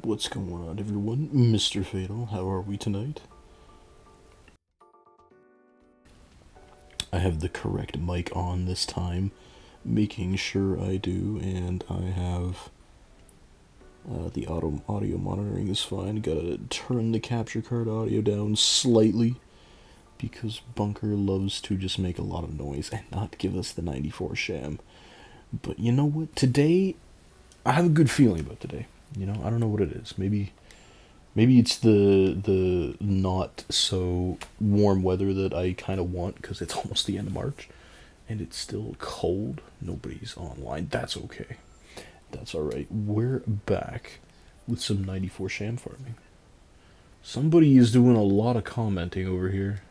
What's going on, everyone? Mr. Fatal, how are we tonight? I have the correct mic on this time, making sure I do, and I have the audio monitoring is fine. Gotta turn the capture card audio down slightly because Bunker loves to just make a lot of noise and not give us the 94 sham. But you know what? Today, I have a good feeling about today. You know, I don't know what it is. Maybe it's the not so warm weather that I kind of want because it's almost the end of March and it's still cold. Nobody's online. That's okay. That's all right. We're back with some 94 sham farming. Somebody is doing a lot of commenting over here.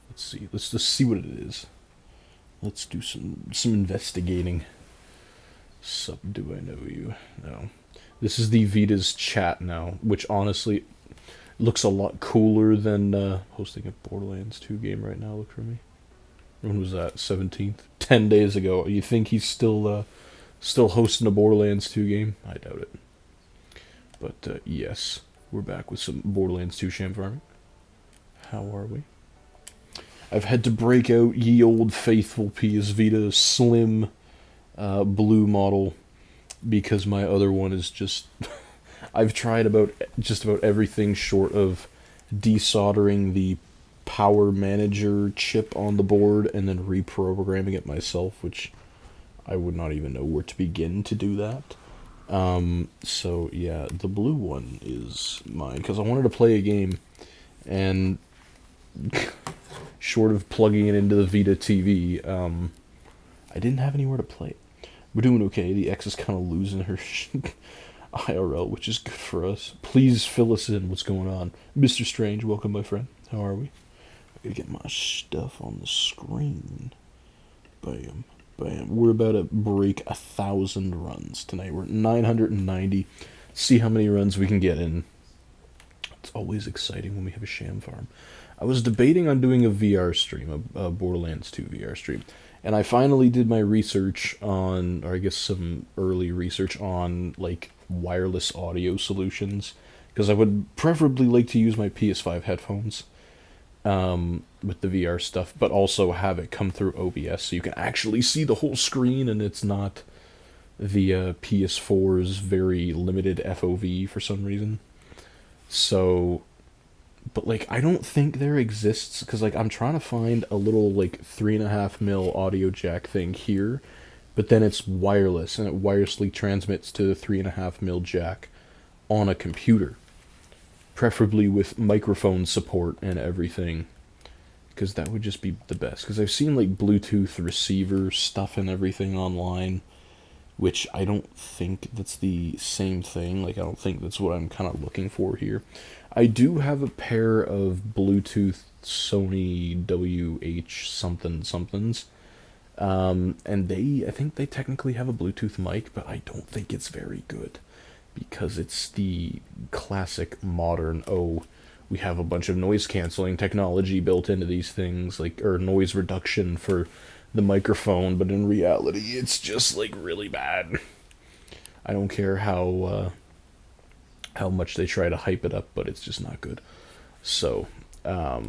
Let's see. Let's just see what it is. Let's do some investigating. Sup, do I know you? No. This is the Vita's chat now, which honestly looks a lot cooler than hosting a Borderlands 2 game right now. Look for me. When was that? 17th? 10 days ago. You think he's still hosting a Borderlands 2 game? I doubt it. But yes, we're back with some Borderlands 2 sham farming. How are we? I've had to break out ye old faithful PS Vita slim blue model because my other one is just I've tried just about everything short of desoldering the power manager chip on the board and then reprogramming it myself, which I would not even know where to begin to do that. So yeah, the blue one is mine because I wanted to play a game, and short of plugging it into the Vita TV, I didn't have anywhere to play it. We're doing okay. The X is kind of losing her IRL, which is good for us. Please fill us in. What's going on? Mr. Strange, welcome, my friend. How are we? I gotta get my stuff on the screen. Bam. Bam. We're about to break 1,000 runs tonight. We're at 990. See how many runs we can get in. It's always exciting when we have a sham farm. I was debating on doing a VR stream, a Borderlands 2 VR stream. And I finally did my research on, or I guess some early research on, like, wireless audio solutions. Because I would preferably like to use my PS5 headphones with the VR stuff, but also have it come through OBS so you can actually see the whole screen and it's not the PS4's very limited FOV for some reason. So, but like I don't think there exists because like I'm trying to find a little like 3.5 mm audio jack thing here, but then it's wireless and it wirelessly transmits to the 3.5 mm jack on a computer, preferably with microphone support and everything, because that would just be the best. Because I've seen like Bluetooth receiver stuff and everything online, which I don't think that's the same thing. Like I don't think that's what I'm kind of looking for here. I do have a pair of Bluetooth Sony WH somethings, and I think they technically have a Bluetooth mic, but I don't think it's very good because it's the classic modern, oh, we have a bunch of noise canceling technology built into these things, like, or noise reduction for the microphone, but in reality it's just like really bad. I don't care how much they try to hype it up, but it's just not good. So, I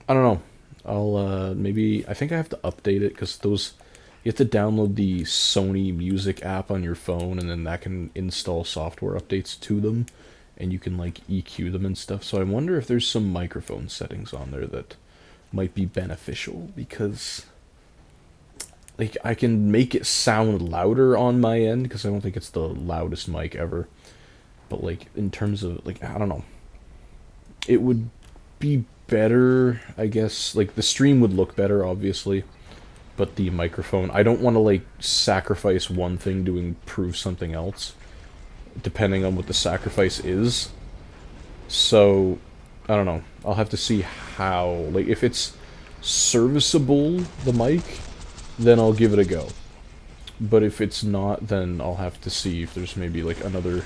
don't know. I'll maybe I think I have to update it because those you have to download the Sony Music app on your phone, and then that can install software updates to them, and you can like EQ them and stuff. So I wonder if there's some microphone settings on there that might be beneficial because like I can make it sound louder on my end because I don't think it's the loudest mic ever. But like in terms of like I don't know, it would be better, I guess. Like the stream would look better, obviously, but the microphone, I don't want to like sacrifice one thing to improve something else, depending on what the sacrifice is. So I don't know. I'll have to see how. Like if it's serviceable, the mic, then I'll give it a go. But if it's not, then I'll have to see if there's maybe like another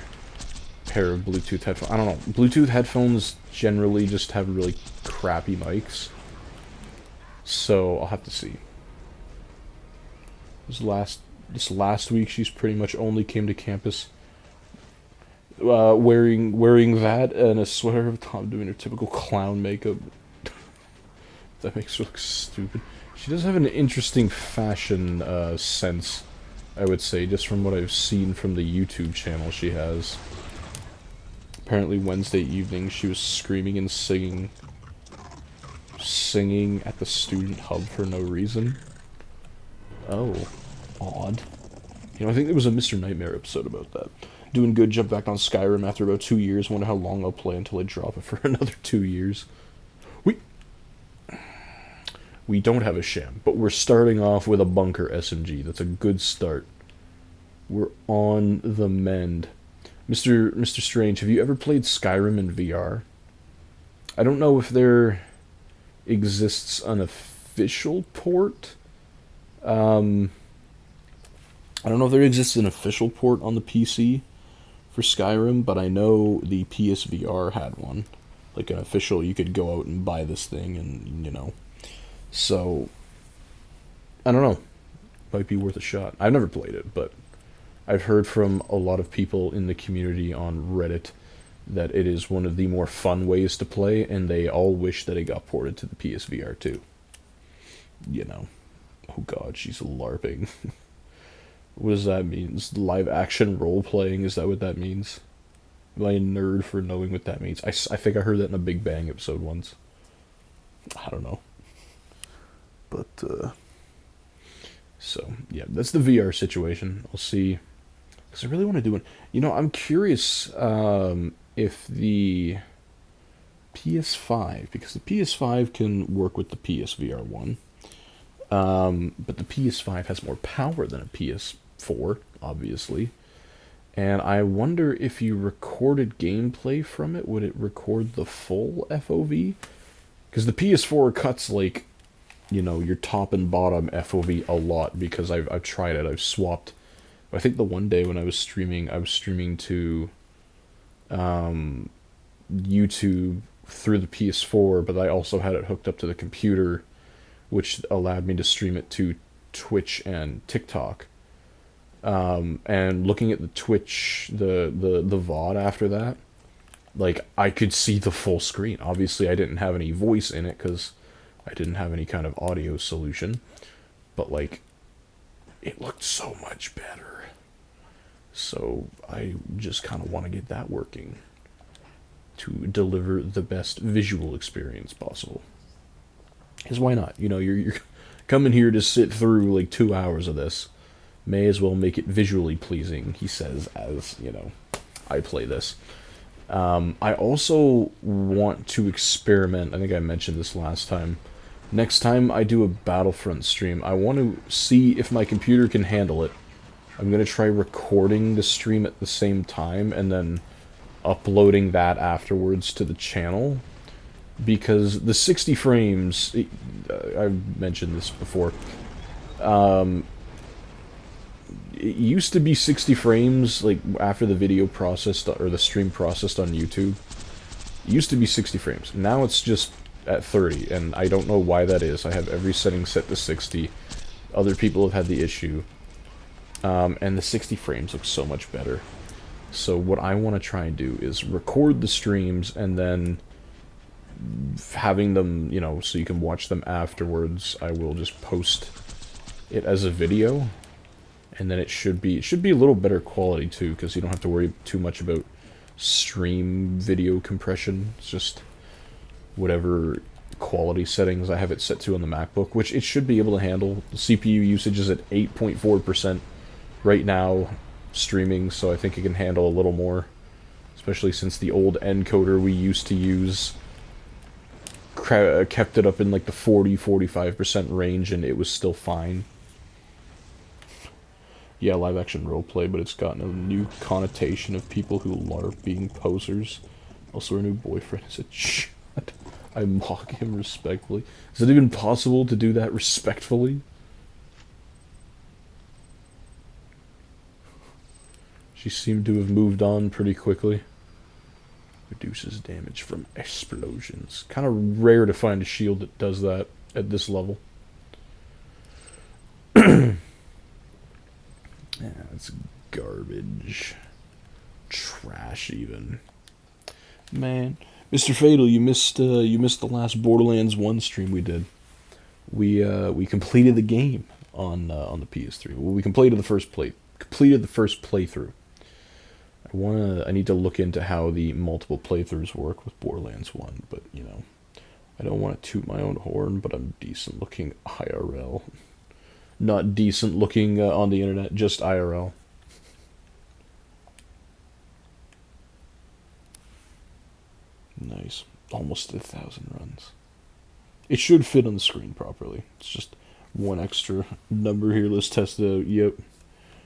pair of Bluetooth headphones. I don't know. Bluetooth headphones generally just have really crappy mics. So I'll have to see. This last week she's pretty much only came to campus Wearing that and a sweater of Tom doing her typical clown makeup. That makes her look stupid. She does have an interesting fashion sense, I would say, just from what I've seen from the YouTube channel she has. Apparently Wednesday evening she was screaming and singing at the student hub for no reason. Oh, odd. You know, I think there was a Mr. Nightmare episode about that. Doing good, jump back on Skyrim after about 2 years, wonder how long I'll play until I drop it for another 2 years. We don't have a Sham, but we're starting off with a bunker SMG. That's a good start. We're on the mend. Mr. Strange, have you ever played Skyrim in VR? I don't know if there exists an official port. I don't know if there exists an official port on the PC for Skyrim, but I know the PSVR had one. Like an official, you could go out and buy this thing and, you know. So, I don't know. Might be worth a shot. I've never played it, but I've heard from a lot of people in the community on Reddit that it is one of the more fun ways to play, and they all wish that it got ported to the PSVR too. You know. Oh god, she's LARPing. What does that mean? Live action role playing? Is that what that means? Am I a nerd for knowing what that means? I think I heard that in a Big Bang episode once. I don't know. But, so, yeah, that's the VR situation. I'll see. Because I really want to do one. You know, I'm curious if the PS5, because the PS5 can work with the PSVR 1, but the PS5 has more power than a PS4, obviously. And I wonder if you recorded gameplay from it, would it record the full FOV? Because the PS4 cuts, like, you know, your top and bottom FOV a lot, because I've tried it. I've swapped. I think the one day when I was streaming to YouTube through the PS4, but I also had it hooked up to the computer, which allowed me to stream it to Twitch and TikTok. And looking at the Twitch, the VOD after that, like, I could see the full screen. Obviously, I didn't have any voice in it, because I didn't have any kind of audio solution, but, like, it looked so much better. So I just kind of want to get that working to deliver the best visual experience possible. Because why not? You know, you're coming here to sit through, like, 2 hours of this. May as well make it visually pleasing, he says, as, you know, I play this. I also want to experiment, I think I mentioned this last time. Next time I do a Battlefront stream, I want to see if my computer can handle it. I'm going to try recording the stream at the same time and then uploading that afterwards to the channel. Because the 60 frames, I've mentioned this before, it used to be 60 frames, like, after the video processed, or the stream processed on YouTube. It used to be 60 frames. Now it's just at 30, and I don't know why that is. I have every setting set to 60. Other people have had the issue. And the 60 frames look so much better. So what I want to try and do is record the streams, and then having them, you know, so you can watch them afterwards, I will just post it as a video. And then it should be a little better quality too, because you don't have to worry too much about stream video compression. It's just whatever quality settings I have it set to on the MacBook, which it should be able to handle. The CPU usage is at 8.4% right now streaming, so I think it can handle a little more, especially since the old encoder we used to use kept it up in like the 40-45% range, and it was still fine. Yeah, live action roleplay, but it's gotten a new connotation of people who LARP being posers. Also, her new boyfriend is a chud. I mock him respectfully. Is it even possible to do that respectfully? She seemed to have moved on pretty quickly. Reduces damage from explosions. Kind of rare to find a shield that does that at this level. Yeah, that's garbage. trash even. Man, Mr. Fatal, you missed the last Borderlands 1 stream we did. We completed the game on the PS3. Well, we completed the first playthrough. I need to look into how the multiple playthroughs work with Borderlands 1, but you know, I don't want to toot my own horn, but I'm decent looking IRL. Not decent looking on the internet, just IRL. Nice. Almost 1,000 runs. It should fit on the screen properly. It's just one extra number here. Let's test it out. Yep.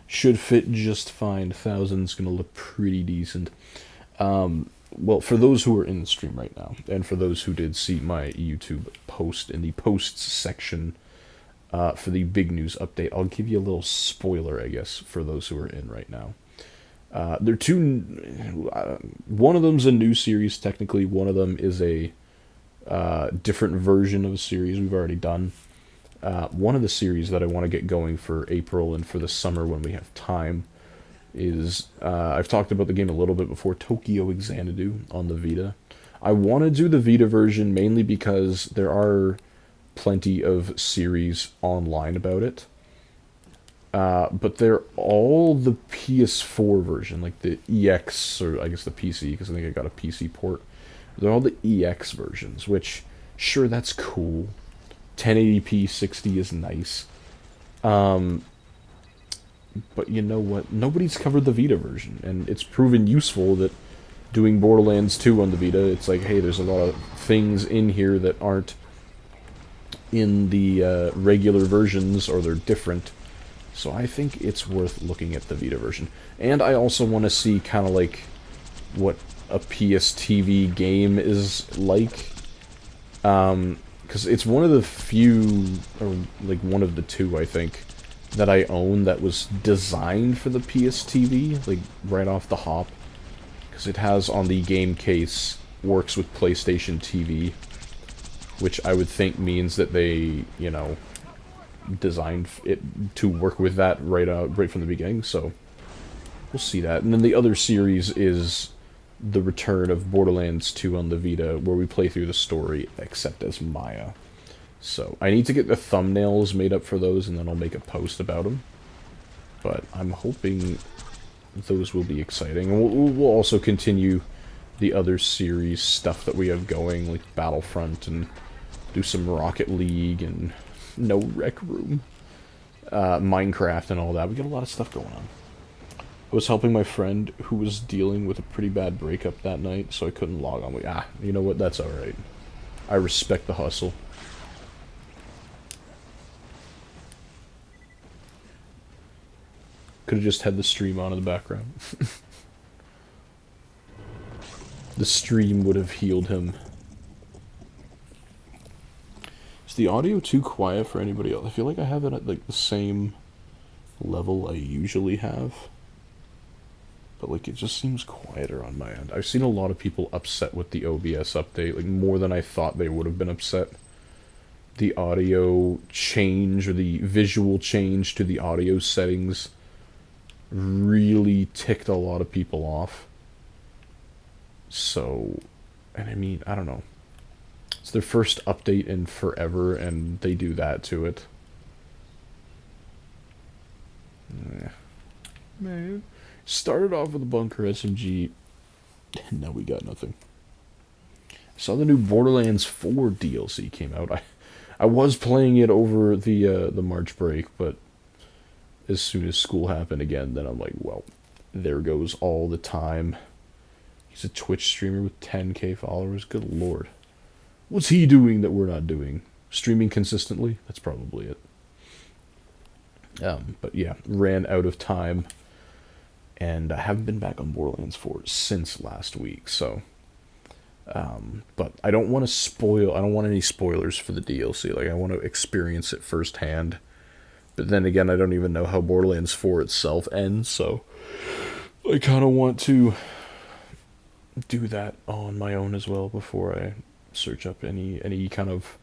Should fit just fine. 1,000's going to look pretty decent. Well, for those who are in the stream right now, and for those who did see my YouTube post in the posts section for the big news update, I'll give you a little spoiler, I guess, for those who are in right now. They're two. One of them's a new series, technically. One of them is a different version of a series we've already done. One of the series that I want to get going for April and for the summer when we have time is, I've talked about the game a little bit before, Tokyo Xanadu on the Vita. I want to do the Vita version mainly because there are plenty of series online about it. But they're all the PS4 version, like the EX, or I guess the PC, because I think I got a PC port. They're all the EX versions, which, sure, that's cool. 1080p 60 is nice. But you know what? Nobody's covered the Vita version, and it's proven useful that doing Borderlands 2 on the Vita, it's like, hey, there's a lot of things in here that aren't in the regular versions, or they're different. So I think it's worth looking at the Vita version. And I also want to see kind of like what a PSTV game is like. Because it's one of the few, or like one of the two, I think, that I own that was designed for the PSTV, like right off the hop. Because it has on the game case, works with PlayStation TV, which I would think means that they, you know, designed it to work with that right from the beginning, so we'll see that. And then the other series is the return of Borderlands 2 on the Vita, where we play through the story, except as Maya. So I need to get the thumbnails made up for those, and then I'll make a post about them. But I'm hoping those will be exciting. And we'll also continue the other series stuff that we have going, like Battlefront, and do some Rocket League, and No Rec Room, Minecraft, and all that. We got a lot of stuff going on. I was helping my friend who was dealing with a pretty bad breakup that night, so I couldn't log on. You know what? That's alright. I respect the hustle. Could have just had the stream on in the background. The stream would have healed him. Is the audio too quiet for anybody else? I feel like I have it at like the same level I usually have. But like it just seems quieter on my end. I've seen a lot of people upset with the OBS update, like more than I thought they would have been upset. The audio change, or the visual change to the audio settings, really ticked a lot of people off. So, and I mean, I don't know. It's their first update in forever, and they do that to it. Man. Started off with a bunker SMG, and now we got nothing. I saw the new Borderlands 4 DLC came out. I was playing it over the March break, but as soon as school happened again, then I'm like, well, there goes all the time. He's a Twitch streamer with 10k followers. Good lord. What's he doing that we're not doing? Streaming consistently? That's probably it. But yeah, ran out of time. And I haven't been back on Borderlands 4 since last week, so... but I don't want to I don't want any spoilers for the DLC. Like, I want to experience it firsthand. But then again, I don't even know how Borderlands 4 itself ends, so... I kind of want to do that on my own as well before I search up any kind of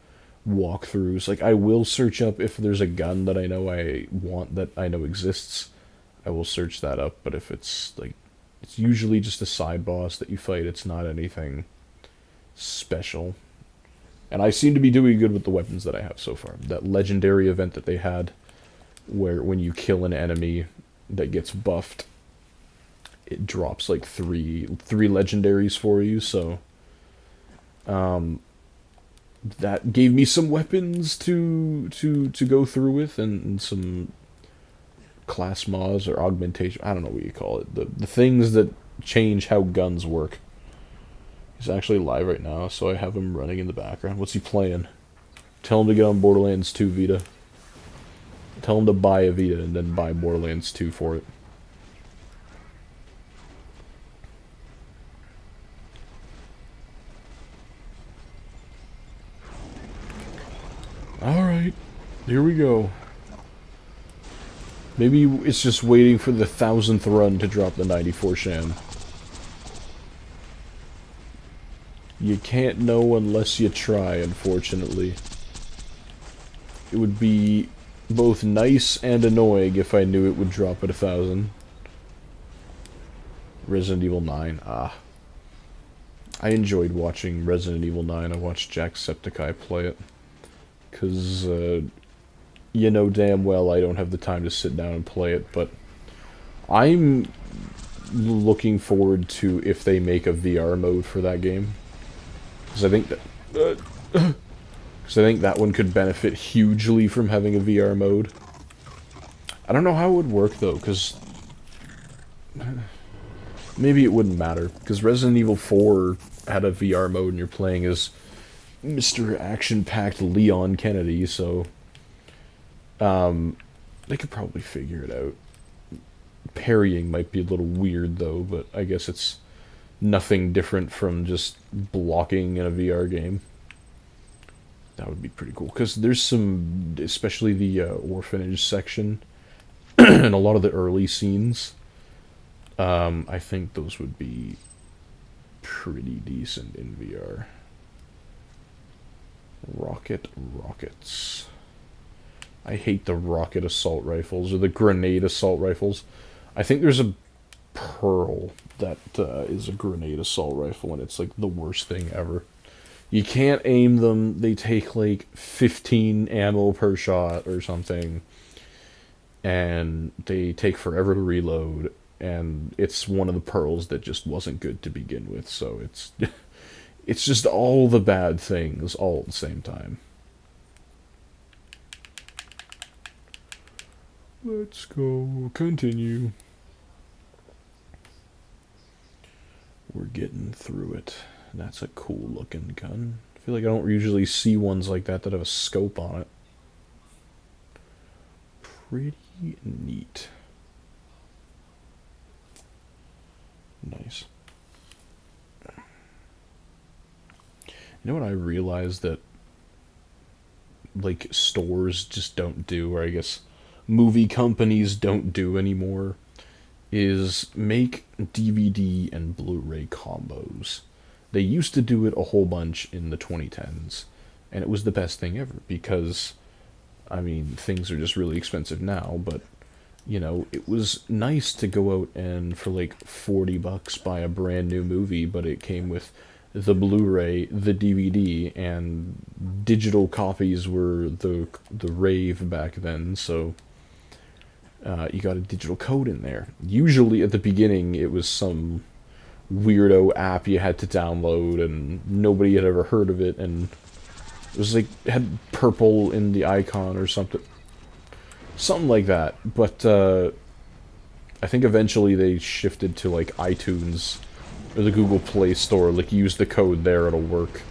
walkthroughs. Like, I will search up if there's a gun that I know I want, that I know exists. I will search that up, but if it's It's usually just a side boss that you fight. It's not anything special. And I seem to be doing good with the weapons that I have so far. That legendary event that they had, where when you kill an enemy that gets buffed, it drops like three legendaries for you, so that gave me some weapons to go through with, and some class mods or augmentation. I don't know what you call it. The things that change how guns work. He's actually live right now, so I have him running in the background. What's he playing? Tell him to get on Borderlands 2 Vita. Tell him to buy a Vita and then buy Borderlands 2 for it. Alright, here we go. Maybe it's just waiting for the 1000th run to drop the 94 Sham. You can't know unless you try, unfortunately. It would be both nice and annoying if I knew it would drop at 1000. Resident Evil 9, I enjoyed watching Resident Evil 9. I watched Jacksepticeye play it. Because, you know damn well I don't have the time to sit down and play it, but I'm looking forward to if they make a VR mode for that game. Because I think that one could benefit hugely from having a VR mode. I don't know how it would work though, because maybe it wouldn't matter. Because Resident Evil 4 had a VR mode and you're playing as Mr. Action-Packed Leon Kennedy, so they could probably figure it out. Parrying might be a little weird though, but I guess it's nothing different from just blocking in a VR game. That would be pretty cool, because there's some, especially the orphanage section, and a lot of the early scenes, I think those would be pretty decent in VR. Rockets. I hate the rocket assault rifles, or the grenade assault rifles. I think there's a Pearl that is a grenade assault rifle, and it's like the worst thing ever. You can't aim them, they take like 15 ammo per shot or something, and they take forever to reload, and it's one of the Pearls that just wasn't good to begin with, so it's it's just all the bad things all at the same time. Let's go, continue. We're getting through it. That's a cool looking gun. I feel like I don't usually see ones like that that have a scope on it. Pretty neat. Nice. You know what I realized that, like, stores just don't do, or I guess movie companies don't do anymore, is make DVD and Blu-ray combos. They used to do it a whole bunch in the 2010s, and it was the best thing ever, because, I mean, things are just really expensive now, but, you know, it was nice to go out and, for like $40, buy a brand new movie, but it came with the Blu-ray, the DVD, and digital copies were the rave back then, so you got a digital code in there. Usually at the beginning it was some weirdo app you had to download and nobody had ever heard of it, and it was like, it had purple in the icon or something like that, but I think eventually they shifted to like iTunes or the Google Play Store, like use the code there, it'll work.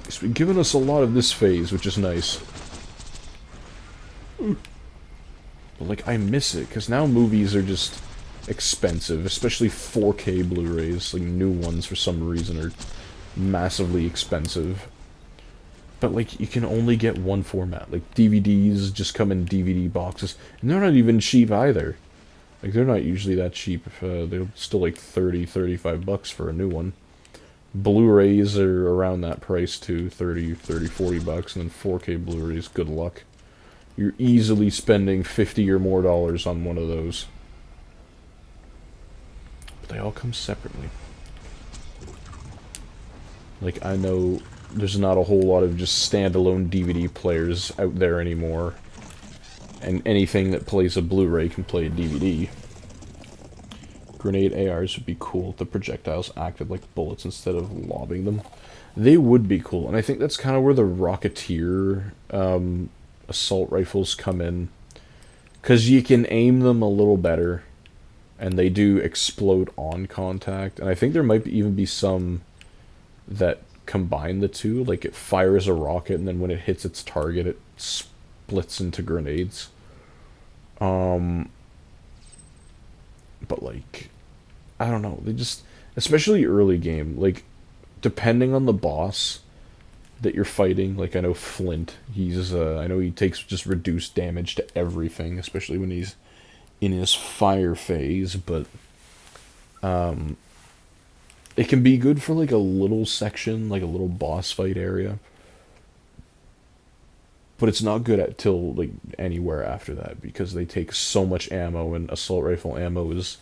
It's been giving us a lot of this phase, which is nice. But, like, I miss it, because now movies are just expensive, especially 4K Blu-rays, like, new ones for some reason are massively expensive. But, like, you can only get one format. Like, DVDs just come in DVD boxes, and they're not even cheap either. Like, they're not usually that cheap. They're still, like, $30-$35 for a new one. Blu-rays are around that price, too, $30, $40, and then 4K Blu-rays, good luck. You're easily spending $50 or more on one of those. But they all come separately. Like, I know there's not a whole lot of just standalone DVD players out there anymore. And anything that plays a Blu-ray can play a DVD. Grenade ARs would be cool if the projectiles acted like bullets instead of lobbing them. They would be cool, and I think that's kind of where the Rocketeer assault rifles come in. Because you can aim them a little better, and they do explode on contact. And I think there might even be some that combine the two. Like, it fires a rocket, and then when it hits its target, it splits into grenades. But, like, I don't know. They just... Especially early game. Like, depending on the boss that you're fighting, like, I know Flint, I know he takes just reduced damage to everything, especially when he's in his fire phase, but, it can be good for, like, a little section, like a little boss fight area. But it's not good at till, like, anywhere after that, because they take so much ammo, and assault rifle ammo is,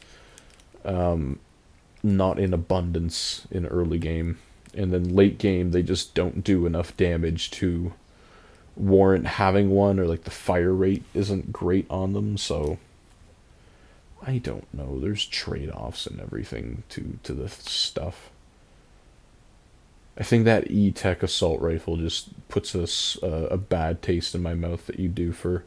not in abundance in early game. And then late game, they just don't do enough damage to warrant having one, or, like, the fire rate isn't great on them, so... I don't know. There's trade-offs and everything to the stuff. I think that E-Tech assault rifle just puts a bad taste in my mouth that you do for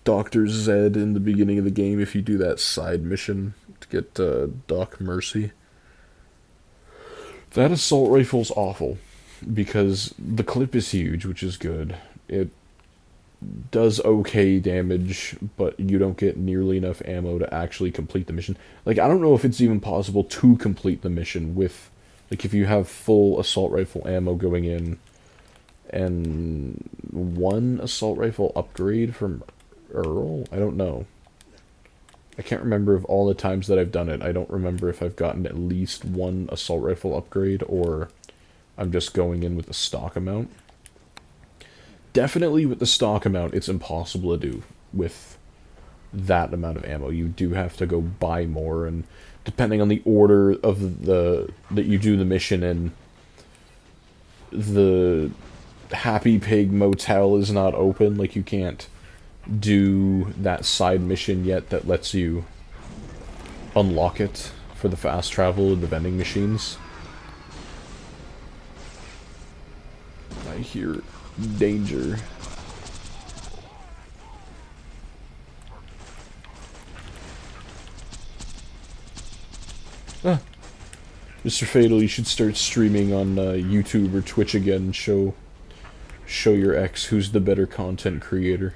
Dr. Zed in the beginning of the game if you do that side mission to get Doc Mercy. That assault rifle's awful because the clip is huge, which is good. It does okay damage, but you don't get nearly enough ammo to actually complete the mission. Like, I don't know if it's even possible to complete the mission with, like, if you have full assault rifle ammo going in and one assault rifle upgrade from Earl? I don't know. I can't remember of all the times that I've done it. I don't remember if I've gotten at least one assault rifle upgrade or I'm just going in with the stock amount. Definitely with the stock amount, it's impossible to do with that amount of ammo. You do have to go buy more, and depending on the order of that you do the mission in, the Happy Pig Motel is not open. Like, you can't do that side mission yet that lets you unlock it for the fast travel and the vending machines. I hear danger. Ah. Mr. Fatal, you should start streaming on YouTube or Twitch again. Show your ex who's the better content creator.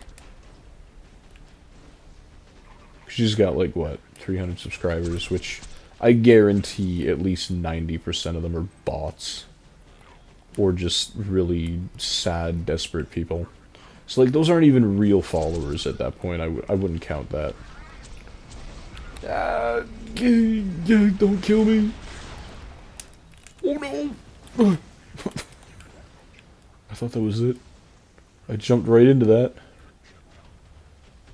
She's got, like, what, 300 subscribers, which I guarantee at least 90% of them are bots. Or just really sad, desperate people. So, like, those aren't even real followers at that point. I wouldn't count that. Don't kill me. Oh no! I thought that was it. I jumped right into that.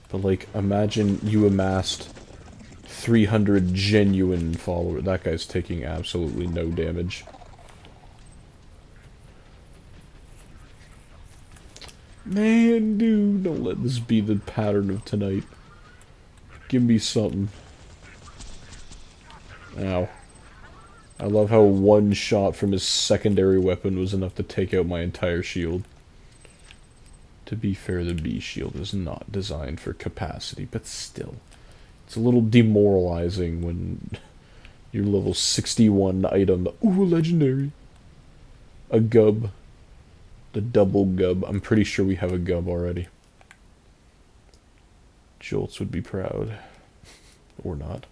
But, like, imagine you amassed 300 genuine followers. That guy's taking absolutely no damage. Man, dude, don't let this be the pattern of tonight. Give me something. Ow. I love how one shot from his secondary weapon was enough to take out my entire shield. To be fair, the B shield is not designed for capacity, but still. It's a little demoralizing when your level 61 item, ooh, legendary. A gub. The double gub. I'm pretty sure we have a gub already. Jolts would be proud. Or not.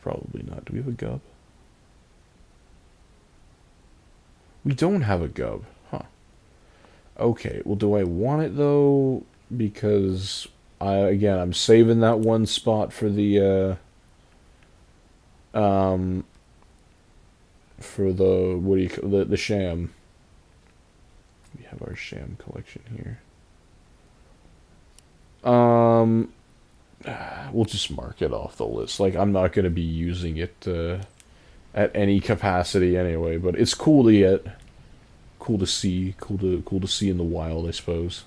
Probably not. Do we have a gub? We don't have a gub. Huh. Okay, well, do I want it, though? Because, I'm saving that one spot for the, what do you call the Sham. We have our Sham collection here. Um, we'll just mark it off the list. Like, I'm not going to be using it at any capacity anyway, but it's cool to get, cool to see, cool to see in the wild, I suppose.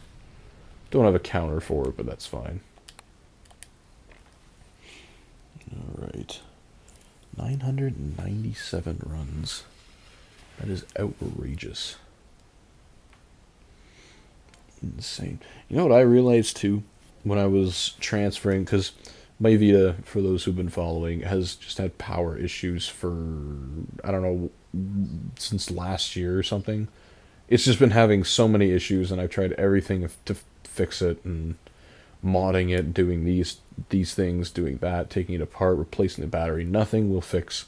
Don't have a counter for it, but that's fine. All right. 997 runs. That is outrageous. Insane. You know what I realized too when I was transferring, because my Vita, for those who've been following, has just had power issues for, I don't know, since last year or something. It's just been having so many issues, and I've tried everything to fix it, and modding it, doing these things, doing that, taking it apart, replacing the battery. Nothing will fix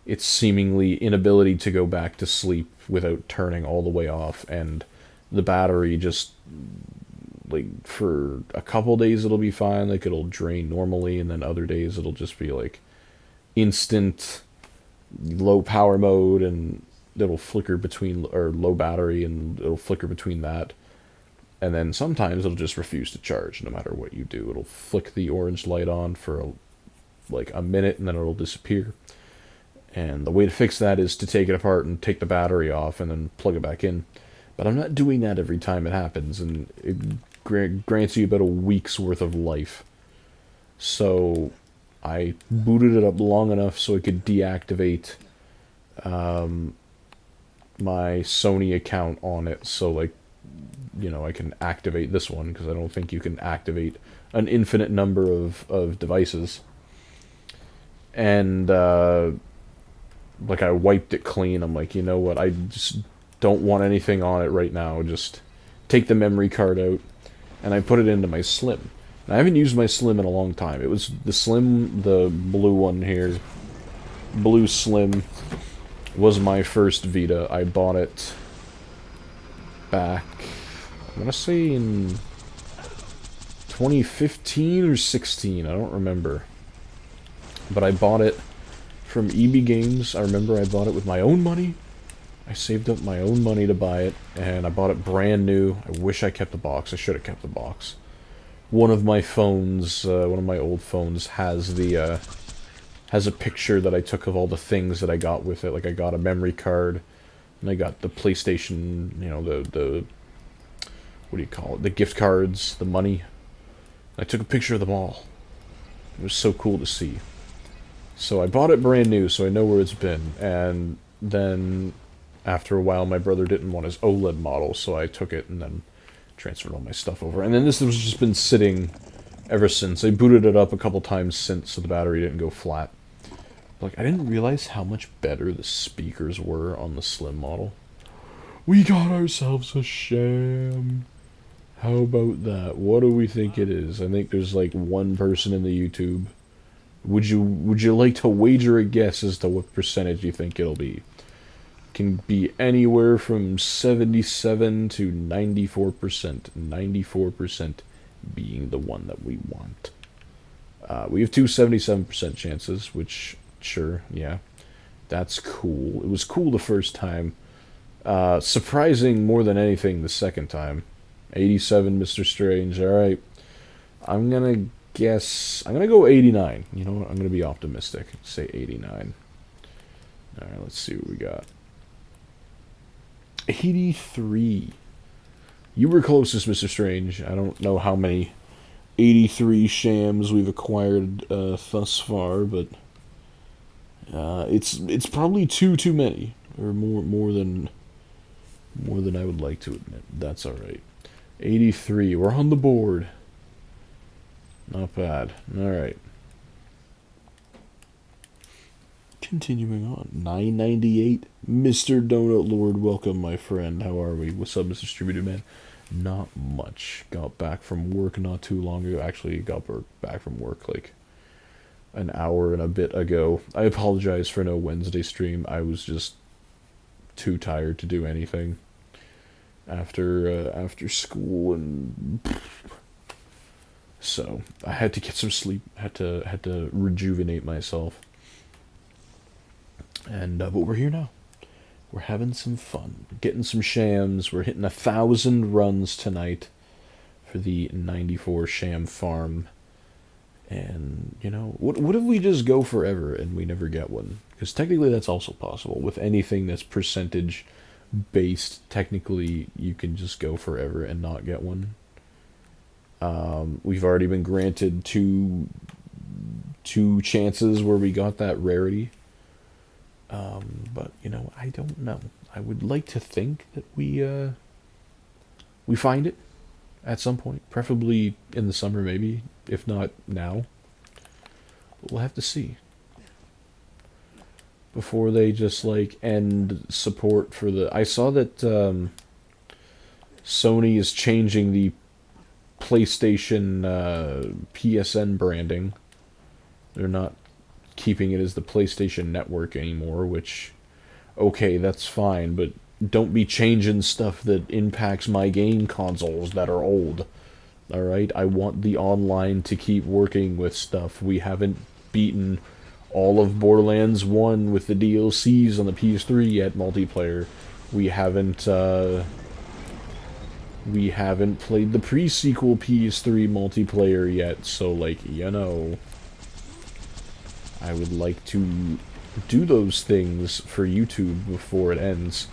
its seemingly inability to go back to sleep without turning all the way off, and the battery just, like, for a couple days it'll be fine, like it'll drain normally, and then other days it'll just be like instant low power mode, and it'll flicker between, or low battery, and it'll flicker between that. And then sometimes it'll just refuse to charge no matter what you do. It'll flick the orange light on for like a minute, and then it'll disappear. And the way to fix that is to take it apart and take the battery off and then plug it back in. But I'm not doing that every time it happens, and it grants you about a week's worth of life. So I booted it up long enough so I could deactivate my Sony account on it, so, like, you know, I can activate this one, because I don't think you can activate an infinite number of devices. And like, I wiped it clean. I'm like, you know what, I just don't want anything on it right now. Just take the memory card out, and I put it into my Slim. And I haven't used my Slim in a long time. It was the Slim, the blue one here. Blue Slim was my first Vita. I bought it back, I'm gonna say in 2015 or 16, I don't remember. But I bought it from EB Games. I remember I bought it with my own money. I saved up my own money to buy it, and I bought it brand new. I wish I kept the box. I should have kept the box. One of my phones, one of my old phones, has the has a picture that I took of all the things that I got with it. Like, I got a memory card, and I got the PlayStation, you know, the what do you call it? The gift cards, the money. I took a picture of them all. It was so cool to see. So I bought it brand new, so I know where it's been. And then, after a while, my brother didn't want his OLED model, so I took it and then transferred all my stuff over. And then this has just been sitting ever since. I booted it up a couple times since, so the battery didn't go flat. Like, I didn't realize how much better the speakers were on the Slim model. We got ourselves a Sham. How about that? What do we think it is? I think there's like one person in the YouTube. Would you like to wager a guess as to what percentage you think it'll be? Can be anywhere from 77 to 94%. 94% being the one that we want. We have two 77% chances, which, sure, yeah, that's cool. It was cool the first time. Surprising more than anything the second time. 87, Mr. Strange. Alright. I'm gonna guess... I'm gonna go 89. You know what? I'm gonna be optimistic. Say 89. Alright, let's see what we got. 83. You were closest, Mr. Strange. I don't know how many 83 Shams we've acquired thus far, but... it's probably too many. Or more than I would like to admit. That's alright. 83. We're on the board. Not bad. Alright. Continuing on. 998. Mr. Donut Lord, welcome, my friend. How are we? What's up, Mr. Distributor Man? Not much. Got back from work not too long ago. Actually, got back from work like an hour and a bit ago. I apologize for no Wednesday stream. I was just too tired to do anything after school, and so I had to get some sleep. Had to rejuvenate myself. And but we're here now. We're having some fun. We're getting some Shams. We're hitting 1,000 runs tonight for the 94 Sham farm. And, you know, what if we just go forever and we never get one? Because technically that's also possible. With anything that's percentage based, technically you can just go forever and not get one. We've already been granted two chances where we got that rarity. But, you know, I don't know. I would like to think that we find it at some point, preferably in the summer maybe, if not now. We'll have to see. Before they just, like, end support for the... I saw that Sony is changing the PlayStation PSN branding. They're not keeping it as the PlayStation Network anymore, which, okay, that's fine, but don't be changing stuff that impacts my game consoles that are old. Alright? I want the online to keep working with stuff. We haven't beaten all of Borderlands 1 with the DLCs on the PS3 yet, multiplayer. We haven't played the pre-sequel PS3 multiplayer yet, so, like, you know, I would like to do those things for YouTube before it ends.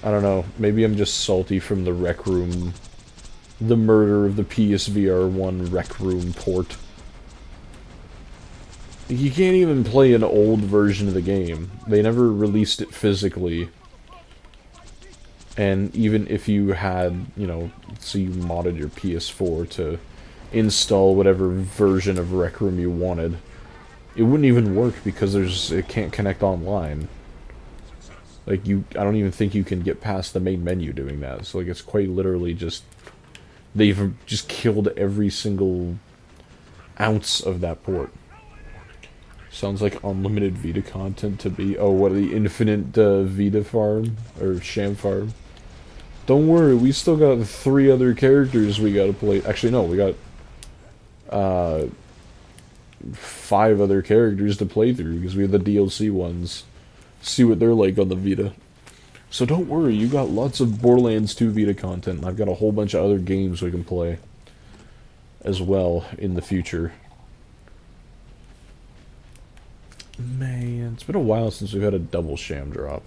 I don't know, maybe I'm just salty from the Rec Room, the murder of the PSVR 1 Rec Room port. You can't even play an old version of the game. They never released it physically. And even if you had, you know, so you modded your PS4 to install whatever version of Rec Room you wanted, it wouldn't even work because it can't connect online. Like, I don't even think you can get past the main menu doing that. So, like, it's quite literally just, they've just killed every single ounce of that port. Sounds like unlimited Vita content to be, oh, what, the infinite Vita farm? Or Sham farm? Don't worry, we still got 3 other characters we gotta play. Actually, no, we got 5 other characters to play through, because we have the DLC ones. See what they're like on the Vita. So don't worry, you got lots of Borderlands 2 Vita content, and I've got a whole bunch of other games we can play as well in the future. Man, it's been a while since we've had a double Sham drop.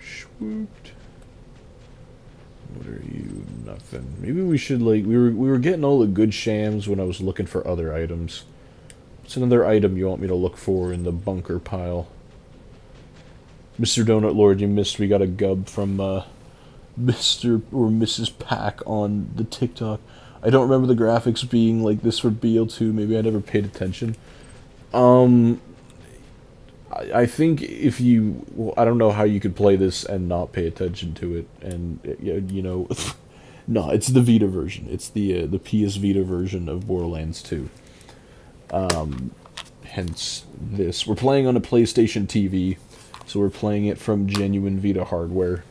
Swooped. What are you? Nothing. Maybe we should, like, we were getting all the good Shams when I was looking for other items. What's another item you want me to look for in the bunker pile? Mr. Donut Lord, you missed. We got a gub from Mr. or Mrs. Pack on the TikTok. I don't remember the graphics being like this for BL2. Maybe I never paid attention. I think if you... Well, I don't know how you could play this and not pay attention to it. And, you know... No, it's the Vita version. It's the PS Vita version of Borderlands 2. Hence this. We're playing on a PlayStation TV, so we're playing it from genuine Vita hardware.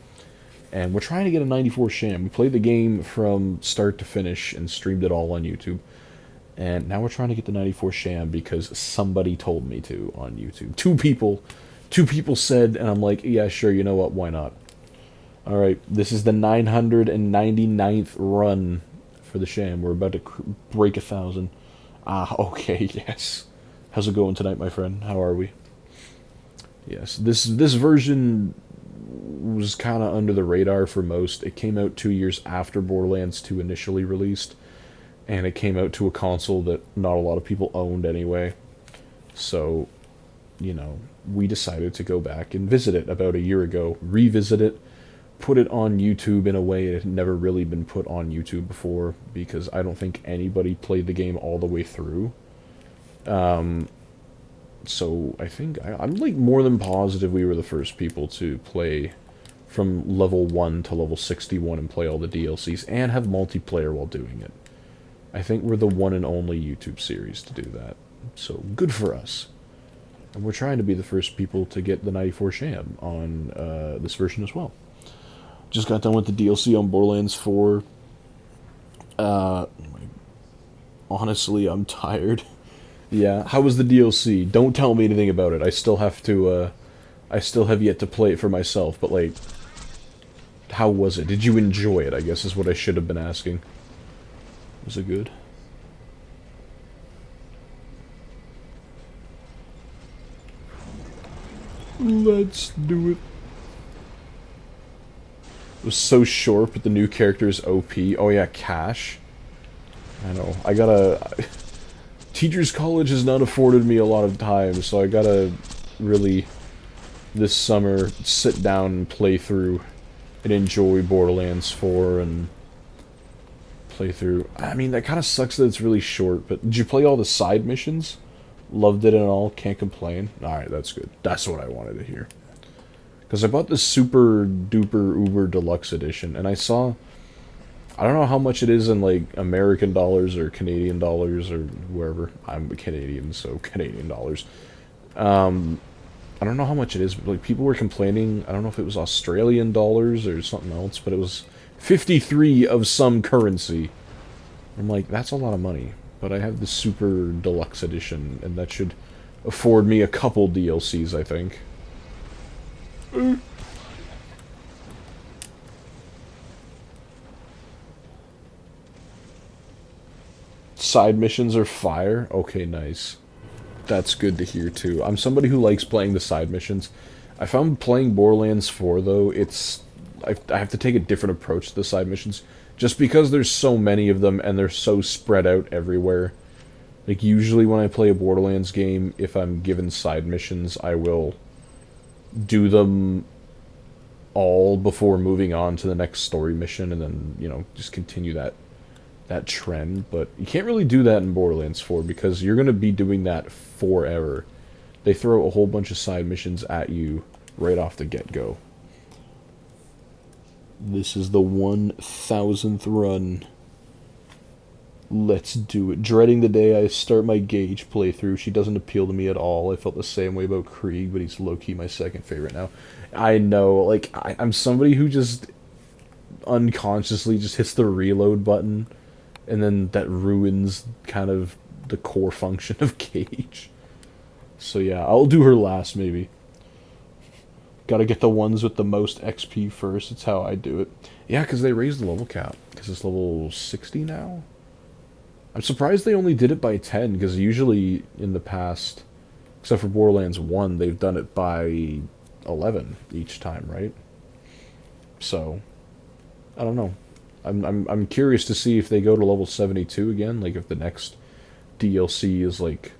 And we're trying to get a 94 Sham. We played the game from start to finish and streamed it all on YouTube. And now we're trying to get the 94 Sham because somebody told me to on YouTube. Two people said, and I'm like, yeah, sure, you know what, why not? Alright, this is the 999th run for the Sham. We're about to break 1,000. Ah, okay, yes. How's it going tonight, my friend? How are we? Yes, this version was kind of under the radar for most. It came out 2 years after Borderlands 2 initially released, and it came out to a console that not a lot of people owned anyway. So, you know, we decided to go back and visit it about a year ago, revisit it, put it on YouTube in a way it had never really been put on YouTube before, because I don't think anybody played the game all the way through. So I think I'm like more than positive we were the first people to play from level 1 to level 61 and play all the DLCs and have multiplayer while doing it. I think we're the one and only YouTube series to do that. So good for us. And we're trying to be the first people to get the 94 Sham on this version as well. Just got done with the DLC on Borderlands 4. Honestly, I'm tired. Yeah, how was the DLC? Don't tell me anything about it. I still have to I still have yet to play it for myself, but like, how was it? Did you enjoy it, I guess is what I should have been asking. Was it good? Let's do it. It was so short, but the new character is OP. Oh yeah, Cash. I know. I gotta... Teachers College has not afforded me a lot of time, so I gotta really, this summer, sit down and play through and enjoy Borderlands 4 and play through... I mean, that kind of sucks that it's really short, but did you play all the side missions? Loved it and all? Can't complain? Alright, that's good. That's what I wanted to hear. Because I bought the super duper uber deluxe edition, and I saw... I don't know how much it is in, like, American dollars or Canadian dollars or wherever. I'm a Canadian, so Canadian dollars. I don't know how much it is, but, like, people were complaining, I don't know if it was Australian dollars or something else, but it was 53 of some currency. I'm like, that's a lot of money. But I have the super deluxe edition, and that should afford me a couple DLCs, I think. Side missions are fire? Okay, nice. That's good to hear, too. I'm somebody who likes playing the side missions. I found playing Borderlands 4, though, it's... I have to take a different approach to the side missions. Just because there's so many of them, and they're so spread out everywhere. Like, usually when I play a Borderlands game, if I'm given side missions, I will do them all before moving on to the next story mission, and then, you know, just continue that trend. But you can't really do that in Borderlands 4, because you're going to be doing that forever. They throw a whole bunch of side missions at you right off the get-go. This is the 1000th run. Let's do it. Dreading the day I start my Gage playthrough. She doesn't appeal to me at all. I felt the same way about Krieg, but he's low-key my second favorite now. I know, like, I'm somebody who just unconsciously just hits the reload button, and then that ruins kind of the core function of Gage. So yeah, I'll do her last, maybe. Gotta get the ones with the most XP first. It's how I do it. Yeah, because they raised the level cap. Because it's level 60 now? I'm surprised they only did it by 10, because usually in the past, except for Borderlands 1, they've done it by 11 each time, right? So, I don't know. I'm curious to see if they go to level 72 again, like if the next DLC is like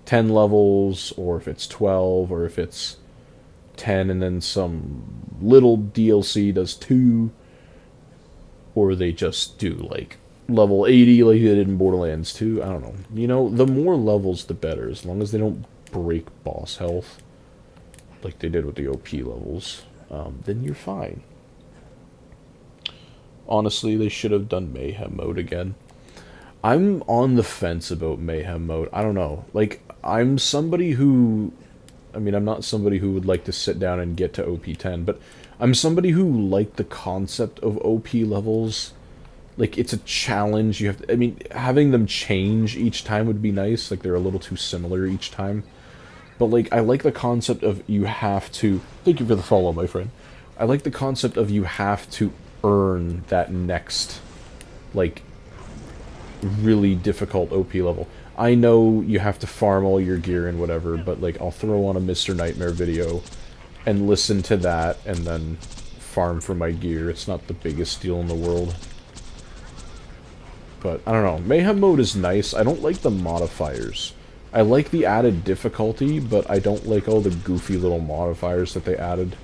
10 levels, or if it's 12, or if it's 10 and then some little DLC does 2, or they just do like level 80 like they did in Borderlands 2. I don't know. You know, the more levels the better, as long as they don't break boss health like they did with the OP levels. Then you're fine. Honestly, they should have done Mayhem mode again. I'm on the fence about Mayhem mode. I don't know. Like, I'm somebody who... I mean, I'm not somebody who would like to sit down and get to OP 10, but I'm somebody who liked the concept of OP levels. Like, it's a challenge. You have to, I mean, having them change each time would be nice. Like, they're a little too similar each time. But, like, I like the concept of you have to... Thank you for the follow, my friend. I like the concept of you have to earn that next, like, really difficult OP level. I know you have to farm all your gear and whatever, but, like, I'll throw on a Mr. Nightmare video and listen to that and then farm for my gear. It's not the biggest deal in the world. But, I don't know. Mayhem mode is nice. I don't like the modifiers. I like the added difficulty, but I don't like all the goofy little modifiers that they added.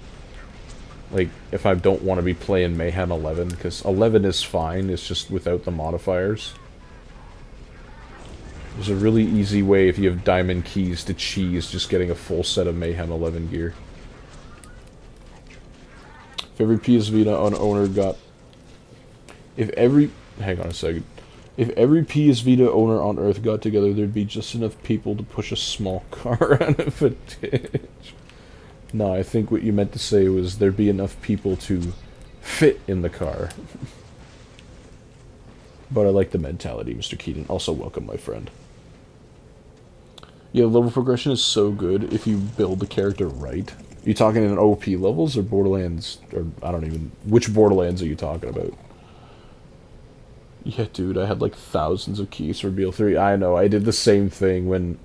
Like, if I don't want to be playing Mayhem 11, because 11 is fine, it's just without the modifiers. There's a really easy way, if you have diamond keys, to cheese just getting a full set of Mayhem 11 gear. If every PS Vita owner got... Hang on a second. If every PS Vita owner on Earth got together, there'd be just enough people to push a small car out of a ditch. No, I think what you meant to say was there'd be enough people to fit in the car. But I like the mentality, Mr. Keaton. Also, welcome, my friend. Yeah, level progression is so good if you build the character right. You talking in OP levels or Borderlands? Or I don't even... Which Borderlands are you talking about? Yeah, dude, I had like thousands of keys for BL3. I know, I did the same thing when...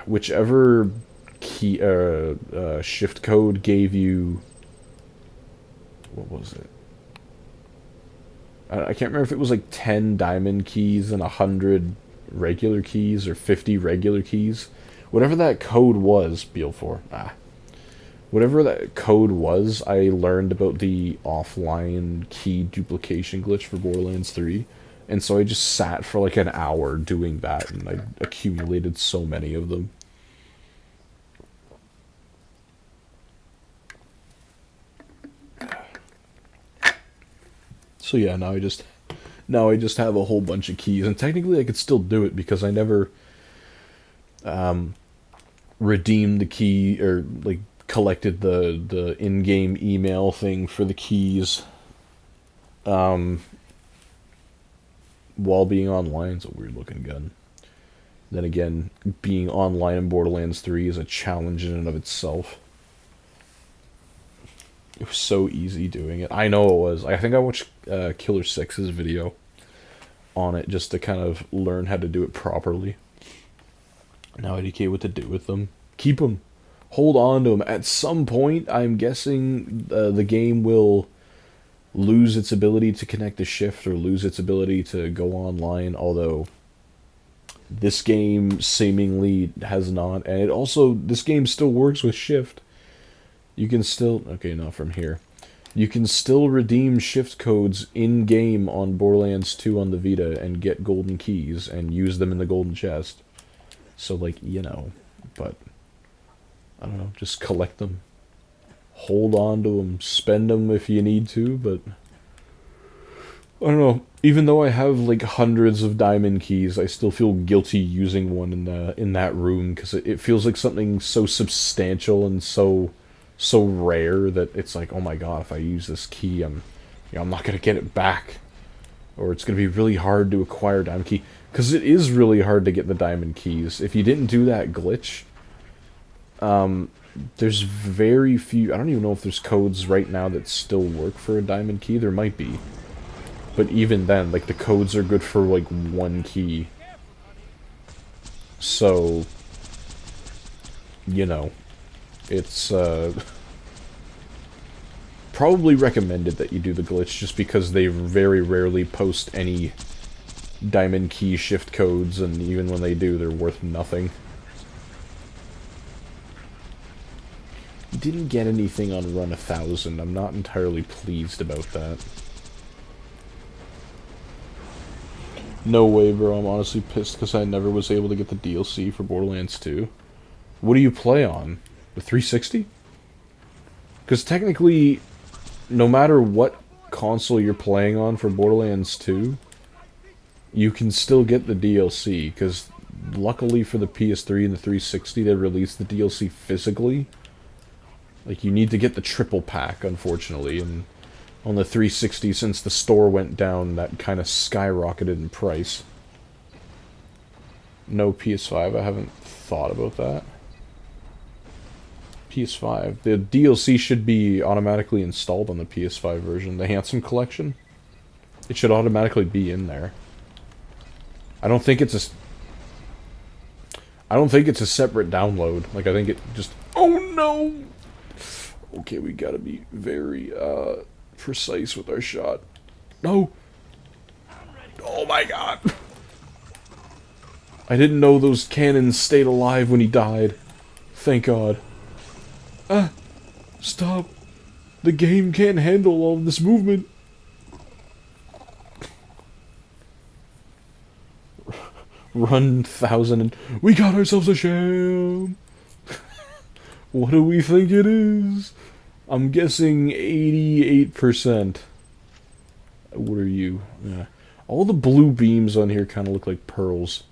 whichever key... shift code gave you... What was it? I can't remember if it was like 10 diamond keys and 100 regular keys or 50 regular keys. Whatever that code was, BL4. Whatever that code was, I learned about the offline key duplication glitch for Borderlands 3. And so I just sat for like an hour doing that, and I accumulated so many of them. So yeah, now I just have a whole bunch of keys, and technically I could still do it because I never redeemed the key or like collected the in-game email thing for the keys while being online. It's a weird looking gun. Then again, being online in Borderlands 3 is a challenge in and of itself. It was so easy doing it. I know it was. I think I watched Killer 6's video on it just to kind of learn how to do it properly. Now I DK what to do with them. Keep them. Hold on to them. At some point, I'm guessing the game will lose its ability to connect to shift or lose its ability to go online, although this game seemingly has not. And it also, this game still works with shift. You can still, okay, not from here. You can still redeem shift codes in-game on Borderlands 2 on the Vita and get golden keys and use them in the golden chest. So, like, you know, but, I don't know, just collect them. Hold on to them, spend them if you need to, but, I don't know. Even though I have, like, hundreds of diamond keys, I still feel guilty using one in that room, because it feels like something so substantial and so rare that it's like, oh my god, if I use this key, I'm not gonna get it back, or it's gonna be really hard to acquire diamond key, because it is really hard to get the diamond keys. If you didn't do that glitch, there's very few. I don't even know if there's codes right now that still work for a diamond key. There might be, but even then, like, the codes are good for like one key. So, you know. It's probably recommended that you do the glitch just because they very rarely post any diamond key shift codes, and even when they do, they're worth nothing. Didn't get anything on run 1000. I'm not entirely pleased about that. No way, bro. I'm honestly pissed because I never was able to get the DLC for Borderlands 2. What do you play on? The 360? Because technically, no matter what console you're playing on for Borderlands 2, you can still get the DLC, because luckily for the PS3 and the 360, they released the DLC physically. Like, you need to get the triple pack, unfortunately, and on the 360, since the store went down, that kind of skyrocketed in price. No PS5, I haven't thought about that. PS5. The DLC should be automatically installed on the PS5 version. The Handsome Collection. It should automatically be in there. I don't think it's a separate download. Like, I think it just... Oh no! Okay, we gotta be very, precise with our shot. No! Oh my god! I didn't know those cannons stayed alive when he died. Thank god. Stop. The game can't handle all this movement. Run 1000 and... We got ourselves a sham! What do we think it is? I'm guessing 88%. What are you? Yeah. All the blue beams on here kind of look like pearls.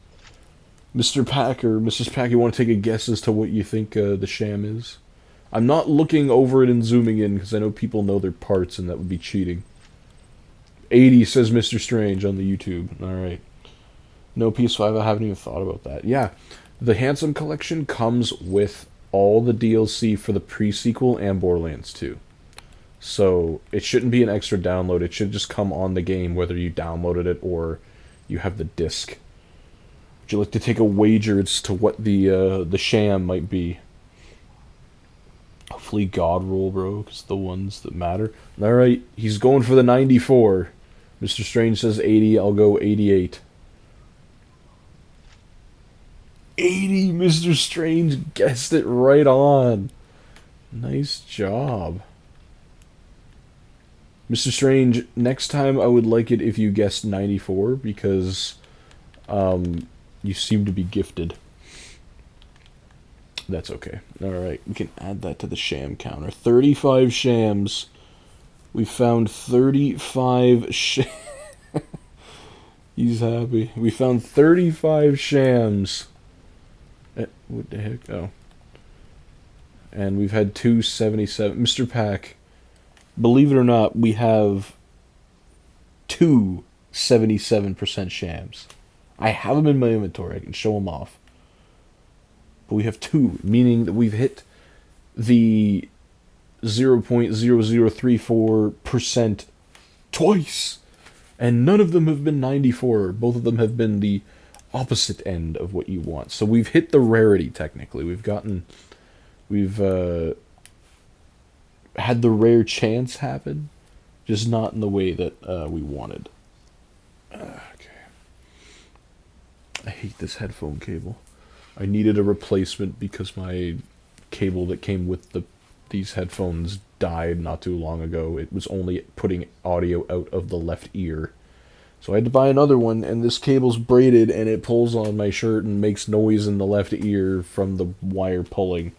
Mr. Packer, Mrs. Pack, you want to take a guess as to what you think the sham is? I'm not looking over it and zooming in, because I know people know their parts, and that would be cheating. 80 says Mr. Strange on the YouTube. Alright. No PS5, I haven't even thought about that. Yeah. The Handsome Collection comes with all the DLC for the pre-sequel and Borderlands 2. So it shouldn't be an extra download. It should just come on the game whether you downloaded it or you have the disc. Would you like to take a wager as to what the Sham might be? Hopefully God roll, bro, because the ones that matter. All right, he's going for the 94. Mr. Strange says 80. I'll go 88. 80. Mr. Strange guessed it right on. Nice job. Mr. Strange, next time I would like it if you guessed 94 because you seem to be gifted. That's okay. Alright, we can add that to the sham counter. 35 shams. We found 35 He's happy. We found 35 shams. What the heck? Oh. And we've had 277. Mr. Pack, believe it or not, we have 2 77% shams. I have them in my inventory. I can show them off. But we have 2, meaning that we've hit the 0.0034% twice. And none of them have been 94. Both of them have been the opposite end of what you want. So we've hit the rarity, technically. We've had the rare chance happen, just not in the way that we wanted. Okay. I hate this headphone cable. I needed a replacement because my cable that came with these headphones died not too long ago. It was only putting audio out of the left ear. So I had to buy another one, and this cable's braided, and it pulls on my shirt and makes noise in the left ear from the wire pulling.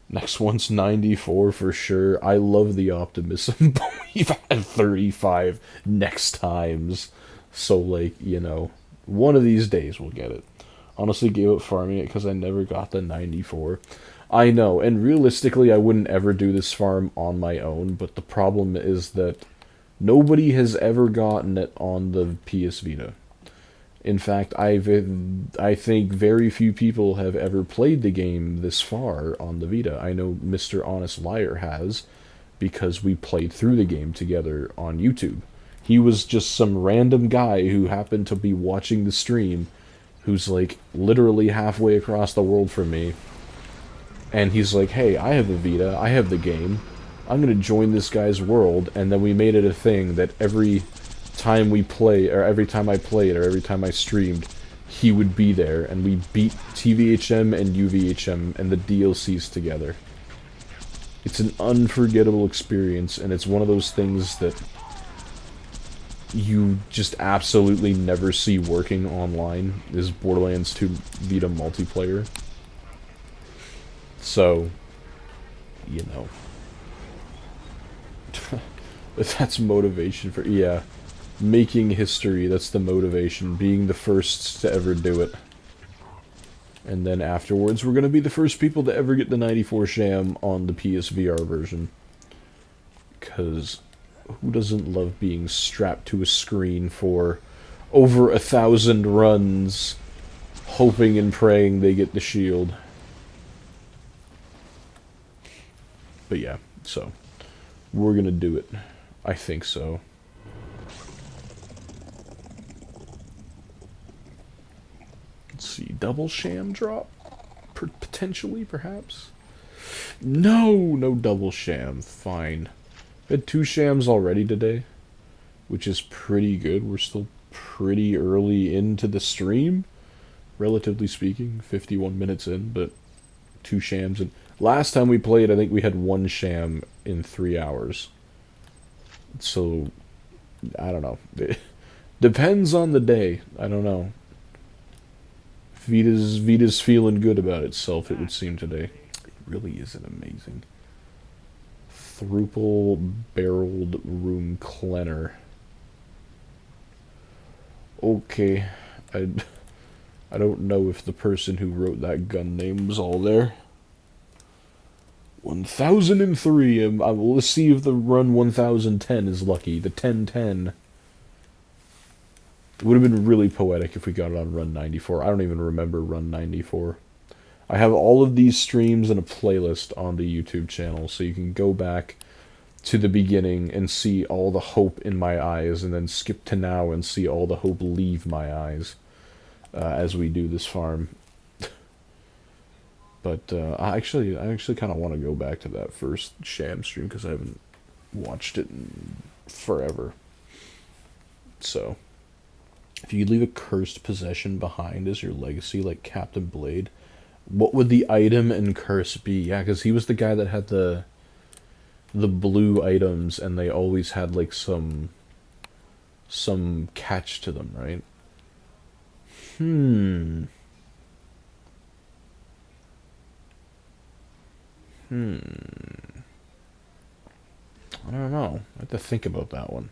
Next one's 94 for sure. I love the optimism, but we've had 35 next times. So, like, you know, one of these days we'll get it. Honestly, gave up farming it because I never got the 94. I know, and realistically, I wouldn't ever do this farm on my own, but the problem is that nobody has ever gotten it on the PS Vita. In fact, I think very few people have ever played the game this far on the Vita. I know Mr. Honest Liar has, because we played through the game together on YouTube. He was just some random guy who happened to be watching the stream, who's like literally halfway across the world from me. And he's like, hey, I have the Vita, I have the game, I'm gonna join this guy's world. And then we made it a thing that every time we play, or every time I played, or every time I streamed, he would be there, and we beat TVHM and UVHM and the DLCs together. It's an unforgettable experience, and it's one of those things that you just absolutely never see working online, is Borderlands 2 Vita multiplayer. So, you know. But that's motivation for, yeah. Making history, that's the motivation. Being the first to ever do it. And then afterwards, we're going to be the first people to ever get the 94 Sham on the PSVR version. Because who doesn't love being strapped to a screen for over 1,000 runs, hoping and praying they get the shield? But yeah, so we're going to do it. I think so. Let's see, double sham drop? Potentially, perhaps? No double sham. Fine. I had 2 shams already today, which is pretty good. We're still pretty early into the stream, relatively speaking. 51 minutes in, but 2 shams. And last time we played, I think we had 1 sham in 3 hours. So, I don't know. It depends on the day. I don't know. Vita's feeling good about itself, it would seem today. It really isn't amazing. Thruple barreled room cleaner. Okay. I don't know if the person who wrote that gun name was all there. 1003. Let's see if the run 1010 is lucky. The 1010. It would have been really poetic if we got it on Run 94. I don't even remember Run 94. I have all of these streams in a playlist on the YouTube channel, so you can go back to the beginning and see all the hope in my eyes, and then skip to now and see all the hope leave my eyes as we do this farm. But I actually kind of want to go back to that first Sham stream because I haven't watched it in forever. So, if you could leave a cursed possession behind as your legacy, like Captain Blade, what would the item and curse be? Yeah, because he was the guy that had the blue items, and they always had like some catch to them, right? I don't know. I have to think about that one.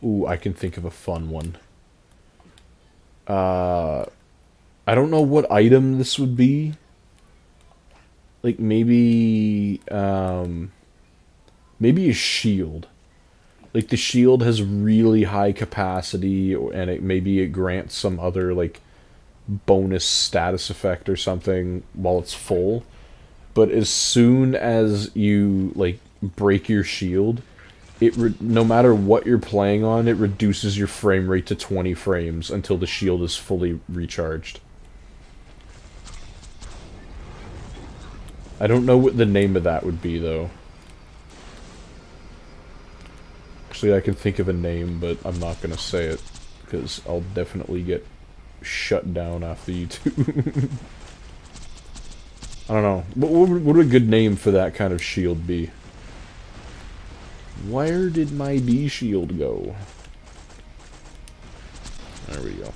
Ooh, I can think of a fun one. I don't know what item this would be. Like maybe maybe a shield. Like the shield has really high capacity, and maybe it grants some other like bonus status effect or something while it's full. But as soon as you like break your shield, no matter what you're playing on, it reduces your frame rate to 20 frames until the shield is fully recharged. I don't know what the name of that would be, though. Actually, I can think of a name, but I'm not going to say it, because I'll definitely get shut down after YouTube. I don't know. What would a good name for that kind of shield be? Where did my D shield go? There we go.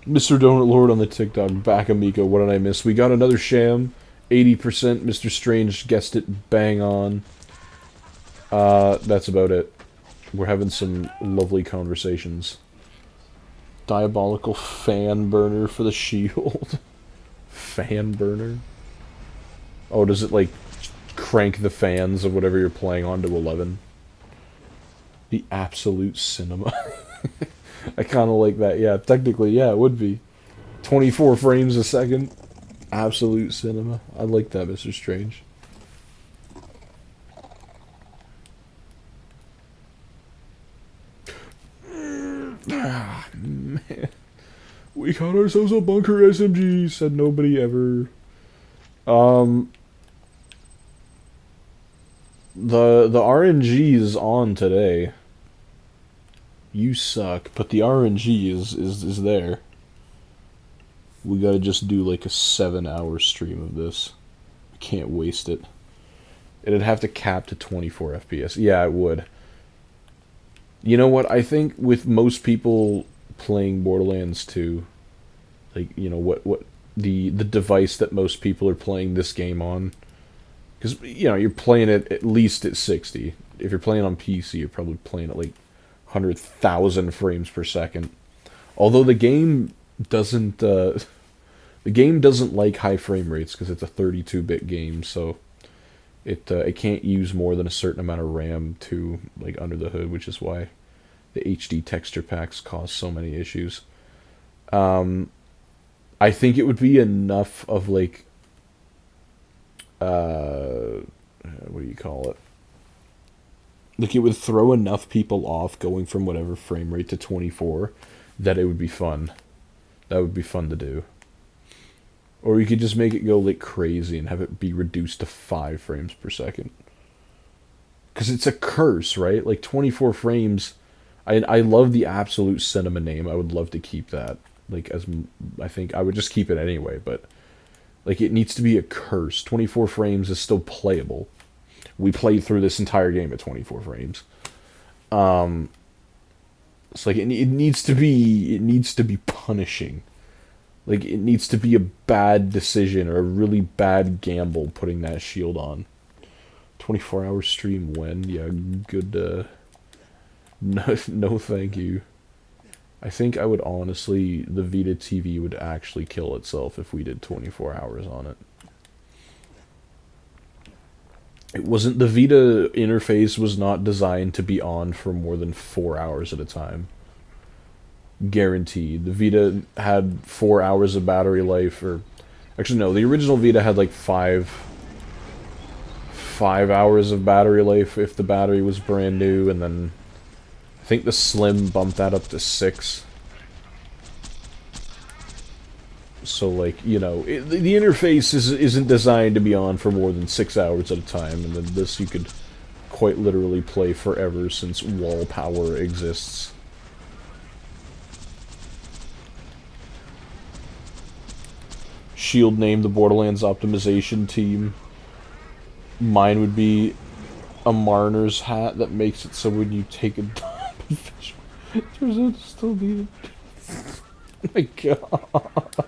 Mr. Donut Lord on the TikTok. Back Amico. What did I miss? We got another Sham. 80%. Mr. Strange guessed it bang on. That's about it. We're having some lovely conversations. Diabolical fan burner for the shield. Fan burner? Oh, does it, like, crank the fans of whatever you're playing on to 11? The absolute cinema. I kind of like that. Yeah, technically, yeah, it would be. 24 frames a second. Absolute cinema. I like that, Mr. Strange. Ah, man. We caught ourselves a bunker SMG, said nobody ever. The RNG is on today. You suck, but the RNG is there. We gotta just do like a 7-hour stream of this. I can't waste it. It'd have to cap to 24 FPS. Yeah, it would. You know what? I think with most people playing Borderlands 2, like, you know, what the device that most people are playing this game on, because, you know, you're playing it at least at 60. If you're playing on PC, you're probably playing at like 100,000 frames per second. Although the game doesn't like high frame rates because it's a 32-bit game, so it can't use more than a certain amount of RAM to, like, under the hood, which is why the HD texture packs cause so many issues. I think it would be enough of, like, what do you call it? Like, it would throw enough people off going from whatever frame rate to 24 that it would be fun. That would be fun to do. Or you could just make it go like crazy and have it be reduced to 5 frames per second. Because it's a curse, right? Like 24 frames. I love the absolute cinema name. I would love to keep that. Like, as I think I would just keep it anyway, but like, it needs to be a curse. 24 frames is still playable. We played through this entire game at 24 frames. It's like it needs to be punishing. Like, it needs to be a bad decision or a really bad gamble putting that shield on. 24-hour stream when? Yeah, good, no thank you. I think I would honestly, the Vita TV would actually kill itself if we did 24 hours on it. It wasn't, the Vita interface was not designed to be on for more than 4 hours at a time. Guaranteed. The Vita had 4 hours of battery life, or actually no, the original Vita had like five hours of battery life if the battery was brand new, and then I think the Slim bumped that up to 6. So, like, you know, the interface isn't designed to be on for more than 6 hours at a time, and then this you could quite literally play forever since wall power exists. Shield named the Borderlands optimization team. Mine would be a mariner's hat that makes it so when you take a dump and fish, it turns out to still be it. Oh my god.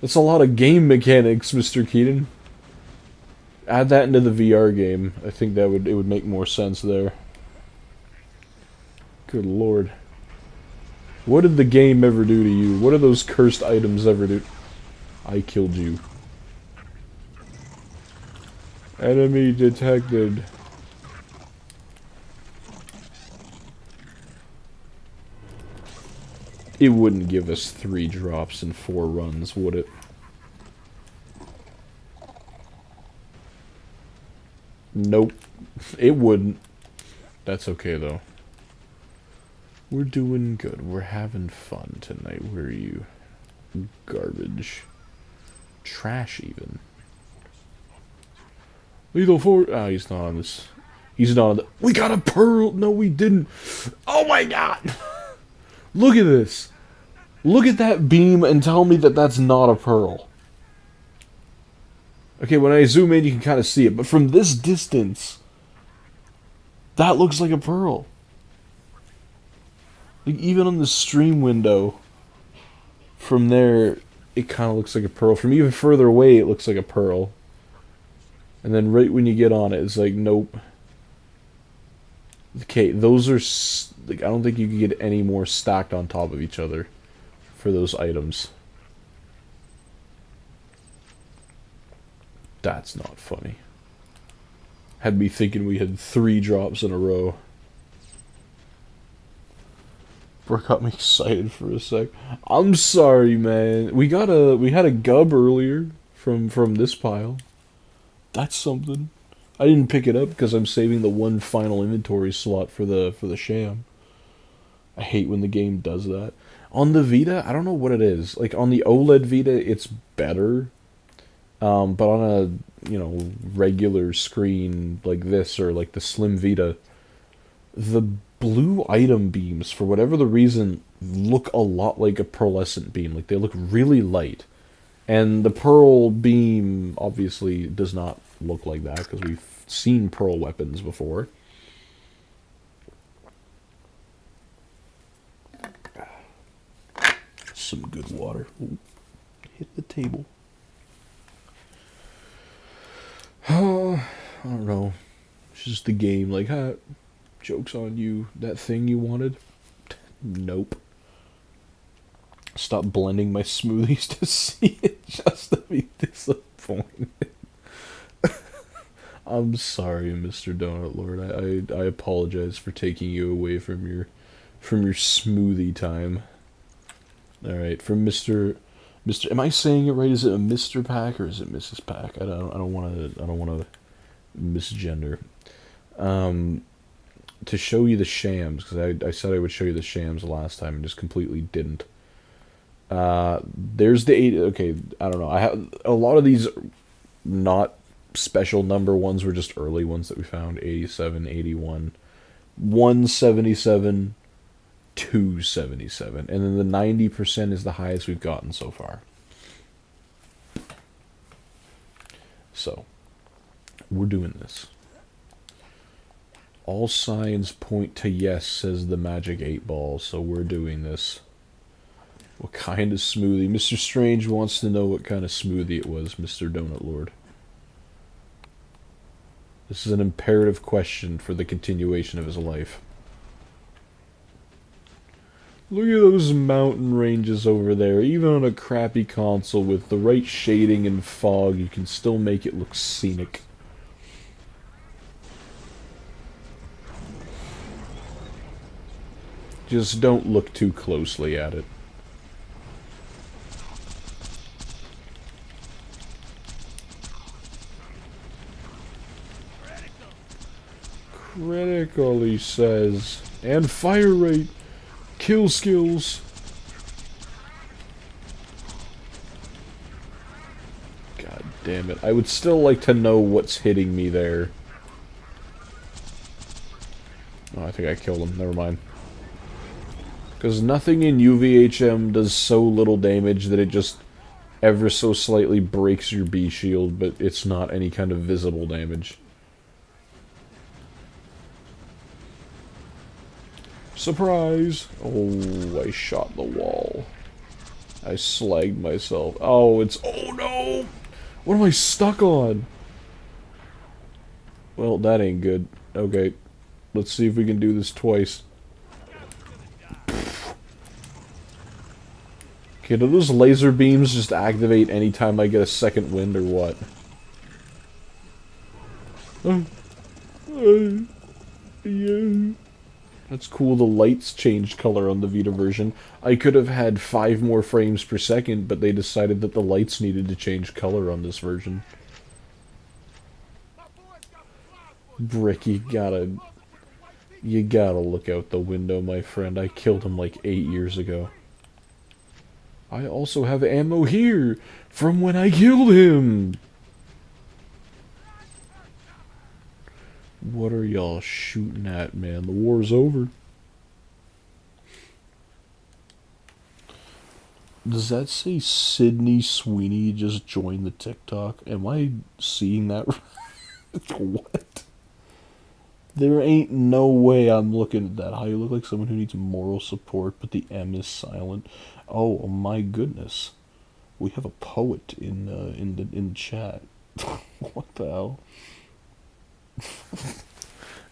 That's a lot of game mechanics, Mr. Keaton. Add that into the VR game. I think it would make more sense there. Good lord. What did the game ever do to you? What did those cursed items ever do? I killed you. Enemy detected. It wouldn't give us 3 drops in 4 runs, would it? Nope. It wouldn't. That's okay, though. We're doing good. We're having fun tonight. Where are you? Garbage. Trash, even. Lethal Force. Ah, he's not on this. He's not on the. We got a pearl! No, we didn't. Oh my god! Look at this. Look at that beam and tell me that that's not a pearl. Okay, when I zoom in, you can kind of see it, but from this distance, that looks like a pearl. Like, even on the stream window, from there, it kind of looks like a pearl. From even further away, it looks like a pearl. And then right when you get on it, it's like, nope. Okay, those are, like, I don't think you can get any more stacked on top of each other for those items. That's not funny. Had me thinking we had 3 drops in a row. Bro got me excited for a sec. I'm sorry, man. We had a gub earlier from this pile. That's something. I didn't pick it up because I'm saving the one final inventory slot for the Sham. I hate when the game does that. On the Vita, I don't know what it is. Like, on the OLED Vita, it's better. But on a, you know, regular screen like this, or like the Slim Vita, the blue item beams, for whatever the reason, look a lot like a pearlescent beam. Like, they look really light. And the pearl beam obviously does not look like that, because we've seen pearl weapons before. Some good water. Ooh, hit the table. Oh, I don't know. It's just the game. Like, joke's on you. That thing you wanted? Nope. Stop blending my smoothies to see it just to be disappointed. I'm sorry, Mr. Donut Lord. I apologize for taking you away from your smoothie time. All right, from Mr. Am I saying it right? Is it a Mr. Pack or is it Mrs. Pack? I don't want to misgender. To show you the shams, because I said I would show you the shams last time and just completely didn't. There's the 8. Okay, I don't know. I have a lot of these not special number ones were just early ones that we found. 87, 81, 177, 277, and then the 90% is the highest we've gotten so far. So, we're doing this. All signs point to yes, says the Magic 8 Ball, so we're doing this. What kind of smoothie? Mr. Strange wants to know what kind of smoothie it was, Mr. Donut Lord. This is an imperative question for the continuation of his life. Look at those mountain ranges over there. Even on a crappy console with the right shading and fog, you can still make it look scenic. Just don't look too closely at it. Critical, he says. And fire rate. Kill skills. God damn it. I would still like to know what's hitting me there. Oh, I think I killed him. Never mind. Because nothing in UVHM does so little damage that it just ever so slightly breaks your B shield, but it's not any kind of visible damage. Surprise! Oh, I shot the wall. I slagged myself. Oh, it's... Oh, no! What am I stuck on? Well, that ain't good. Okay. Let's see if we can do this twice. Okay, do those laser beams just activate anytime I get a second wind or what? Yeah. That's cool, the lights changed color on the Vita version. I could have had 5 more frames per second, but they decided that the lights needed to change color on this version. Brick, you gotta look out the window, my friend. I killed him like 8 years ago. I also have ammo here from when I killed him. What are y'all shooting at, man? The war's over. Does that say Sydney Sweeney just joined the TikTok? Am I seeing that right? What? There ain't no way I'm looking at that. How you look like someone who needs moral support, but the M is silent. Oh my goodness. We have a poet in the chat. What the hell?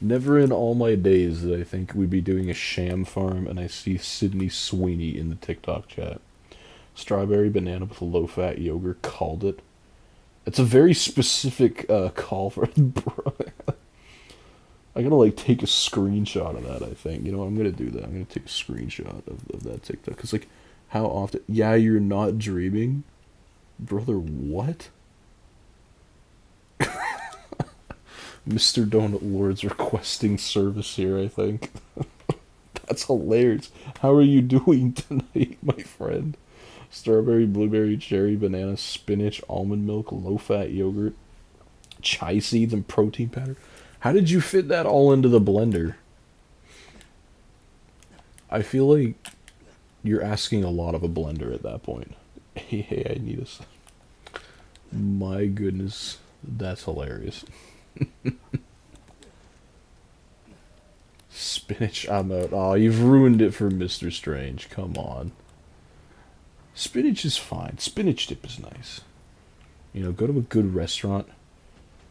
Never in all my days did I think we'd be doing a Sham farm, and I see Sydney Sweeney in the TikTok chat. Strawberry banana with low-fat yogurt, called it. It's a very specific call for bro. I gotta like take a screenshot of that, I think. You know what, I'm gonna do that. I'm gonna take a screenshot of that TikTok. Cause like, how often... Yeah, you're not dreaming? Brother, what? Mr. Donut Lord's requesting service here, I think. That's hilarious. How are you doing tonight, my friend? Strawberry, blueberry, cherry, banana, spinach, almond milk, low-fat yogurt, chia seeds, and protein powder. How did you fit that all into the blender? I feel like you're asking a lot of a blender at that point. Hey, I need a... My goodness, that's hilarious. Spinach, I'm out. Oh, you've ruined it for Mr. Strange. Come on. Spinach is fine. Spinach dip is nice. You know, go to a good restaurant.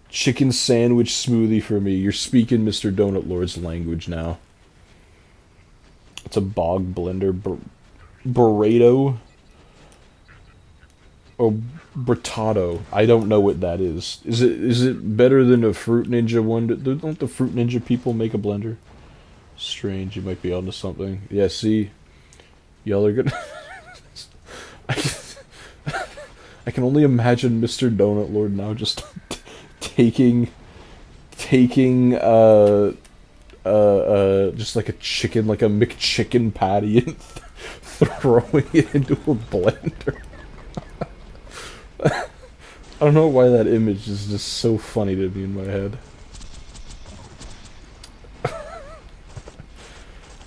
Chicken sandwich smoothie for me. You're speaking Mr. Donut Lord's language now. It's a bog blender. Burrito. Or Bertato. I don't know what that is. Is it better than a Fruit Ninja one? Don't the Fruit Ninja people make a blender? Strange, you might be onto something. Yeah, see? Y'all are good. I can only imagine Mr. Donut Lord now just taking just like a chicken, like a McChicken patty and throwing it into a blender. I don't know why that image is just so funny to me in my head.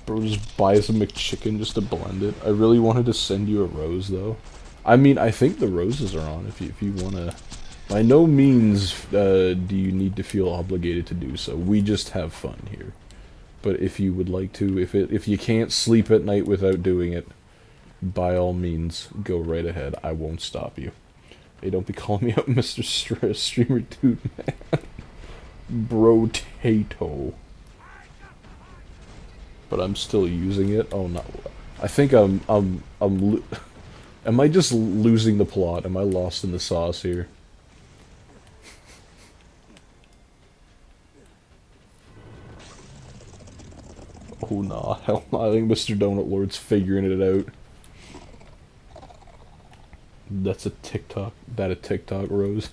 Bro just buys a McChicken just to blend it. I really wanted to send you a rose though. I mean, I think the roses are on if you wanna. By no means do you need to feel obligated to do so. We just have fun here. But if you would like to, if you can't sleep at night without doing it, by all means, go right ahead. I won't stop you. Hey, don't be calling me out, Mr. Streamer Dude, man. Bro-tato. But I'm still using it. Oh, no. I think am I just losing the plot? Am I lost in the sauce here? Oh nah, hell nah. I think Mr. Donut Lord's figuring it out. That's a TikTok. That a TikTok, Rose?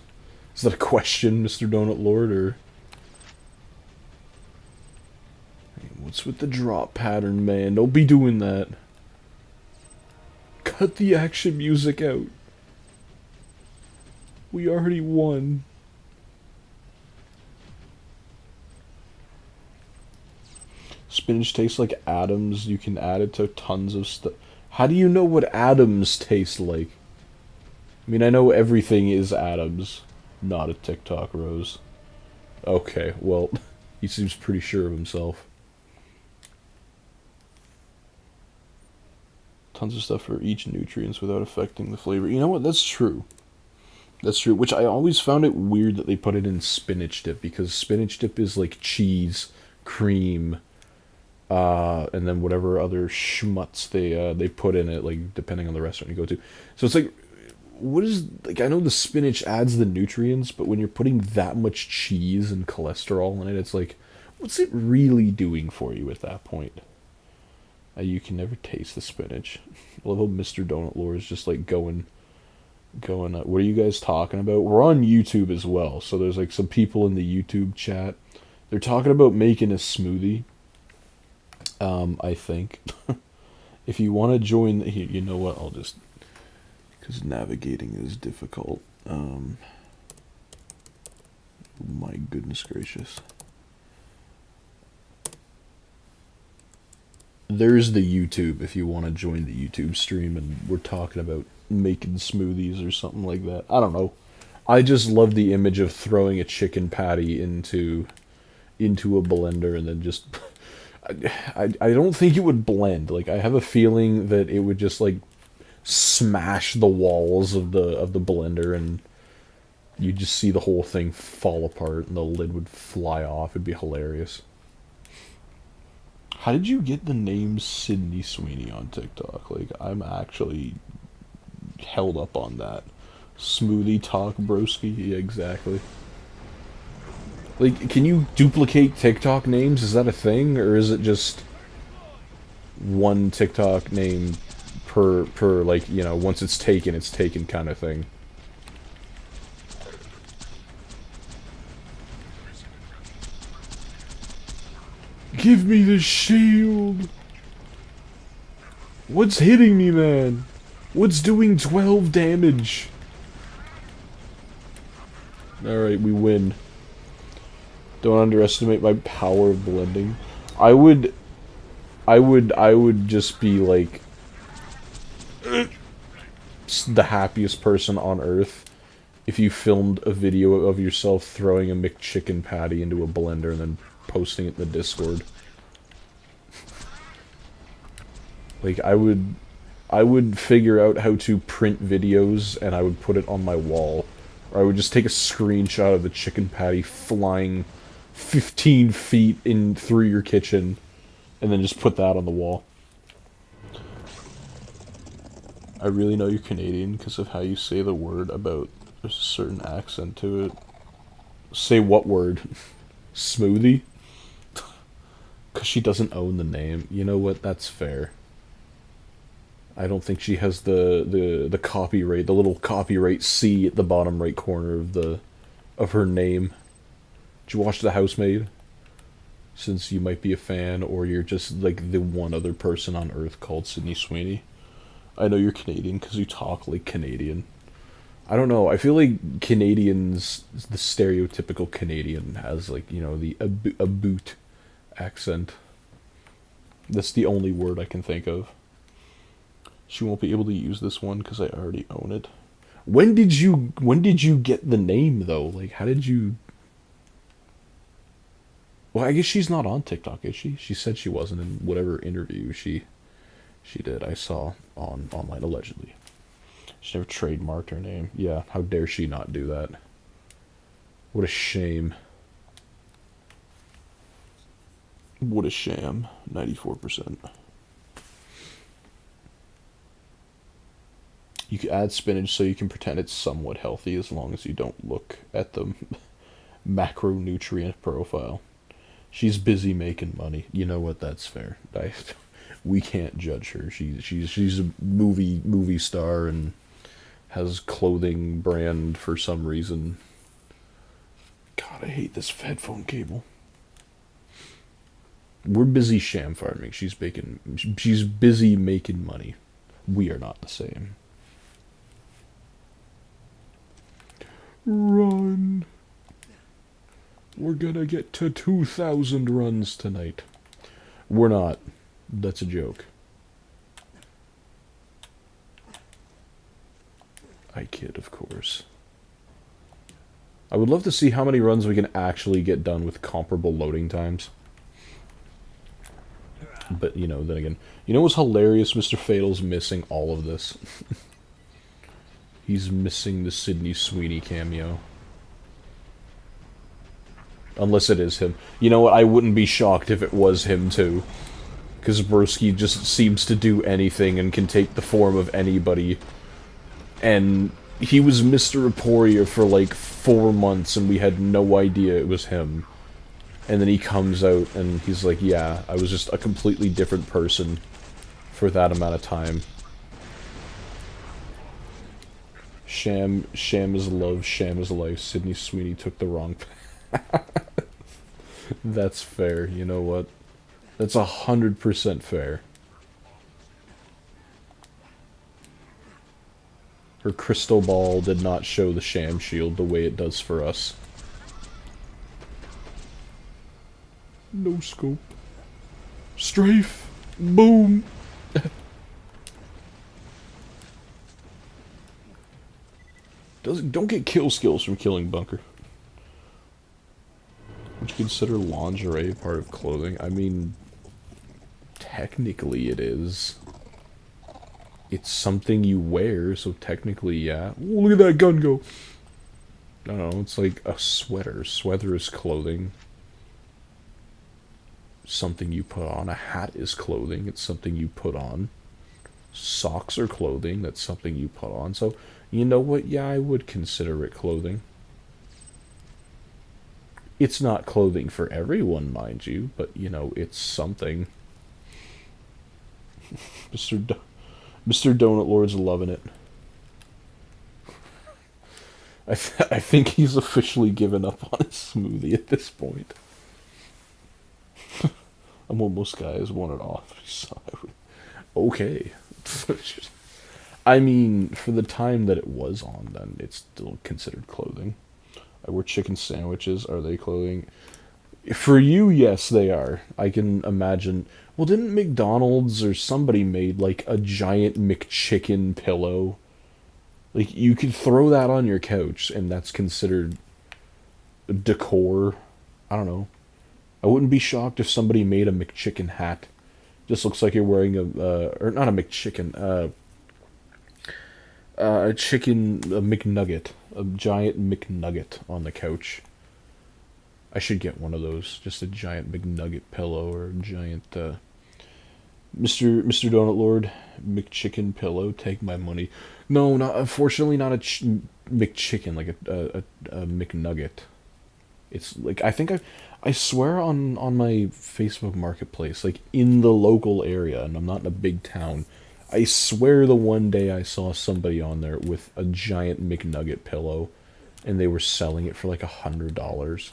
Is that a question, Mr. Donut Lord, or hey, what's with the drop pattern, man? Don't be doing that. Cut the action music out. We already won. Spinach tastes like atoms. You can add it to tons of stuff. How do you know what atoms taste like? I mean, I know everything is atoms. Not a TikTok, Rose. Okay, well, he seems pretty sure of himself. Tons of stuff for each nutrients without affecting the flavor. You know what? That's true. That's true. Which I always found it weird that they put it in spinach dip, because spinach dip is like cheese, cream, and then whatever other schmutz they put in it, like depending on the restaurant you go to. So it's like, what is, like, I know the spinach adds the nutrients, but when you're putting that much cheese and cholesterol in it, it's like, what's it really doing for you at that point? You can never taste the spinach. I love how Mr. Donut Lord is just like going. What are you guys talking about? We're on YouTube as well, so there's like some people in the YouTube chat. They're talking about making a smoothie. I think. If you want to join, you know what? I'll just, because navigating is difficult. My goodness gracious. There's the YouTube if you want to join the YouTube stream, and we're talking about making smoothies or something like that. I don't know. I just love the image of throwing a chicken patty into a blender and then just I don't think it would blend. Like, I have a feeling that it would just like smash the walls of the blender, and you just see the whole thing fall apart and the lid would fly off. It'd be hilarious. How did you get the name Sydney Sweeney on TikTok? Like, I'm actually held up on that. Smoothie talk broski? Yeah, exactly. Like, can you duplicate TikTok names? Is that a thing? Or is it just one TikTok name per like, you know, once it's taken kind of thing? Give me the shield! What's hitting me, man? What's doing 12 damage? Alright, we win. Don't underestimate my power of blending. I would just be like the happiest person on earth if you filmed a video of yourself throwing a McChicken patty into a blender and then posting it in the Discord. Like, I would figure out how to print videos and I would put it on my wall. Or I would just take a screenshot of the chicken patty flying 15 feet in through your kitchen and then just put that on the wall. I really know you're Canadian because of how you say the word about there's a certain accent to it. Say what word? Smoothie? Because she doesn't own the name. You know what? That's fair. I don't think she has the copyright, the little copyright C at the bottom right corner of her name. Did you watch The Housemaid? Since you might be a fan, or you're just like the one other person on Earth called Sydney Sweeney. I know you're Canadian because you talk like Canadian. I don't know. I feel like Canadians, the stereotypical Canadian has like, you know, the a boot accent. That's the only word I can think of. She won't be able to use this one because I already own it. When did you get the name though? Like, how did you? Well, I guess she's not on TikTok, is she? She said she wasn't in whatever interview she did. I saw online allegedly. She never trademarked her name. Yeah, how dare she not do that? What a shame. What a sham. 94%. You can add spinach so you can pretend it's somewhat healthy as long as you don't look at the macronutrient profile. She's busy making money. You know what? That's fair. We can't judge her. She's a movie star and has clothing brand for some reason. God, I hate this headphone cable. We're busy sham farming. She's busy making money. We are not the same. Run. We're gonna get to 2,000 runs tonight. We're not. That's a joke. I kid, of course. I would love to see how many runs we can actually get done with comparable loading times. But, you know, then again, you know what's hilarious? Mr. Fatal's missing all of this. He's missing the Sydney Sweeney cameo. Unless it is him. You know what? I wouldn't be shocked if it was him, too. Because Broski just seems to do anything and can take the form of anybody. And he was Mr. Aporia for like 4 months and we had no idea it was him. And then he comes out and he's like, yeah, I was just a completely different person for that amount of time. Sham is love, Sham is life. Sydney Sweeney took the wrong path. That's fair, you know what? That's 100% fair. Her crystal ball did not show the Sham shield the way it does for us. No scope. Strafe! Boom! Don't get kill skills from killing Bunker. Would you consider lingerie part of clothing? I mean, technically it is. It's something you wear, so technically, yeah. Ooh, look at that gun go! I don't know, it's like a sweater. Sweater is clothing. Something you put on. A hat is clothing. It's something you put on. Socks are clothing. That's something you put on. So, you know what? Yeah, I would consider it clothing. It's not clothing for everyone, mind you, but, you know, it's something. Mr. Donut Lord's loving it. I think he's officially given up on his smoothie at this point. I'm almost guys want it off. So okay. I mean, for the time that it was on, then it's still considered clothing. I wear chicken sandwiches. Are they clothing? For you, yes, they are. I can imagine. Well, didn't McDonald's or somebody made like a giant McChicken pillow? Like, you could throw that on your couch, and that's considered decor. I don't know. I wouldn't be shocked if somebody made a McChicken hat. Just looks like you're wearing or not a McChicken, a McNugget. A giant McNugget on the couch. I should get one of those. Just a giant McNugget pillow or a giant, Mr. Donut Lord, McChicken pillow, take my money. No, unfortunately not a McChicken, like a McNugget. It's like, I swear on my Facebook Marketplace, like in the local area, and I'm not in a big town, I swear the one day I saw somebody on there with a giant McNugget pillow, and they were selling it for like $100.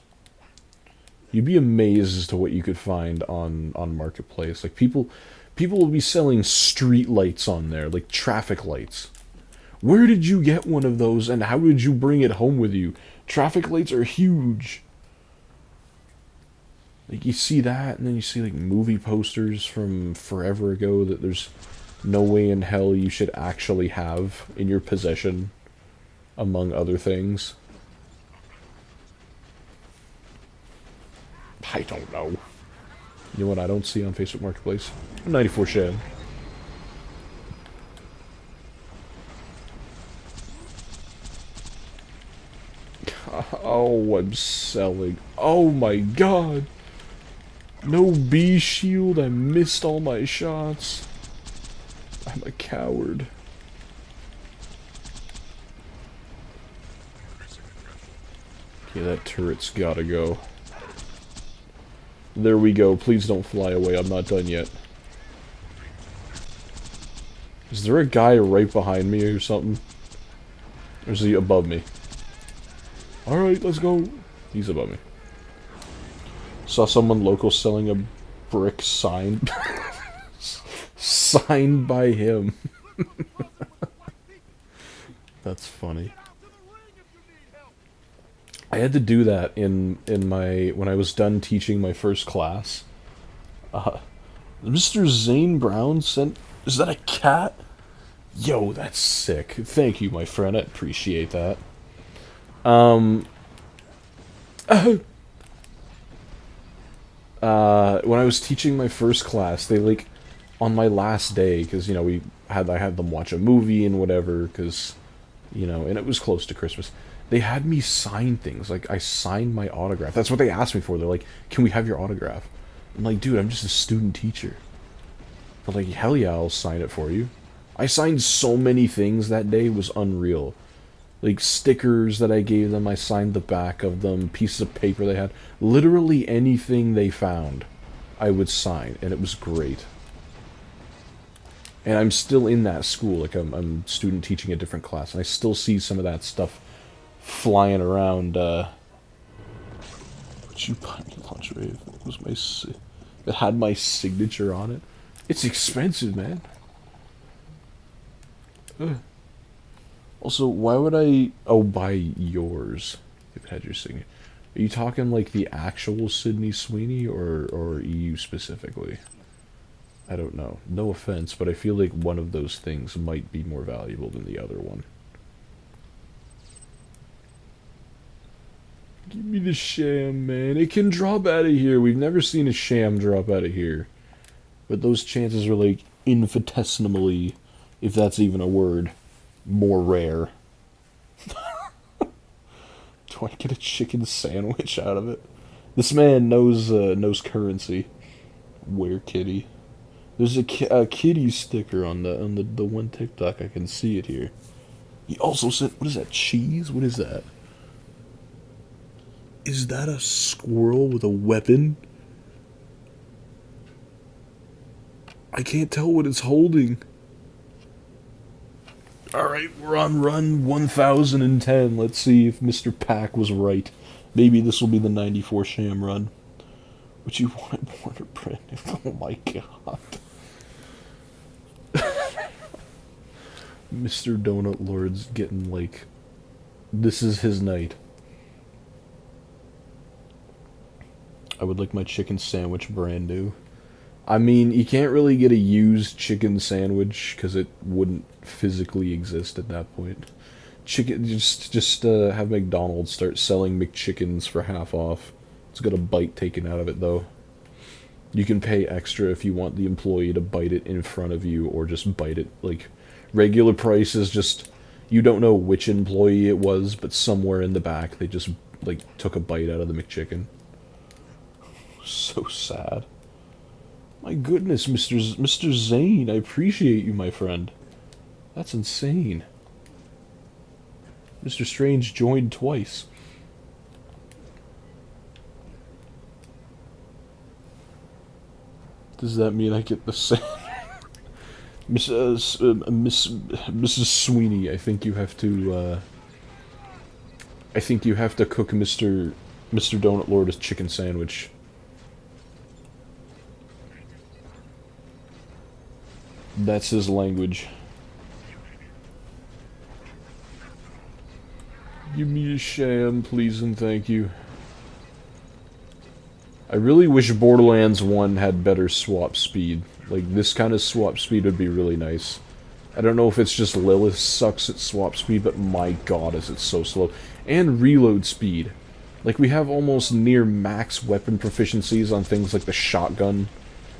You'd be amazed as to what you could find on Marketplace. Like, people will be selling street lights on there, like traffic lights. Where did you get one of those, and how did you bring it home with you? Traffic lights are huge. Like, you see that, and then you see, like, movie posters from forever ago that there's no way in hell you should actually have in your possession, among other things. I don't know. You know what I don't see on Facebook Marketplace? 94 Sham. Oh, I'm selling. Oh my god. No B shield. I missed all my shots. I'm a coward. Yeah, that turret's gotta go. There we go. Please don't fly away. I'm not done yet. Is there a guy right behind me or something? Or is he above me? Alright, let's go. He's above me. Saw someone local selling a brick signed... signed by him. That's funny. I had to do that in my... when I was done teaching my first class. Mr. Zane Brown sent... Is that a cat? Yo, that's sick. Thank you, my friend. I appreciate that. When I was teaching my first class, they, like, on my last day, because, you know, I had them watch a movie and whatever, because, you know, and it was close to Christmas. They had me sign things. Like, I signed my autograph. That's what they asked me for. They're like, can we have your autograph? I'm like, dude, I'm just a student teacher. But, like, hell yeah, I'll sign it for you. I signed so many things that day, it was unreal. Like, stickers that I gave them, I signed the back of them, pieces of paper they had. Literally anything they found, I would sign, and it was great. And I'm still in that school, like, I'm student teaching a different class, and I still see some of that stuff flying around, Would you buy me lingerie if it was my... it had my signature on it? It's expensive, man. Ugh. Also, why would I... oh, buy yours if it had your signature? Are you talking like the actual Sydney Sweeney or EU specifically? I don't know. No offense, but I feel like one of those things might be more valuable than the other one. Give me the Sham, man. It can drop out of here. We've never seen a Sham drop out of here. But those chances are like infinitesimally, if that's even a word, more rare. Do I get a chicken sandwich out of it? This man knows currency. Where kitty? There's a kitty sticker on the one TikTok. I can see it here. He also said, what is that, cheese? What is that? Is that a squirrel with a weapon? I can't tell what it's holding. Alright, we're on run 1010. Let's see if Mr. Pack was right. Maybe this will be the 94 Sham run. Would you want Warner Brand? Oh my god. Mr. Donut Lord's getting like... this is his night. I would like my chicken sandwich brand new. I mean, you can't really get a used chicken sandwich because it wouldn't physically exist at that point. Just have McDonald's start selling McChickens for half off. It's got a bite taken out of it though. You can pay extra if you want the employee to bite it in front of you or just bite it. Like, regular price is just, you don't know which employee it was, but somewhere in the back they just, like, took a bite out of the McChicken. So sad. My goodness, Mr. Zane, I appreciate you, my friend. That's insane. Mr. Strange joined twice. Does that mean I get the same? Mrs. Sweeney, I think you have to, cook Mr. Donut Lord a chicken sandwich. That's his language. Give me a Sham, please and thank you. I really wish Borderlands 1 had better swap speed. Like, this kind of swap speed would be really nice. I don't know if it's just Lilith sucks at swap speed, but my god is it so slow. And reload speed. Like, we have almost near max weapon proficiencies on things like the shotgun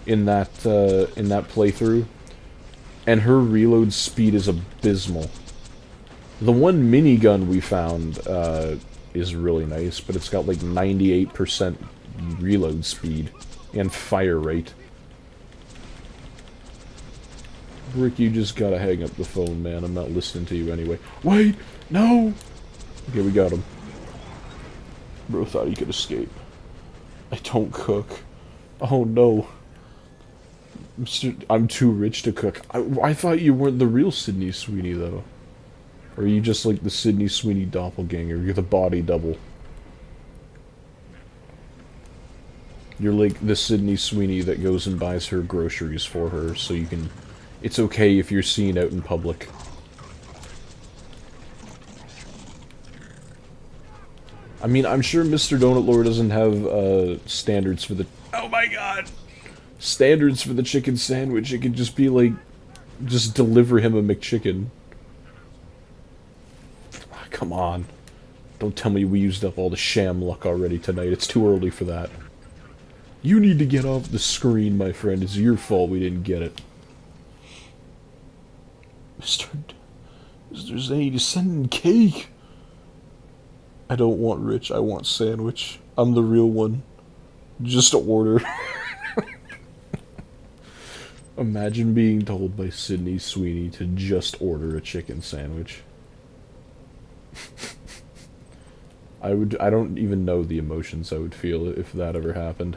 in that playthrough. And her reload speed is abysmal. The one minigun we found is really nice, but it's got like 98% reload speed and fire rate. Rick, you just gotta hang up the phone, man. I'm not listening to you anyway. Wait! No! Okay, we got him. Bro thought he could escape. I don't cook. Oh no. I'm too rich to cook. I thought you weren't the real Sydney Sweeney, though. Or are you just like the Sydney Sweeney doppelganger? You're the body double. You're like the Sydney Sweeney that goes and buys her groceries for her, so you can... It's okay if you're seen out in public. I mean, I'm sure Mr. Donut Lord doesn't have, standards for the... Oh my god! Standards for the chicken sandwich. It could just be like... Just deliver him a McChicken. Come on. Don't tell me we used up all the sham luck already tonight. It's too early for that. You need to get off the screen, my friend. It's your fault we didn't get it. Mr. Zane is sending cake. I don't want rich, I want sandwich. I'm the real one. Just order. Imagine being told by Sydney Sweeney to just order a chicken sandwich. I don't even know the emotions I would feel if that ever happened.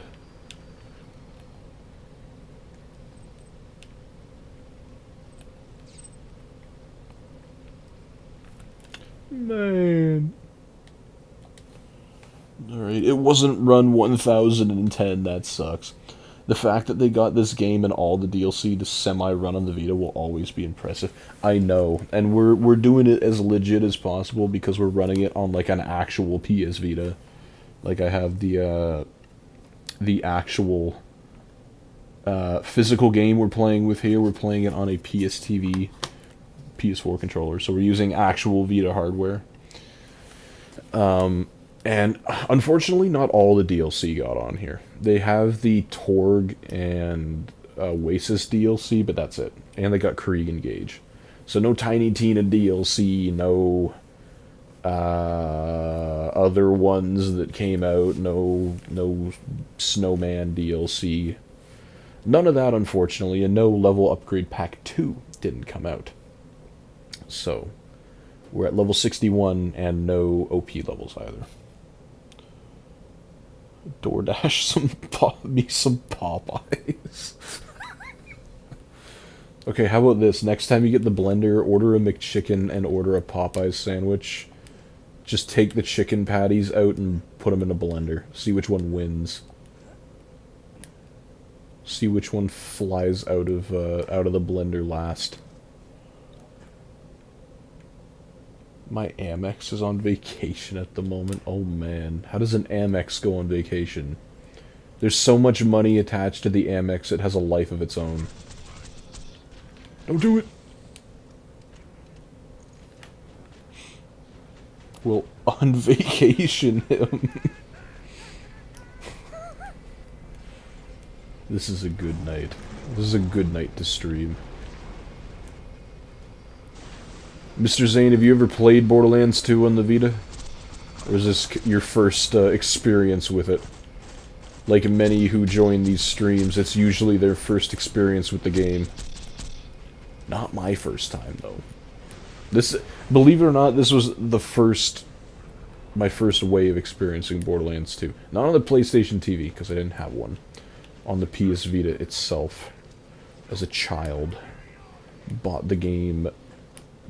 Man. Alright, it wasn't run 1010, that sucks. The fact that they got this game and all the DLC to semi-run on the Vita will always be impressive. I know, and we're doing it as legit as possible because we're running it on like an actual PS Vita. Like I have the actual physical game we're playing with here. We're playing it on a PS PS4 controller, so we're using actual Vita hardware. And unfortunately, not all the DLC got on here. They have the Torg and Oasis DLC, but that's it. And they got Krieg and Gage. So no Tiny Tina DLC, no other ones that came out, no Snowman DLC. None of that, unfortunately, and no Level Upgrade Pack 2 didn't come out. So, we're at level 61 and no OP levels either. DoorDash some Popeyes. Okay, how about this? Next time you get the blender, order a McChicken and order a Popeyes sandwich. Just take the chicken patties out and put them in a blender. See which one wins. See which one flies out of the blender last. My Amex is on vacation at the moment. Oh man, how does an Amex go on vacation? There's so much money attached to the Amex, it has a life of its own. Don't do it! We'll on vacation him. This is a good night. This is a good night to stream. Mr. Zane, have you ever played Borderlands 2 on the Vita? Or is this your first experience with it? Like many who join these streams, it's usually their first experience with the game. Not my first time, though. This, believe it or not, this was my first way of experiencing Borderlands 2. Not on the PlayStation TV, because I didn't have one. On the PS Vita itself. As a child. Bought the game...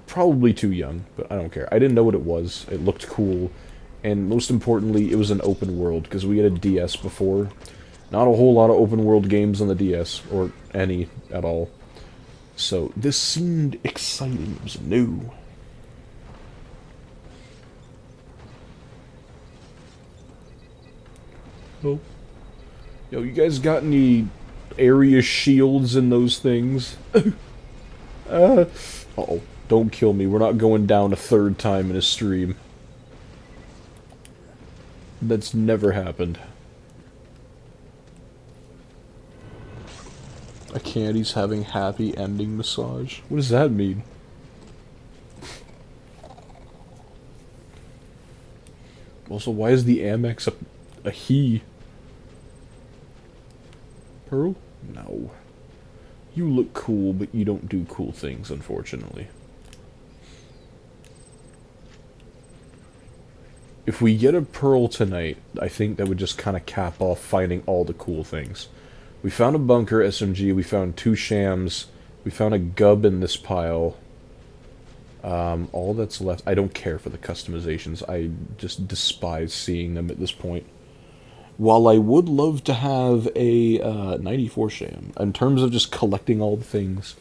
Probably too young, but I don't care. I didn't know what it was. It looked cool. And most importantly, it was an open world, because we had a DS before. Not a whole lot of open world games on the DS, or any at all. So, this seemed exciting. It was new. Oh. Yo, you guys got any area shields in those things? Uh-oh. Don't kill me. We're not going down a third time in a stream. That's never happened. A candy's having happy ending massage. What does that mean? Also, why is the Amex a he? Pearl? No. You look cool, but you don't do cool things, unfortunately. if we get a pearl tonight, I think that would just kind of cap off finding all the cool things. We found a bunker SMG, we found 2 shams, we found a gub in this pile. All that's left, I don't care for the customizations, I just despise seeing them at this point. While I would love to have a 94 sham, in terms of just collecting all the things,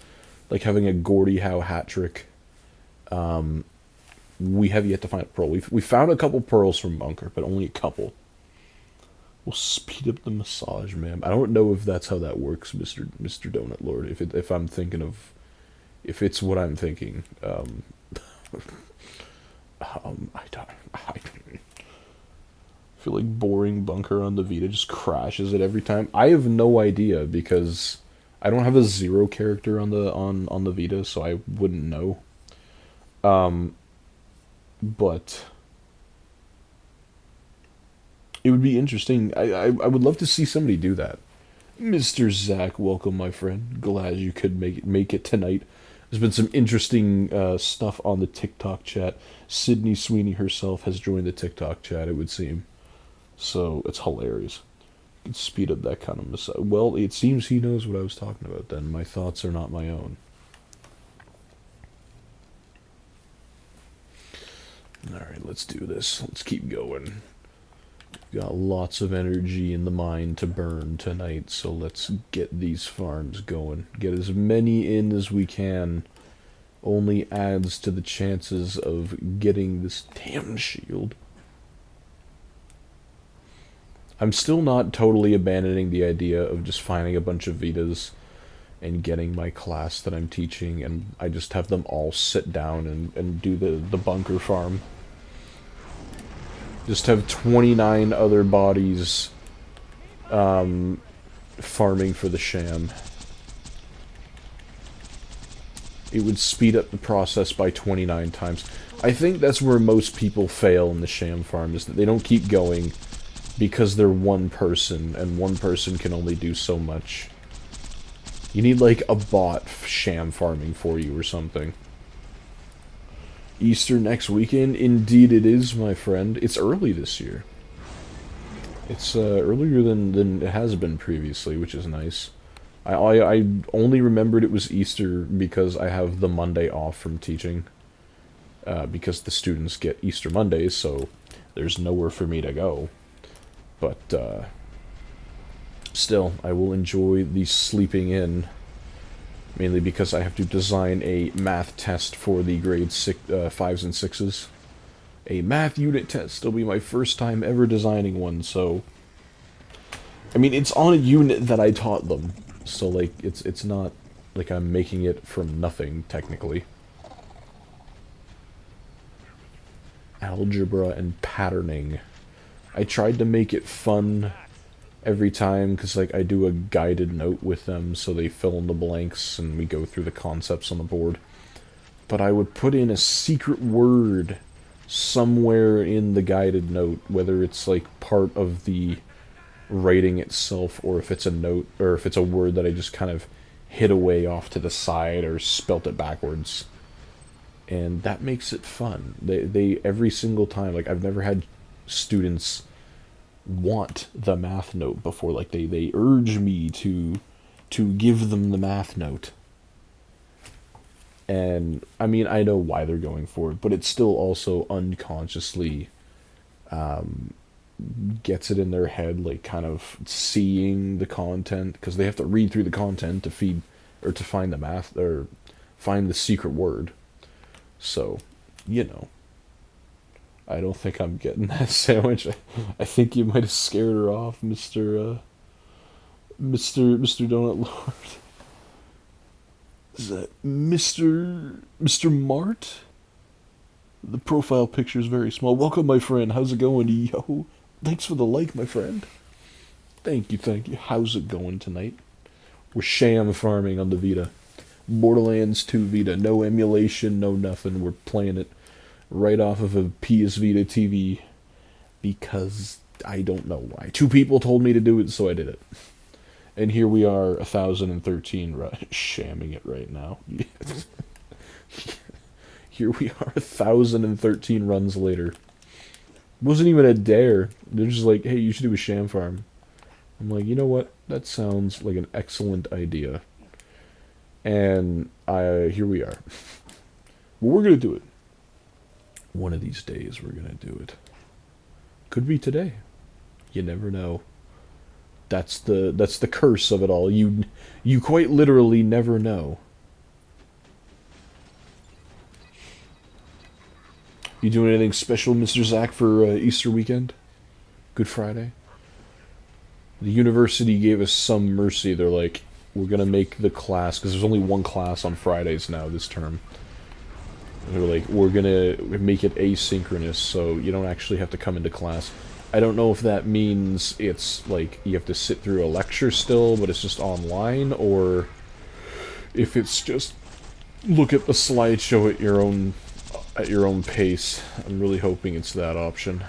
like having a Gordie Howe hat trick, we have yet to find a pearl. We found a couple pearls from bunker, but only a couple. We'll speed up the massage, ma'am. I don't know if that's how that works, Mr. Donut Lord. If I'm thinking of, if it's what I'm thinking. I feel like boring bunker on the Vita just crashes it every time. I have no idea because I don't have a 0 character on the Vita, so I wouldn't know. But it would be interesting. I would love to see somebody do that. Mr. Zach, welcome, my friend. Glad you could make it tonight. There's been some interesting stuff on the TikTok chat. Sydney Sweeney herself has joined the TikTok chat, it would seem. So, it's hilarious. You can speed up that kind of massage. Well, it seems he knows what I was talking about then. My thoughts are not my own. Alright, let's do this. Let's keep going. We've got lots of energy in the mind to burn tonight, so let's get these farms going. Get as many in as we can. Only adds to the chances of getting this damn shield. I'm still not totally abandoning the idea of just finding a bunch of Vitas and getting my class that I'm teaching, and I just have them all sit down and do the bunker farm. Just have 29 other bodies farming for the sham. It would speed up the process by 29 times. I think that's where most people fail in the sham farm, is that they don't keep going because they're one person, and one person can only do so much. You need, like, a bot sham farming for you or something. Easter next weekend? Indeed it is, my friend. It's early this year. It's earlier than it has been previously, which is nice. I only remembered it was Easter because I have the Monday off from teaching. Because the students get Easter Mondays, so there's nowhere for me to go. But, still, I will enjoy the sleeping in. Mainly because I have to design a math test for the grade 5s and 6s. A math unit test. It'll be my first time ever designing one, so... I mean, it's on a unit that I taught them. So, like, it's not like I'm making it from nothing, technically. Algebra and patterning. I tried to make it fun every time, because, like, I do a guided note with them, so they fill in the blanks, and we go through the concepts on the board. But I would put in a secret word somewhere in the guided note, whether it's, like, part of the writing itself, or if it's a note, or if it's a word that I just kind of hid away off to the side, or spelt it backwards. And that makes it fun. They every single time, like, I've never had students want the math note before. Like, they urge me to give them the math note. And, I mean, I know why they're going for it, but it still also unconsciously gets it in their head, like, kind of seeing the content, because they have to read through the content to feed, or to find the math, or find the secret word. So, you know. I don't think I'm getting that sandwich. I think you might have scared her off, Mr. Donut Lord. Is that Mr. Mart? The profile picture is very small. Welcome, my friend. How's it going? Yo, thanks for the like, my friend. Thank you. How's it going tonight? We're sham farming on the Vita. Borderlands 2 Vita. No emulation, no nothing. We're playing it right off of a PS Vita TV, because I don't know why. 2 people told me to do it, so I did it. And here we are, 1013, shamming it right now. Here we are, 1013 runs later. Wasn't even a dare. They're just like, hey, you should do a sham farm. I'm like, you know what? That sounds like an excellent idea. And here we are. But we're gonna do it. One of these days, we're gonna do it. Could be today. You never know. That's the curse of it all. You quite literally never know. You doing anything special, Mr. Zach, for Easter weekend? Good Friday? The university gave us some mercy. They're like, we're gonna make the class, because there's only one class on Fridays now this term. They're like, we're gonna make it asynchronous, so you don't actually have to come into class. I don't know if that means it's like you have to sit through a lecture still, but it's just online, or if it's just look at the slideshow at your own pace. I'm really hoping it's that option,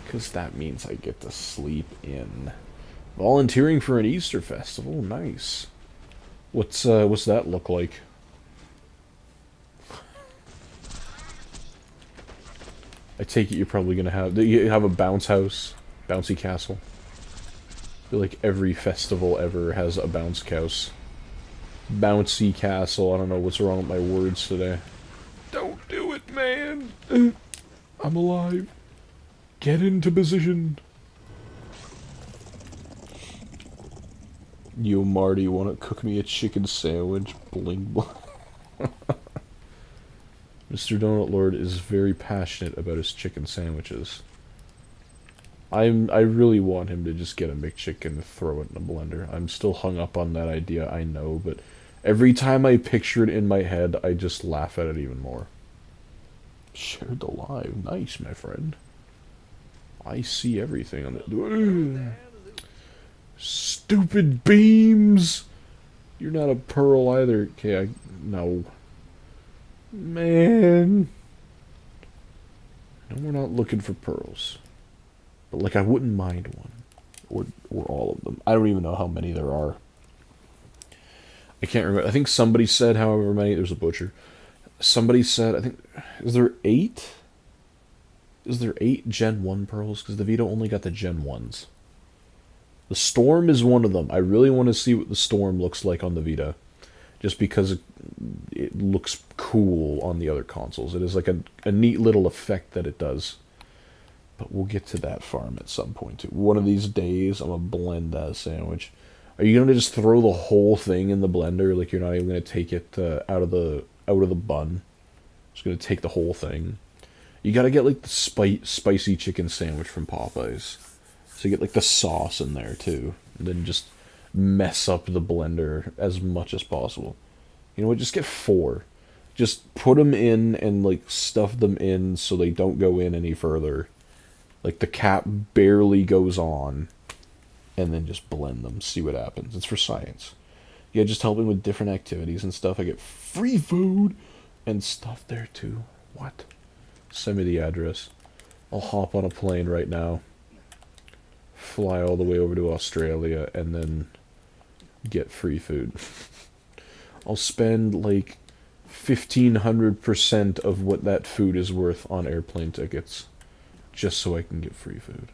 because that means I get to sleep in. Volunteering for an Easter festival, nice. What's that look like? I take it you're probably gonna have. You have a bounce house, bouncy castle. I feel like every festival ever has a bounce house, bouncy castle. I don't know what's wrong with my words today. Don't do it, man. I'm alive. Get into position. Yo, Marty, wanna cook me a chicken sandwich? Bling bling. Mr. Donut Lord is very passionate about his chicken sandwiches. I really want him to just get a McChicken and throw it in a blender. I'm still hung up on that idea, I know, but every time I picture it in my head, I just laugh at it even more. Shared the live. Nice, my friend. I see everything on the... Stupid beams! You're not a pearl either. Okay, no. Man. No, we're not looking for pearls. But, like, I wouldn't mind one. Or all of them. I don't even know how many there are. I can't remember. I think somebody said however many. There's a butcher. Somebody said, I think... Is there 8? Is there 8 Gen 1 pearls? Because the Vita only got the Gen 1s. The Storm is one of them. I really want to see what the Storm looks like on the Vita. Just because it looks cool on the other consoles. It is like a neat little effect that it does. But we'll get to that farm at some point too. One of these days, I'm going to blend that sandwich. Are you going to just throw the whole thing in the blender? Like you're not even going to take it out of the bun? Just going to take the whole thing. You got to get like the spicy chicken sandwich from Popeyes. So you get like the sauce in there too. And then just mess up the blender as much as possible. You know what? Just get 4. Just put them in and like stuff them in so they don't go in any further. Like the cap barely goes on. And then just blend them. See what happens. It's for science. Yeah, just helping with different activities and stuff. I get free food and stuff there too. What? Send me the address. I'll hop on a plane right now. Fly all the way over to Australia and then get free food. I'll spend like 1,500% of what that food is worth on airplane tickets just so I can get free food.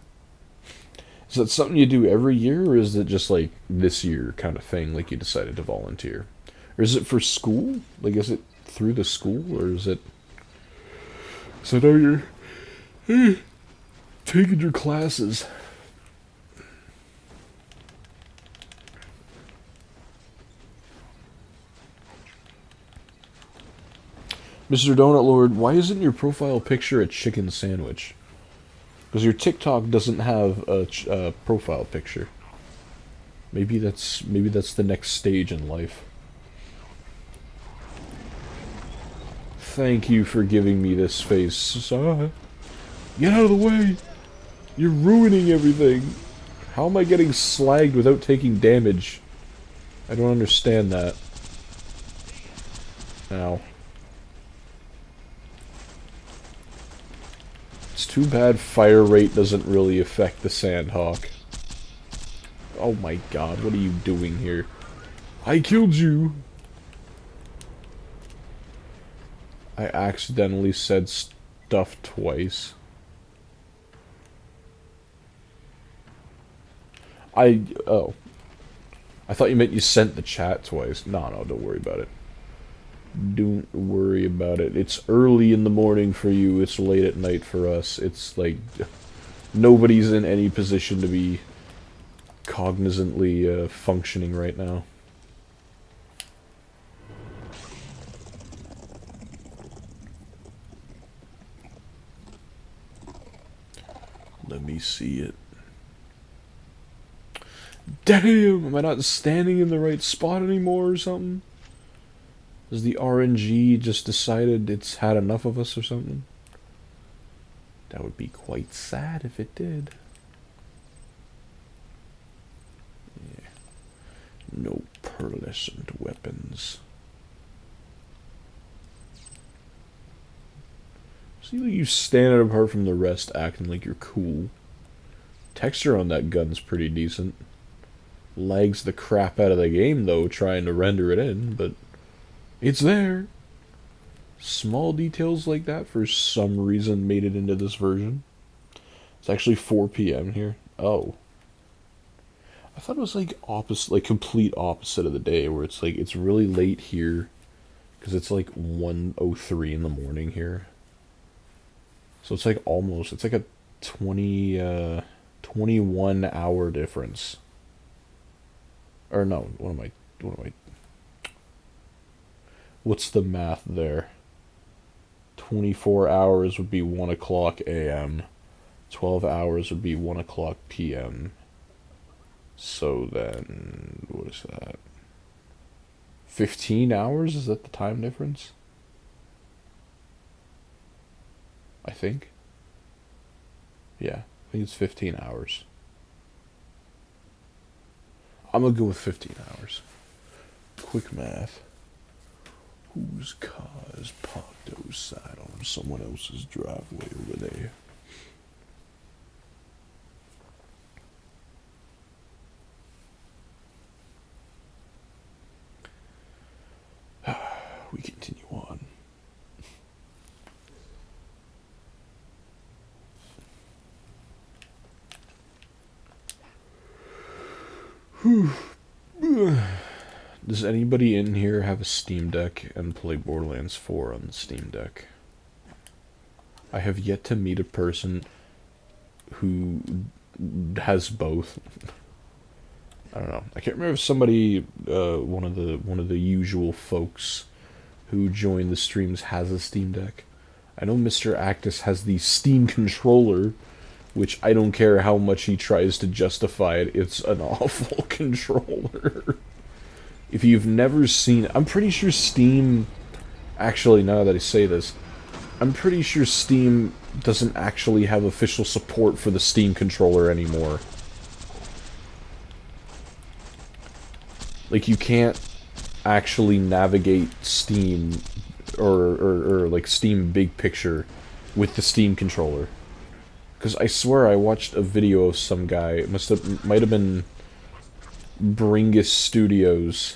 Is that something you do every year, or is it just like this year kind of thing, like you decided to volunteer? Or is it for school? Like, is it through the school, or is it... So now you're taking your classes. Mr. Donut Lord, why isn't your profile picture a chicken sandwich? Because your TikTok doesn't have a profile picture. Maybe that's the next stage in life. Thank you for giving me this face. Get out of the way! You're ruining everything! How am I getting slagged without taking damage? I don't understand that. Ow. It's too bad fire rate doesn't really affect the Sandhawk. Oh my god, what are you doing here? I killed you! I accidentally said stuff twice. Oh. I thought you meant you sent the chat twice. No, don't worry about it. Don't worry about it. It's early in the morning for you, it's late at night for us. It's like, nobody's in any position to be cognizantly functioning right now. Let me see it. Damn! Am I not standing in the right spot anymore or something? Has the RNG just decided it's had enough of us or something? That would be quite sad if it did. Yeah. No pearlescent weapons. See you standing apart from the rest acting like you're cool. Texture on that gun's pretty decent. Lags the crap out of the game though trying to render it in, but it's there. Small details like that for some reason made it into this version. It's actually 4 p.m. here. Oh. I thought it was like opposite, like complete opposite of the day, where it's like it's really late here because it's like 1:03 in the morning here. So it's like almost, it's like a 21 hour difference. Or no, what's the math there? 24 hours would be 1 o'clock a.m. 12 hours would be 1 o'clock p.m. So then, what is that? 15 hours? Is that the time difference? I think. Yeah, I think it's 15 hours. I'm gonna go with 15 hours. Quick math. Whose car is parked outside on someone else's driveway over there? We continue on. Does anybody in here have a Steam Deck and play Borderlands 4 on the Steam Deck? I have yet to meet a person who has both. I don't know. I can't remember if somebody, one of the usual folks who join the streams has a Steam Deck. I know Mr. Actus has the Steam controller, which I don't care how much he tries to justify it, it's an awful controller. If you've never seen it, I'm pretty sure Steam, actually now that I say this, I'm pretty sure Steam doesn't actually have official support for the Steam controller anymore. Like, you can't actually navigate Steam or like Steam Big Picture with the Steam controller. Because I swear I watched a video of some guy, might have been Bringus Studios.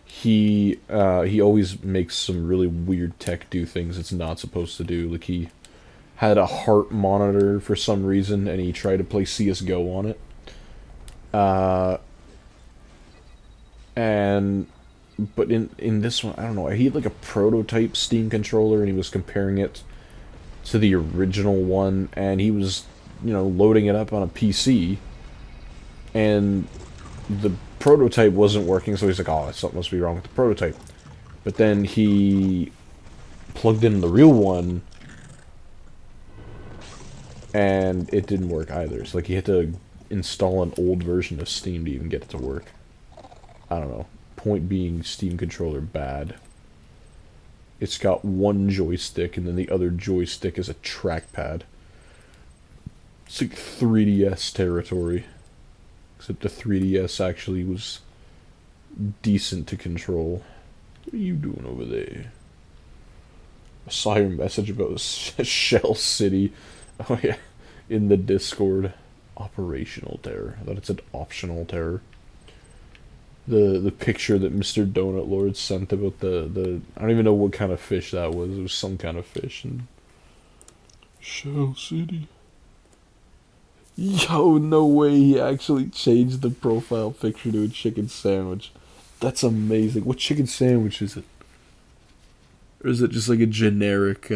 He always makes some really weird tech do things it's not supposed to do. Like, he had a heart monitor for some reason, and he tried to play CSGO on it. But in this one, I don't know, he had like a prototype Steam controller, and he was comparing it to the original one, and he was, loading it up on a PC, and the prototype wasn't working, so he's like, oh, something must be wrong with the prototype. But then he plugged in the real one, and it didn't work either. So, like, he had to install an old version of Steam to even get it to work. I don't know. Point being, Steam controller bad. It's got one joystick, and then the other joystick is a trackpad. It's like 3DS territory. Except the 3DS actually was decent to control. What are you doing over there? I saw your message about Shell City. Oh yeah, in the Discord. Operational terror. I thought it said optional terror. The picture that Mr. Donut Lord sent about the I don't even know what kind of fish that was. It was some kind of fish. And Shell City. Yo, no way he actually changed the profile picture to a chicken sandwich. That's amazing. What chicken sandwich is it? Or is it just like a generic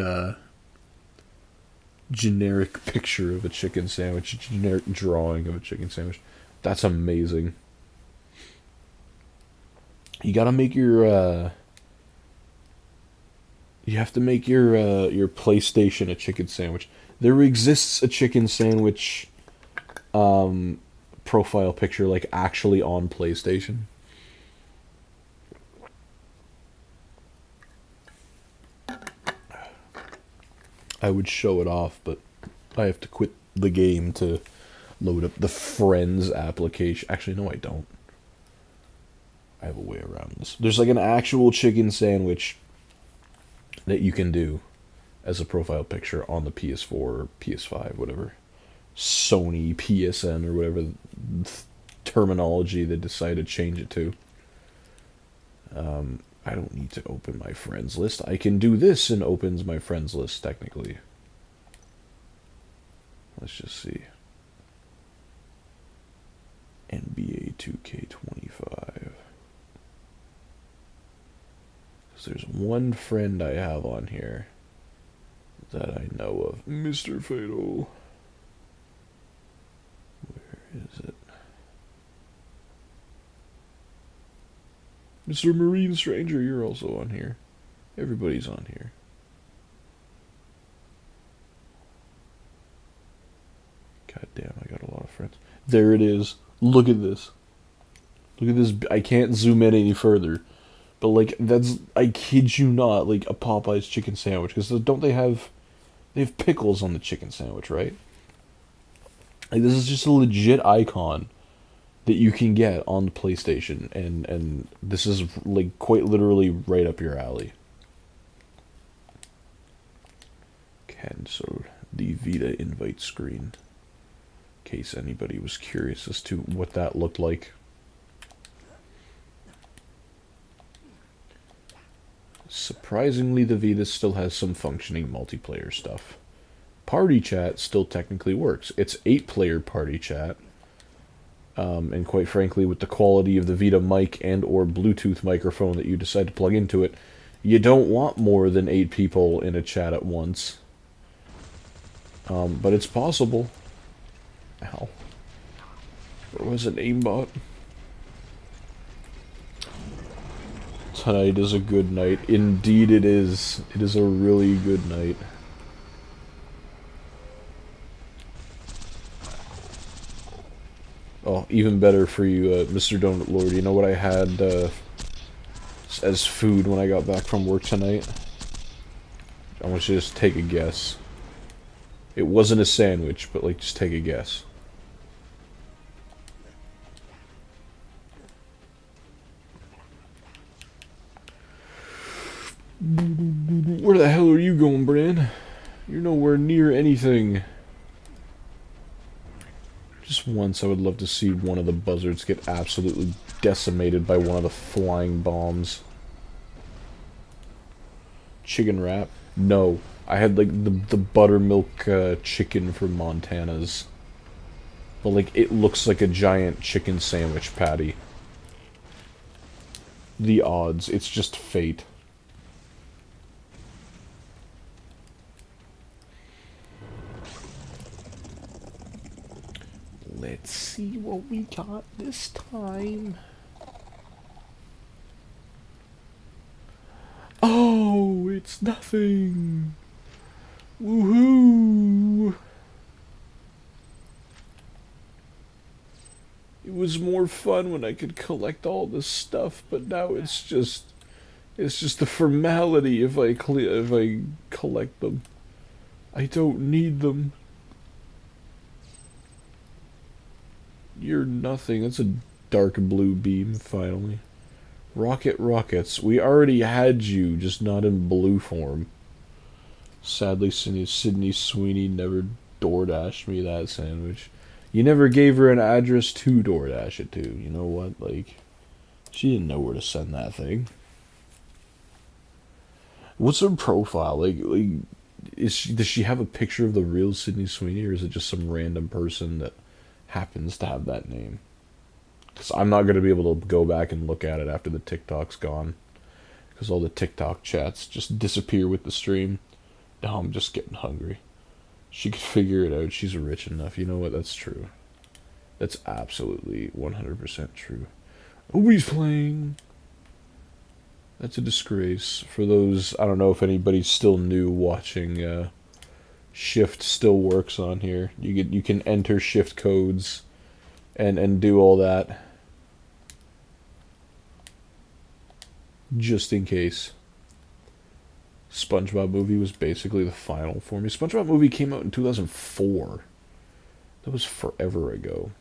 picture of a chicken sandwich, a generic drawing of a chicken sandwich? That's amazing. You gotta make you have to make your PlayStation a chicken sandwich. There exists a chicken sandwich profile picture like actually on PlayStation. I would show it off, but I have to quit the game to load up the Friends application. Actually, no, I don't. I have a way around this. There's like an actual chicken sandwich that you can do as a profile picture on the PS4 or PS5, whatever. Sony, PSN, or whatever terminology they decide to change it to. I don't need to open my friends list. I can do this and opens my friends list, technically. Let's just see. NBA 2K25. So there's one friend I have on here that I know of. Mr. Fatal. Where is it? Mr. Marine Stranger, you're also on here. Everybody's on here. God damn, I got a lot of friends. There it is. Look at this. Look at this. I can't zoom in any further. But, like, that's, I kid you not, like, a Popeye's chicken sandwich. Because don't they have pickles on the chicken sandwich, right? Like, this is just a legit icon that you can get on the PlayStation, and this is like quite literally right up your alley. Cancelled the Vita invite screen, in case anybody was curious as to what that looked like. Surprisingly, the Vita still has some functioning multiplayer stuff. Party chat still technically works. It's 8-player party chat. And quite frankly, with the quality of the Vita mic and or Bluetooth microphone that you decide to plug into it, you don't want more than 8 people in a chat at once. But it's possible. Ow. There was an aimbot. Tonight is a good night. Indeed it is. It is a really good night. Oh, even better for you, Mr. Donut Lord. You know what I had as food when I got back from work tonight? I want you to just take a guess. It wasn't a sandwich, but like, just take a guess. Where the hell are you going, Bran? You're nowhere near anything. Just once, I would love to see one of the buzzards get absolutely decimated by one of the flying bombs. Chicken wrap? No. I had, like, the buttermilk chicken from Montana's. But, like, it looks like a giant chicken sandwich patty. The odds. It's just fate. Let's see what we got this time. Oh, it's nothing. Woohoo! It was more fun when I could collect all this stuff, but now it's just the formality if I collect them. I don't need them. You're nothing. That's a dark blue beam, finally. Rockets. We already had you, just not in blue form. Sadly, Sydney Sweeney never DoorDashed me that sandwich. You never gave her an address to DoorDash it to. You know what? Like, she didn't know where to send that thing. What's her profile? Like Does she have a picture of the real Sydney Sweeney, or is it just some random person that happens to have that name? Because I'm not going to be able to go back and look at it after the TikTok's gone. Because all the TikTok chats just disappear with the stream. Now I'm just getting hungry. She could figure it out. She's rich enough. You know what? That's true. That's absolutely 100% true. Nobody's playing. That's a disgrace. For those, I don't know if anybody's still new watching, Shift still works on here. You can enter Shift codes and do all that. Just in case. SpongeBob movie was basically the final for me. SpongeBob movie came out in 2004. That was forever ago.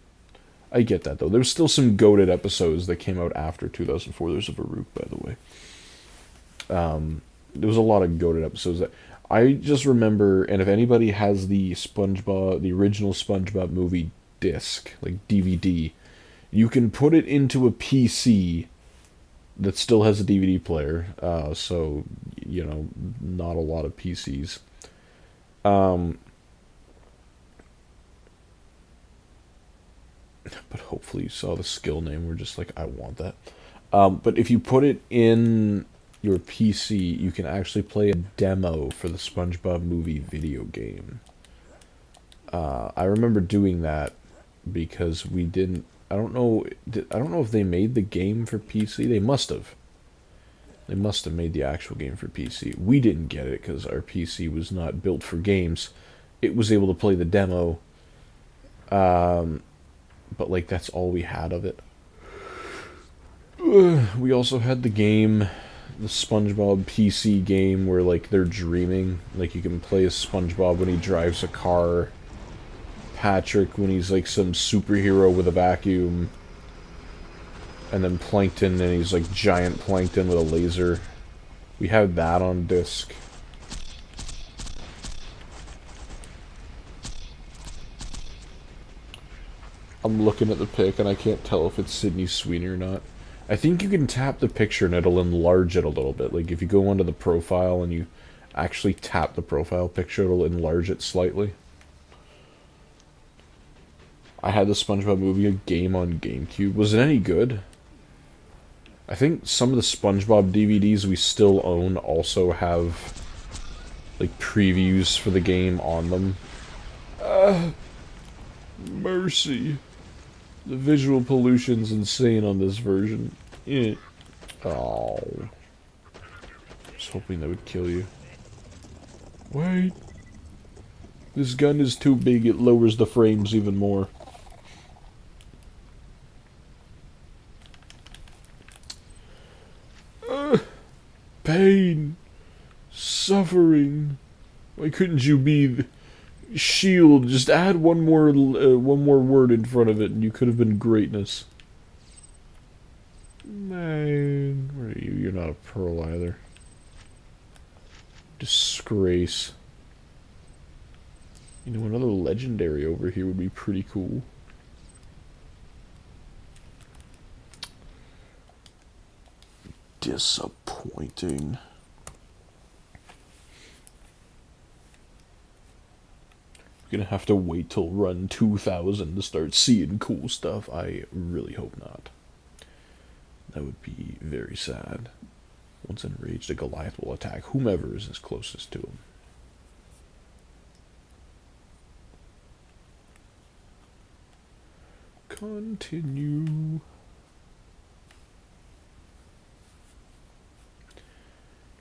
I get that, though. There's still some goated episodes that came out after 2004. There's a Varuk, by the way. There was a lot of goated episodes that I just remember, and if anybody has the original SpongeBob movie disc, like DVD, you can put it into a PC that still has a DVD player, so, you know, not a lot of PCs. But hopefully you saw the skill name, we're just like, I want that. But if you put it in your PC, you can actually play a demo for the SpongeBob movie video game. I remember doing that because we didn't. I don't know if they made the game for PC. They must have. They must have made the actual game for PC. We didn't get it because our PC was not built for games. It was able to play the demo. But like that's all we had of it. We also had the game, the SpongeBob PC game where like they're dreaming. Like you can play as SpongeBob when he drives a car. Patrick when he's like some superhero with a vacuum, and then Plankton and he's like giant Plankton with a laser. We had that on disc. I'm looking at the pic and I can't tell if it's Sydney Sweeney or not. I think you can tap the picture and it'll enlarge it a little bit. Like if you go onto the profile and you actually tap the profile picture, it'll enlarge it slightly. I had the SpongeBob movie game on GameCube. Was it any good? I think some of the SpongeBob DVDs we still own also have like previews for the game on them. Mercy. The visual pollution's insane on this version. Oh. I was hoping that would kill you. Wait. This gun is too big, it lowers the frames even more. Pain. Suffering. Why couldn't you be shield? Just add one more word in front of it and you could have been greatness. Man, where are you? You're not a pearl either. Disgrace. You know, another legendary over here would be pretty cool. Disappointing. We're gonna have to wait till run 2000 to start seeing cool stuff. I really hope not. That would be very sad. Once enraged, a Goliath will attack whomever is closest to him. Continue.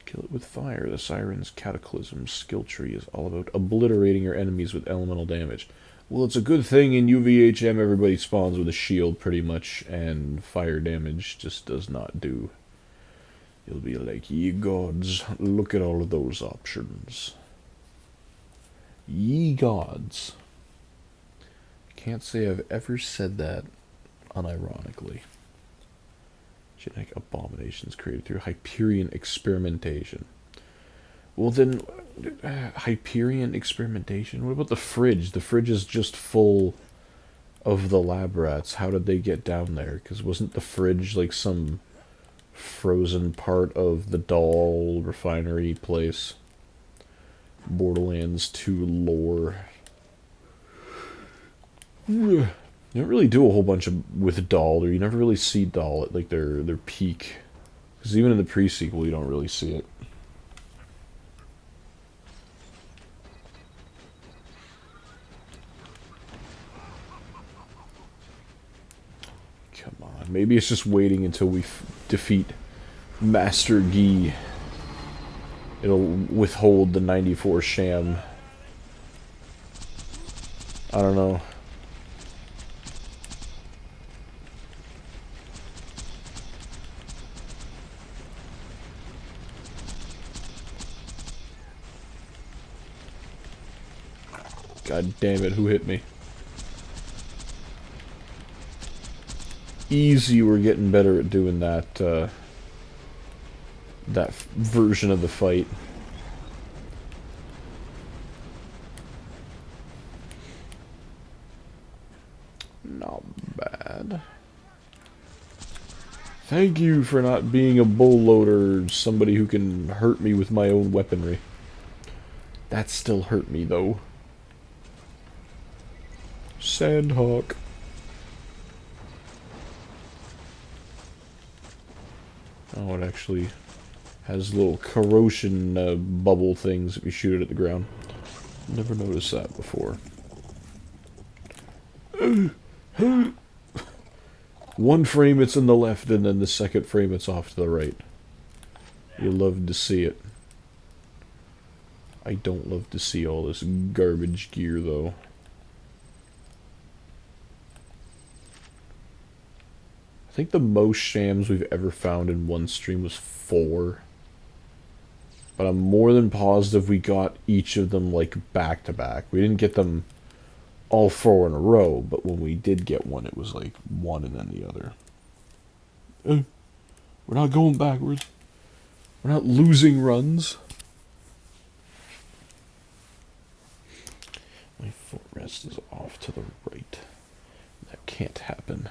Kill it with fire. The Siren's Cataclysm skill tree is all about obliterating your enemies with elemental damage. Well, it's a good thing in UVHM everybody spawns with a shield pretty much, and fire damage just does not do. You'll be like, ye gods, look at all of those options. Ye gods. Can't say I've ever said that unironically. Genetic abominations created through Hyperion experimentation. Well then, Hyperion experimentation? What about the fridge? The fridge is just full of the lab rats. How did they get down there? Because wasn't the fridge like some frozen part of the doll refinery place? Borderlands 2 lore. You don't really do a whole bunch with Doll, or you never really see Doll at like their peak. Because even in the pre-sequel, you don't really see it. Come on, maybe it's just waiting until we defeat Master Yi. It'll withhold the 94 Sham. I don't know. God damn it, who hit me? Easy, we're getting better at doing that, that version of the fight. Not bad. Thank you for not being a bull loader, somebody who can hurt me with my own weaponry. That still hurt me, though. Sandhawk. Oh, it actually has little corrosion bubble things if you shoot it at the ground. Never noticed that before. One frame it's in the left, and then the second frame it's off to the right. You love to see it. I don't love to see all this garbage gear, though. I think the most shams we've ever found in one stream was 4. But I'm more than positive we got each of them, like, back to back. We didn't get them all 4 in a row, but when we did get one, it was like one and then the other. We're not going backwards. We're not losing runs. My footrest is off to the right. That can't happen.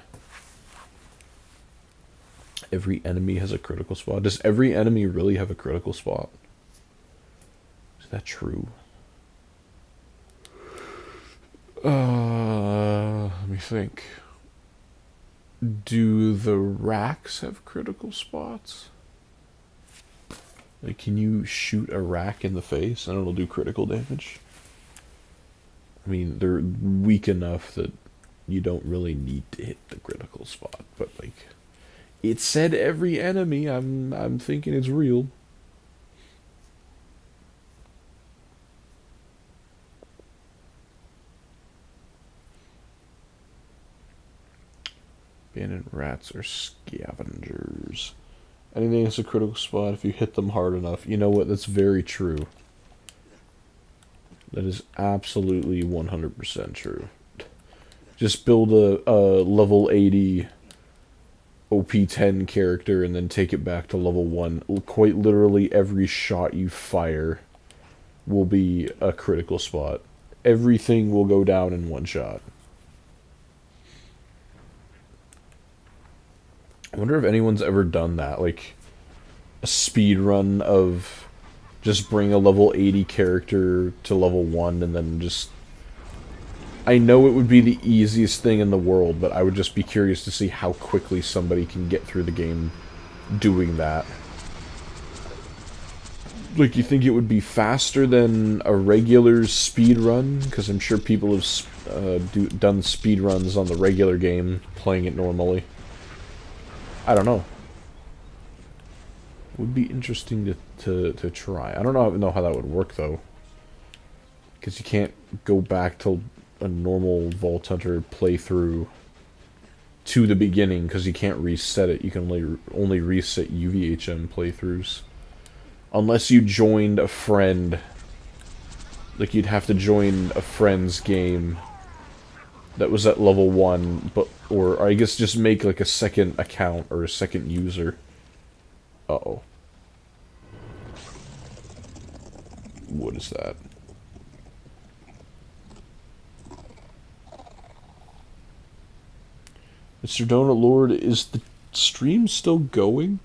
Every enemy has a critical spot. Does every enemy really have a critical spot? Is that true? Let me think. Do the racks have critical spots? Like, can you shoot a rack in the face and it'll do critical damage? I mean, they're weak enough that you don't really need to hit the critical spot, but like, it said every enemy. I'm thinking it's real. Abandoned rats are scavengers. Anything that's a critical spot, if you hit them hard enough. You know what? That's very true. That is absolutely 100% true. Just build a level 80 OP10 character and then take it back to level 1. Quite literally every shot you fire will be a critical spot. Everything will go down in one shot. I wonder if anyone's ever done that, like a speed run of just bring a level 80 character to level 1 and then just... I know it would be the easiest thing in the world, but I would just be curious to see how quickly somebody can get through the game doing that. Like, you think it would be faster than a regular speed run? Because I'm sure people have done speed runs on the regular game, playing it normally. I don't know. It would be interesting to try. I don't know how that would work, though. Because you can't go back to a normal Vault Hunter playthrough to the beginning, because you can't reset it. You can only reset UVHM playthroughs. Unless you joined a friend. Like, you'd have to join a friend's game that was at level 1, or I guess just make like a second account or a second user. Uh-oh. What is that? Mr. Donut Lord, is the stream still going?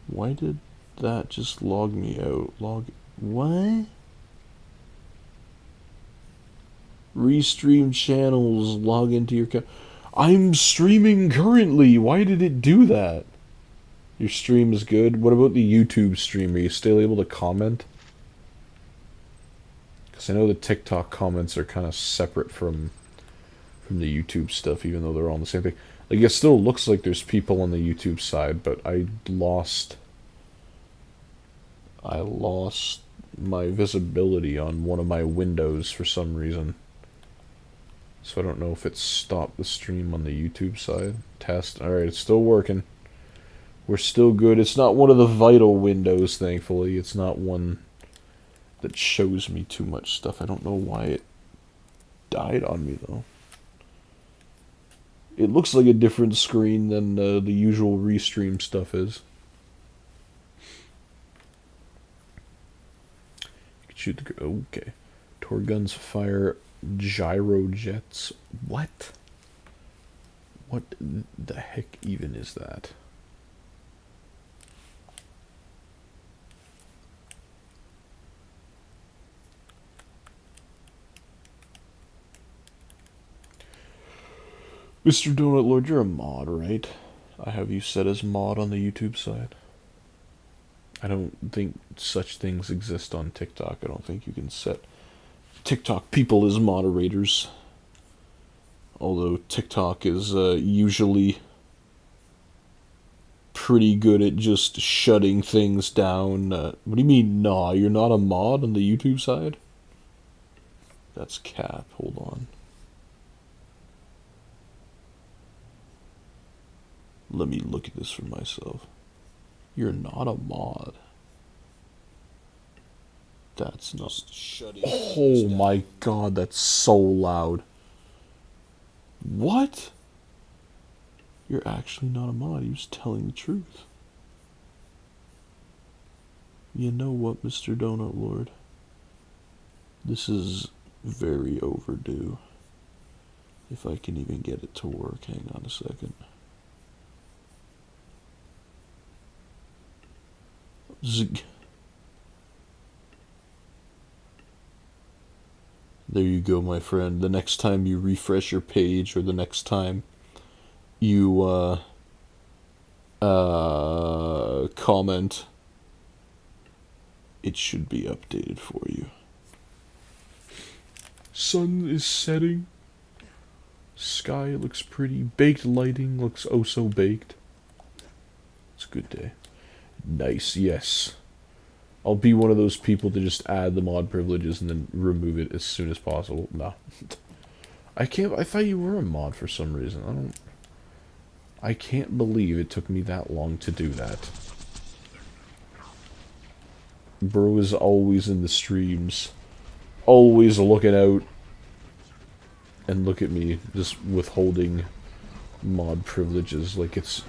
Why did that just log me out? What? Restream channels, log into your I'm streaming currently. Why did it do that? Your stream is good. What about the YouTube stream? Are you still able to comment? Because I know the TikTok comments are kind of separate from the YouTube stuff, even though they're all on the same thing. Like, it still looks like there's people on the YouTube side, but I lost my visibility on one of my windows for some reason. So I don't know if it stopped the stream on the YouTube side. Test. Alright, it's still working. We're still good. It's not one of the vital windows, thankfully. It's not one that shows me too much stuff. I don't know why it died on me, though. It looks like a different screen than the usual restream stuff is. You can shoot the... Okay. Tor guns fire gyro jets. What? What the heck even is that? Mr. Donut Lord, you're a mod, right? I have you set as mod on the YouTube side. I don't think such things exist on TikTok. I don't think you can set TikTok people as moderators. Although TikTok is usually pretty good at just shutting things down. What do you mean, nah? You're not a mod on the YouTube side? That's cap. Hold on. Let me look at this for myself. You're not a mod. That's not... Oh my god, that's so loud. What? You're actually not a mod. He was telling the truth. You know what, Mr. Donut Lord? This is very overdue. If I can even get it to work. Hang on a second. There you go, my friend. The next time you refresh your page, or the next time you comment, it should be updated for you. Sun is setting. Sky looks pretty. Baked lighting looks oh so baked. It's a good day. Nice, yes. I'll be one of those people to just add the mod privileges and then remove it as soon as possible. No. I thought you were a mod for some reason. I can't believe it took me that long to do that. Bro is always in the streams. Always looking out. And look at me, just withholding mod privileges like it's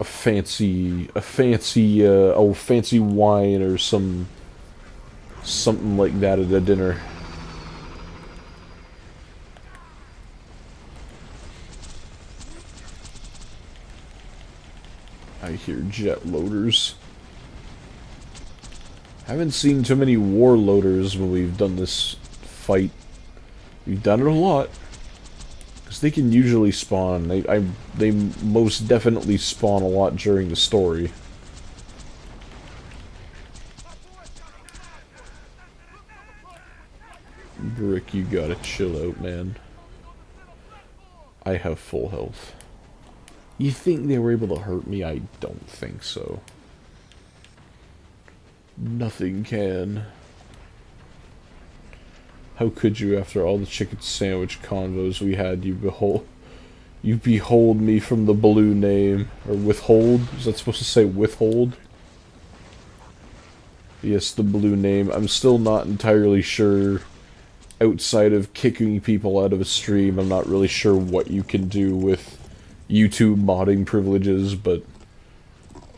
a fancy wine or something like that at a dinner. I hear jet loaders. Haven't seen too many war loaders when we've done this fight. We've done it a lot. Because they can usually spawn. They most definitely spawn a lot during the story. Brick, you gotta chill out, man. I have full health. You think they were able to hurt me? I don't think so. Nothing can. How could you, after all the chicken sandwich convos we had, you behold me from the blue name, or withhold? Is that supposed to say withhold? Yes, the blue name. I'm still not entirely sure, outside of kicking people out of a stream, I'm not really sure what you can do with YouTube modding privileges, but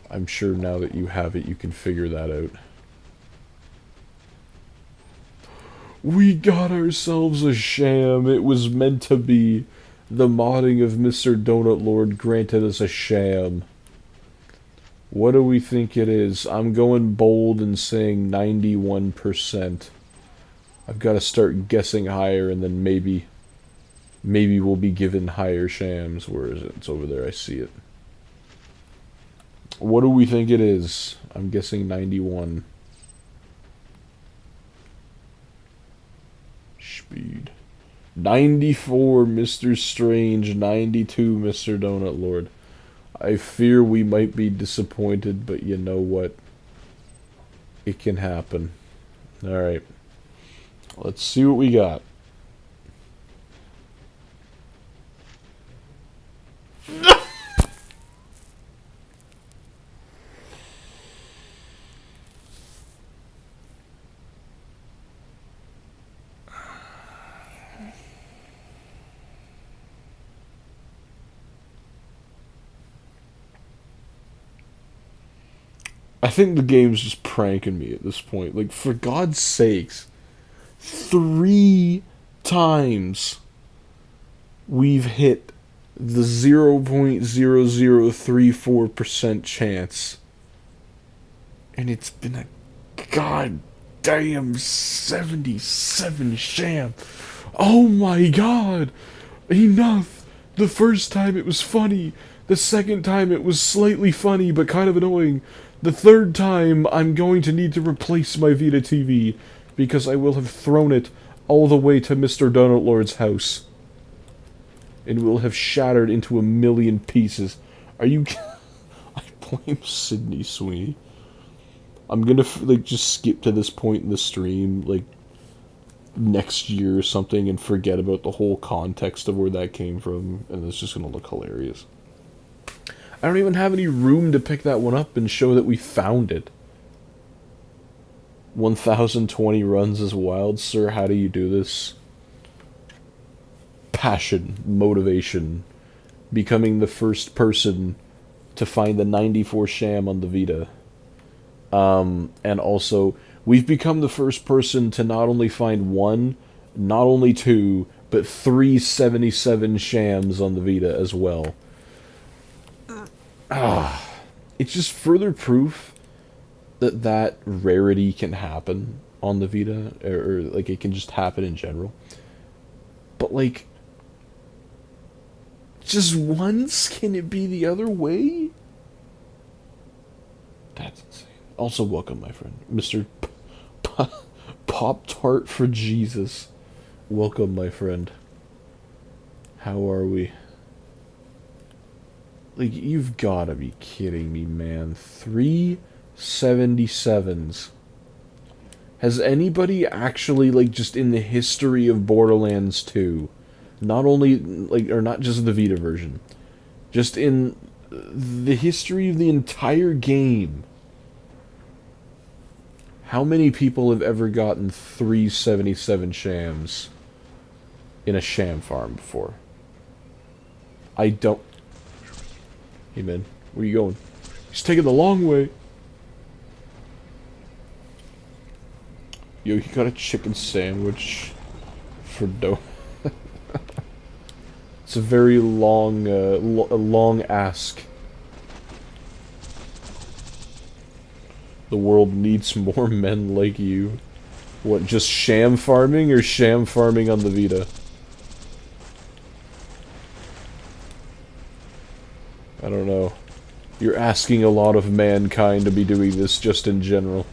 I'm sure now that you have it, you can figure that out. We got ourselves a sham. It was meant to be. The modding of Mr. Donut Lord granted us a sham. What do we think it is? I'm going bold and saying 91%. I've got to start guessing higher, and then maybe we'll be given higher shams. Where is it? It's over there. I see it. What do we think it is? I'm guessing 91. Speed. 94, Mr. Strange. 92, Mr. Donut Lord. I fear we might be disappointed, but you know what? It can happen. Alright. Let's see what we got. I think the game's just pranking me at this point. Like, for God's sakes, 3 times we've hit the 0.0034% chance. And it's been a goddamn 77 sham. Oh my god! Enough! The first time it was funny. The second time it was slightly funny but kind of annoying. The third time I'm going to need to replace my Vita TV because I will have thrown it all the way to Mr. Donut Lord's house. And will have shattered into a million pieces. Are you... I blame Sydney Sweeney. I'm gonna, like, just skip to this point in the stream, like, next year or something and forget about the whole context of where that came from, and it's just gonna look hilarious. I don't even have any room to pick that one up and show that we found it. 1020 runs is wild, sir. How do you do this? Passion, motivation, becoming the first person to find the 94 sham on the Vita. And also, we've become the first person to not only find one, not only two, but 377 shams on the Vita as well. It's just further proof that that rarity can happen on the Vita, or like it can just happen in general. But like, just once, can it be the other way? That's insane. Also, welcome, my friend, Mr. Pop Tart for Jesus. Welcome, my friend. How are we? Like, you've gotta be kidding me, man. 377s. Has anybody actually, like, just in the history of Borderlands 2, not only, like, or not just the Vita version, just in the history of the entire game, how many people have ever gotten 377 shams in a sham farm before? I don't... Hey man, where you going? He's taking the long way. Yo, he got a chicken sandwich for dough. It's a very long, long ask. The world needs more men like you. What, just sham farming or sham farming on the Vita? I don't know. You're asking a lot of mankind to be doing this just in general.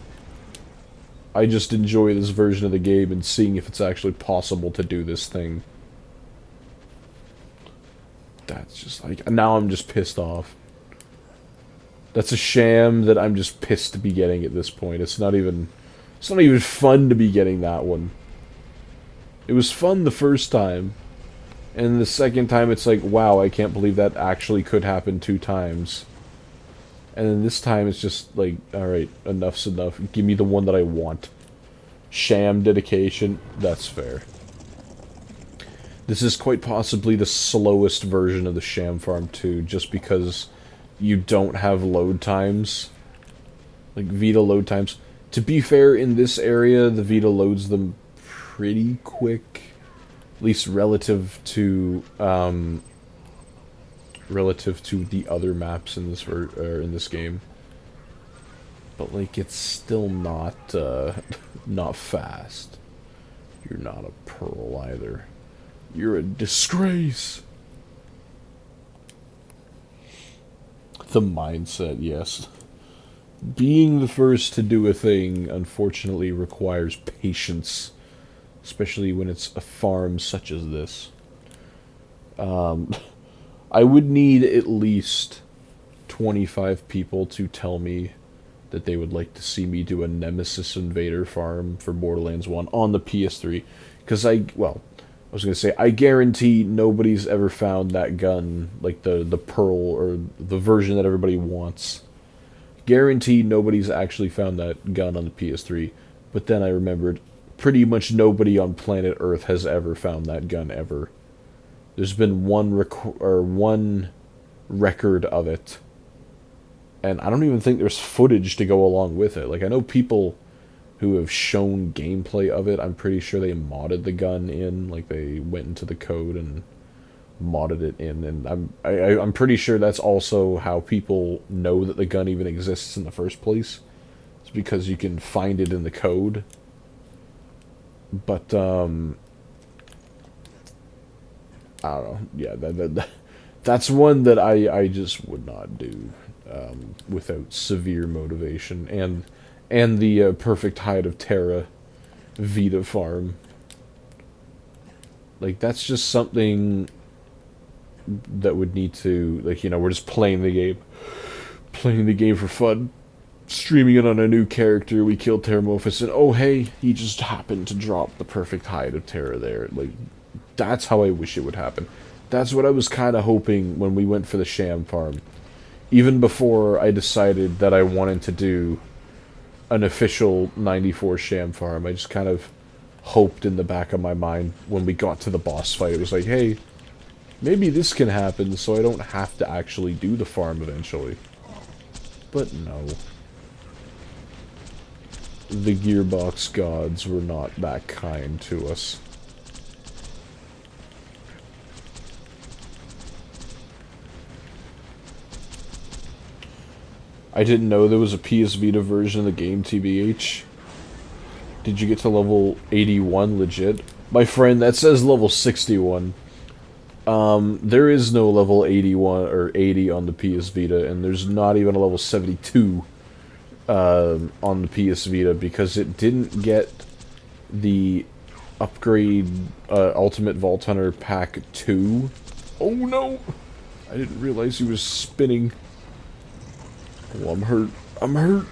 I just enjoy this version of the game and seeing if it's actually possible to do this thing. That's just like... Now I'm just pissed off. That's a sham that I'm just pissed to be getting at this point. It's not even fun to be getting that one. It was fun the first time. And the second time it's like, wow, I can't believe that actually could happen 2 times. And then this time it's just like, alright, enough's enough. Give me the one that I want. Sham dedication, that's fair. This is quite possibly the slowest version of the Sham Farm 2, just because you don't have load times. Like, Vita load times. To be fair, in this area, the Vita loads them pretty quick. At least relative to the other maps in this in this game. but like it's still not not fast. You're not a pearl either. You're a disgrace. The mindset, yes. Being the first to do a thing, unfortunately, requires patience, especially when it's a farm such as this. I would need at least 25 people to tell me that they would like to see me do a Nemesis Invader farm for Borderlands 1 on the PS3. Because I was going to say, I guarantee nobody's ever found that gun, like the Pearl, or the version that everybody wants. Guarantee nobody's actually found that gun on the PS3. But then I remembered, pretty much nobody on planet Earth has ever found that gun ever. There's been one record of it. And I don't even think there's footage to go along with it. Like, I know people who have shown gameplay of it. I'm pretty sure they modded the gun in. Like, they went into the code and modded it in. And I'm pretty sure that's also how people know that the gun even exists in the first place. It's because you can find it in the code. But, I don't know. Yeah, that's one that I just would not do without severe motivation and the perfect height of Terra Vita farm. Like, that's just something that would need to, like, we're just playing the game for fun, streaming it on a new character. We killed Terramorphous, and oh hey, he just happened to drop the perfect height of Terra there. Like, that's how I wish it would happen. That's what I was kind of hoping when we went for the Sham farm. Even before I decided that I wanted to do an official 94 Sham farm, I just kind of hoped in the back of my mind when we got to the boss fight. It was like, hey, maybe this can happen so I don't have to actually do the farm eventually. But no. The Gearbox gods were not that kind to us. I didn't know there was a PS Vita version of the game, TBH. Did you get to level 81 legit? My friend, that says level 61. There is no level 81 or 80 on the PS Vita, and there's not even a level 72 on the PS Vita because it didn't get the upgrade Ultimate Vault Hunter Pack 2. Oh no! I didn't realize he was spinning. Oh, I'm hurt. I'm hurt.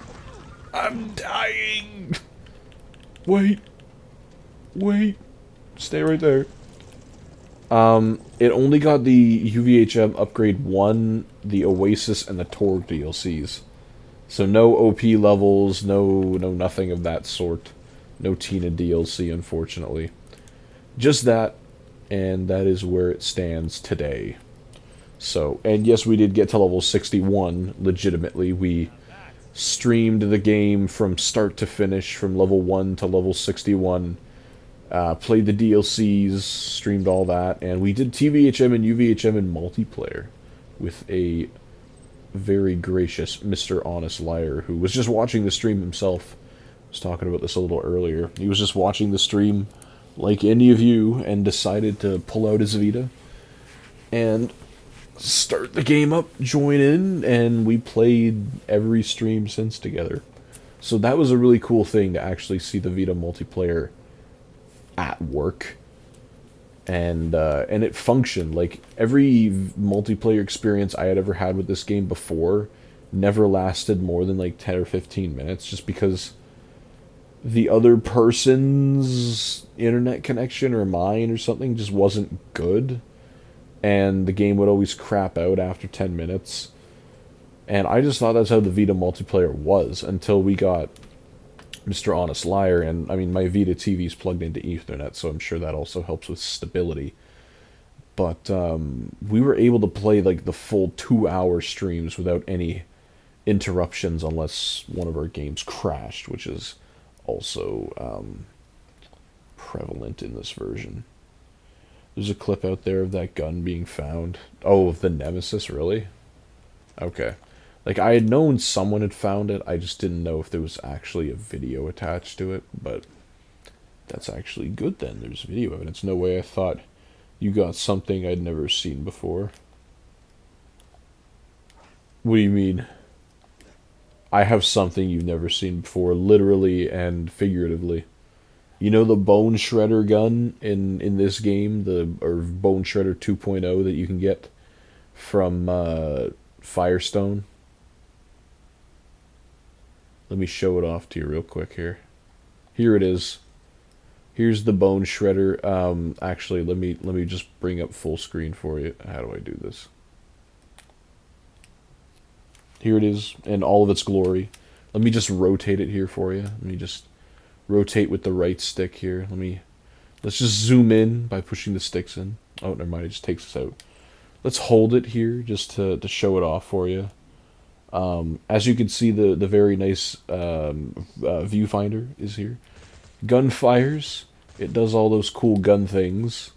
I'm dying. Wait. Wait. Stay right there. It only got the UVHM Upgrade 1, the Oasis, and the Torg DLCs. So no OP levels, no nothing of that sort. No Tina DLC, unfortunately. Just that, and that is where it stands today. So, and yes, we did get to level 61, legitimately. We streamed the game from start to finish, from level 1 to level 61. Played the DLCs, streamed all that, and we did TVHM and UVHM in multiplayer with a very gracious Mr. Honest Liar, who was just watching the stream himself. I was talking about this a little earlier. He was just watching the stream, like any of you, and decided to pull out his Vita and start the game up, join in, and we played every stream since together. So that was a really cool thing to actually see the Vita multiplayer at work, and it functioned. Like, every multiplayer experience I had ever had with this game before never lasted more than like 10 or 15 minutes, just because the other person's internet connection or mine or something just wasn't good, and the game would always crap out after 10 minutes. And I just thought that's how the Vita multiplayer was until we got Mr. Honest Liar, and I mean, my Vita TV's plugged into Ethernet, so I'm sure that also helps with stability. But we were able to play like the full 2-hour streams without any interruptions, unless one of our games crashed, which is also prevalent in this version. There's a clip out there of that gun being found. Oh, of the Nemesis, really? Okay. Like, I had known someone had found it, I just didn't know if there was actually a video attached to it, but that's actually good then. There's video evidence. No way I thought you got something I'd never seen before. What do you mean? I have something you've never seen before, literally and figuratively. You know the Bone Shredder gun in this game, or Bone Shredder 2.0 that you can get from Firestone? Let me show it off to you real quick here. Here it is. Here's the Bone Shredder. Actually, let me just bring up full screen for you. How do I do this? Here it is in all of its glory. Let me just rotate it here for you. Let me just rotate with the right stick here. Let's just zoom in by pushing the sticks in. Oh, never mind, it just takes us out. Let's hold it here just to show it off for you. As you can see, the very nice viewfinder is here. Gun fires. It does all those cool gun things.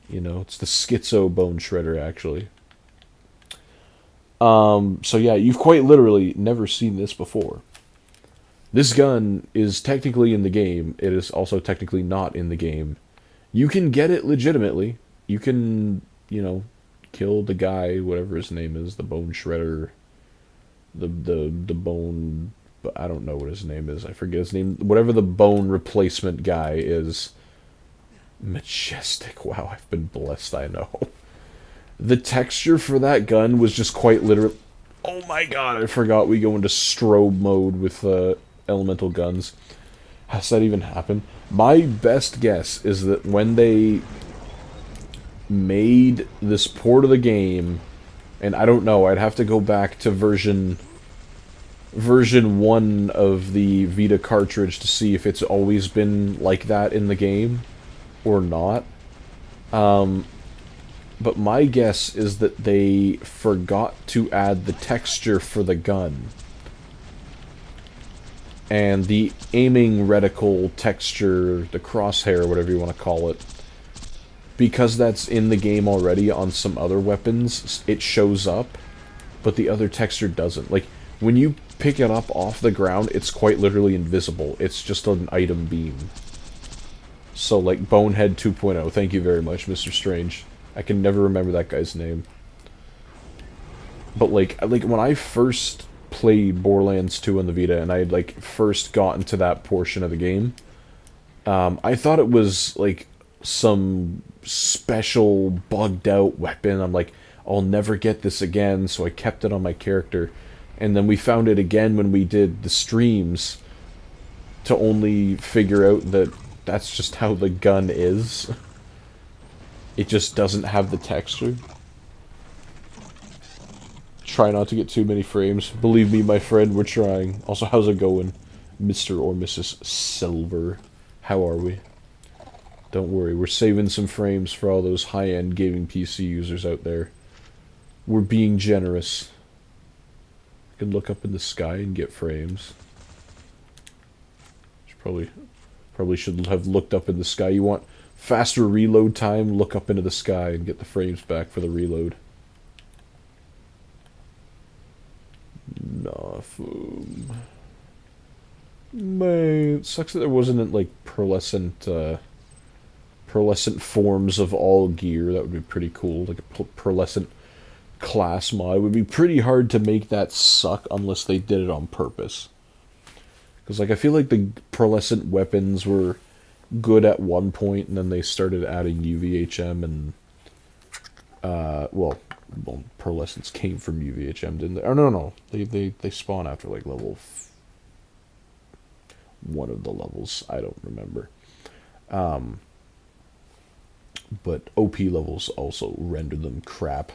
You know, it's the Schizo Bone Shredder, actually. So yeah, you've quite literally never seen this before. This gun is technically in the game. It is also technically not in the game. You can get it legitimately. You can, you know, kill the guy, whatever his name is, the Bone Shredder, the bone, I don't know what his name is. I forget his name. Whatever the bone replacement guy is. Majestic. Wow, I've been blessed, I know. The texture for that gun was just quite literally... Oh my god, I forgot we go into strobe mode with elemental guns. Has that even happened? My best guess is that when they made this port of the game, and I don't know, I'd have to go back to version 1 of the Vita cartridge to see if it's always been like that in the game or not. But my guess is that they forgot to add the texture for the gun. And the aiming reticle texture, the crosshair, whatever you want to call it, because that's in the game already on some other weapons, it shows up, but the other texture doesn't. Like, when you pick it up off the ground, it's quite literally invisible. It's just an item beam. So, like, Bonehead 2.0, thank you very much, Mr. Strange. I can never remember that guy's name. But, like when I first played Borderlands 2 on the Vita, and I had, like, first gotten to that portion of the game, I thought it was, like, some special, bugged-out weapon. I'm like, I'll never get this again, so I kept it on my character. And then we found it again when we did the streams, to only figure out that that's just how the gun is. It just doesn't have the texture. Try not to get too many frames. Believe me, my friend, we're trying. Also, how's it going, Mr. or Mrs. Silver? How are we? Don't worry, we're saving some frames for all those high-end gaming PC users out there. We're being generous. I can look up in the sky and get frames. Probably should have looked up in the sky. You want faster reload time? Look up into the sky and get the frames back for the reload. Nafum. Man, it sucks that there wasn't, like, pearlescent forms of all gear. That would be pretty cool. Like a pearlescent class mod. It would be pretty hard to make that suck unless they did it on purpose. Because, like, I feel like the pearlescent weapons were good at one point, and then they started adding UVHM, and, well, pearlescents came from UVHM, didn't they? Oh, no. They spawn after, like, level... one of the levels. I don't remember. But OP levels also render them crap.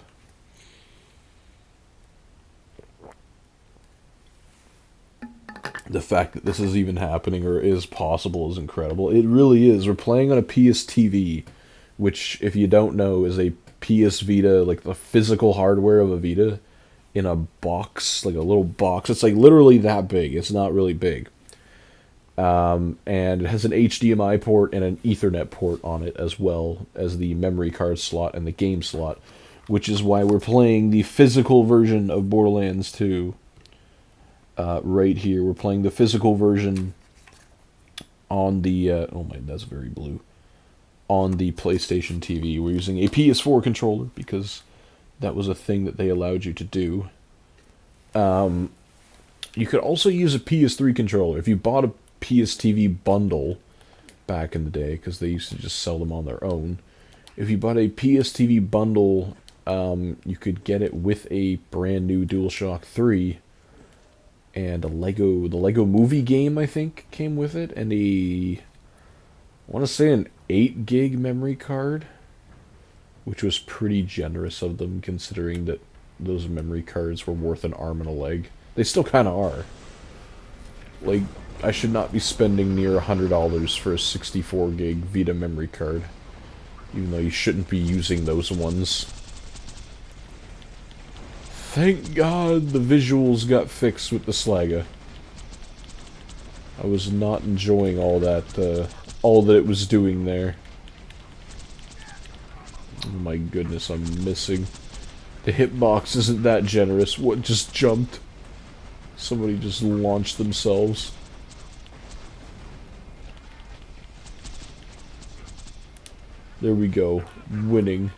The fact that this is even happening, or is possible, is incredible. It really is. We're playing on a PS TV, which, if you don't know, is a PS Vita, like the physical hardware of a Vita, in a box, like a little box. It's like literally that big. It's not really big. And it has an HDMI port and an Ethernet port on it, as well as the memory card slot and the game slot. which is why we're playing the physical version of Borderlands 2 right here. We're playing the physical version on the... oh my, that's very blue. On the PlayStation TV. We're using a PS4 controller because that was a thing that they allowed you to do. You could also use a PS3 controller. If you bought a PS TV bundle back in the day, because they used to just sell them on their own. If you bought a PS TV bundle, you could get it with a brand new DualShock 3 and the Lego Movie game, I think, came with it, and I want to say an 8 gig memory card, which was pretty generous of them considering that those memory cards were worth an arm and a leg. They still kind of are. Like, I should not be spending near $100 for a 64 gig Vita memory card, even though you shouldn't be using those ones. Thank God the visuals got fixed with the Slaga. I was not enjoying all that it was doing there. Oh my goodness, I'm missing. The hitbox isn't that generous. What just jumped? Somebody just launched themselves. There we go. Winning.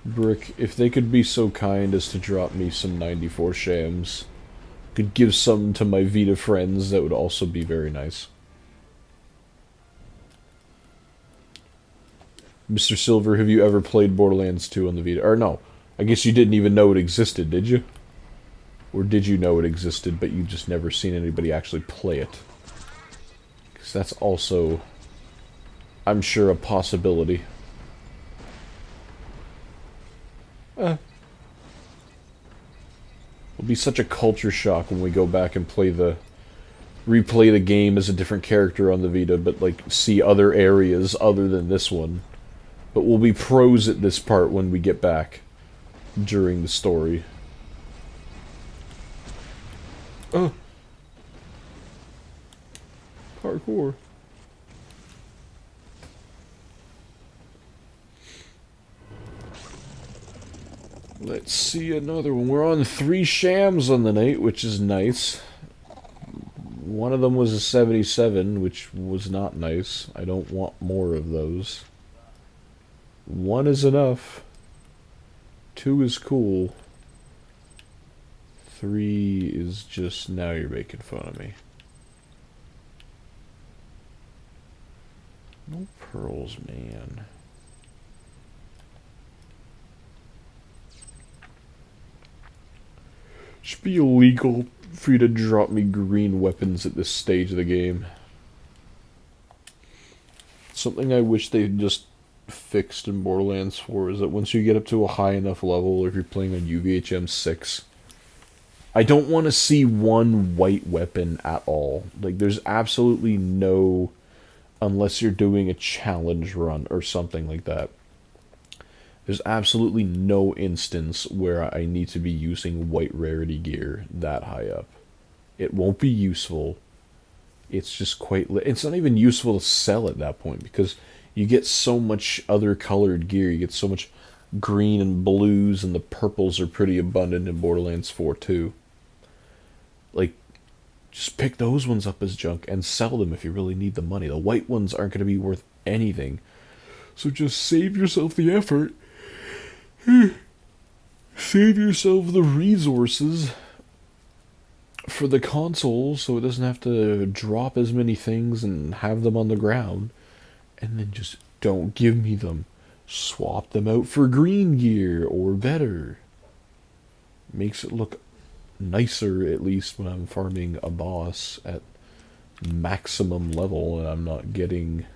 Brick, if they could be so kind as to drop me some 94 Shams, could give some to my Vita friends, that would also be very nice. Mr. Silver, have you ever played Borderlands 2 on the Vita? Or no, I guess you didn't even know it existed, did you? Or did you know it existed, but you just never seen anybody actually play it? Because that's also, I'm sure, a possibility. It'll be such a culture shock when we go back and replay the game as a different character on the Vita, but like see other areas other than this one. But we'll be pros at this part when we get back during the story. Oh. Parkour. Let's see another one. We're on 3 Shams on the night, which is nice. One of them was a 77, which was not nice. I don't want more of those. 1 is enough. 2 is cool. 3 is just, now you're making fun of me. No pearls, man. Should be illegal for you to drop me green weapons at this stage of the game. Something I wish they just fixed in Borderlands 4 is that once you get up to a high enough level, or if you're playing on UVHM 6, I don't want to see one white weapon at all. Like, there's absolutely no, unless you're doing a challenge run or something like that, there's absolutely no instance where I need to be using white rarity gear that high up. It won't be useful. It's just quite... It's not even useful to sell at that point, because you get so much other colored gear. You get so much green and blues, and the purples are pretty abundant in Borderlands 4 too. Like, just pick those ones up as junk and sell them if you really need the money. The white ones aren't going to be worth anything. So just save yourself the effort. Save yourself the resources for the console so it doesn't have to drop as many things and have them on the ground. And then just don't give me them. Swap them out for green gear or better. Makes it look nicer, at least when I'm farming a boss at maximum level and I'm not getting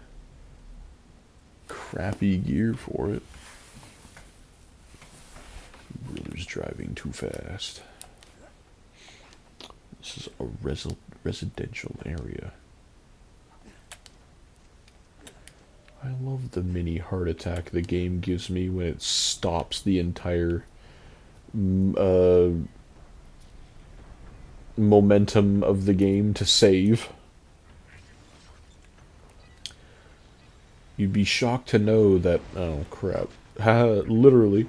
crappy gear for it. Brother's driving too fast. This is a residential area. I love the mini heart attack the game gives me when it stops the entire momentum of the game to save. You'd be shocked to know that... Oh, crap. Literally.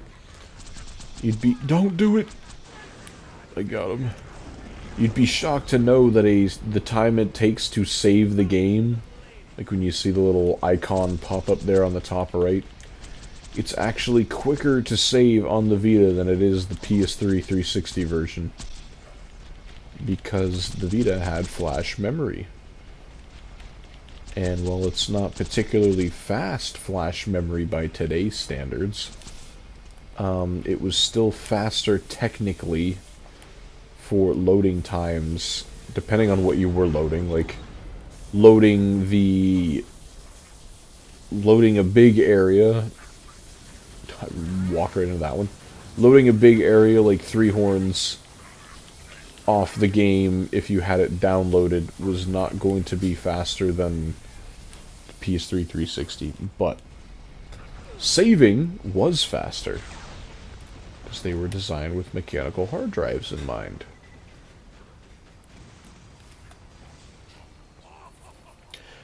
You'd be... Don't do it! I got him. You'd be shocked to know that the time it takes to save the game, like when you see the little icon pop up there on the top right, it's actually quicker to save on the Vita than it is the PS3 360 version. Because the Vita had flash memory. And while it's not particularly fast flash memory by today's standards, it was still faster technically for loading times, depending on what you were loading. Like, loading a big area, walk right into that one, loading a big area like Three Horns off the game, if you had it downloaded, was not going to be faster than PS3 360, but saving was faster, because they were designed with mechanical hard drives in mind.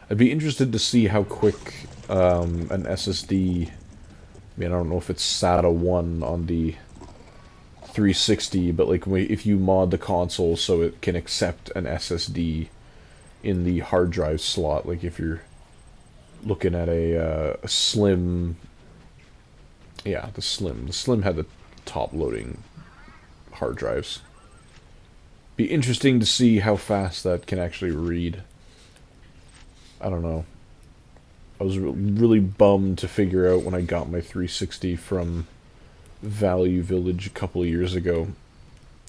I'd be interested to see how quick an SSD... I mean, I don't know if it's SATA 1 on the 360, but like if you mod the console so it can accept an SSD in the hard drive slot, like if you're looking at a Slim... Yeah, the Slim. The Slim had the top loading hard drives. Be interesting to see how fast that can actually read. I don't know. I was really bummed to figure out when I got my 360 from Value Village a couple of years ago.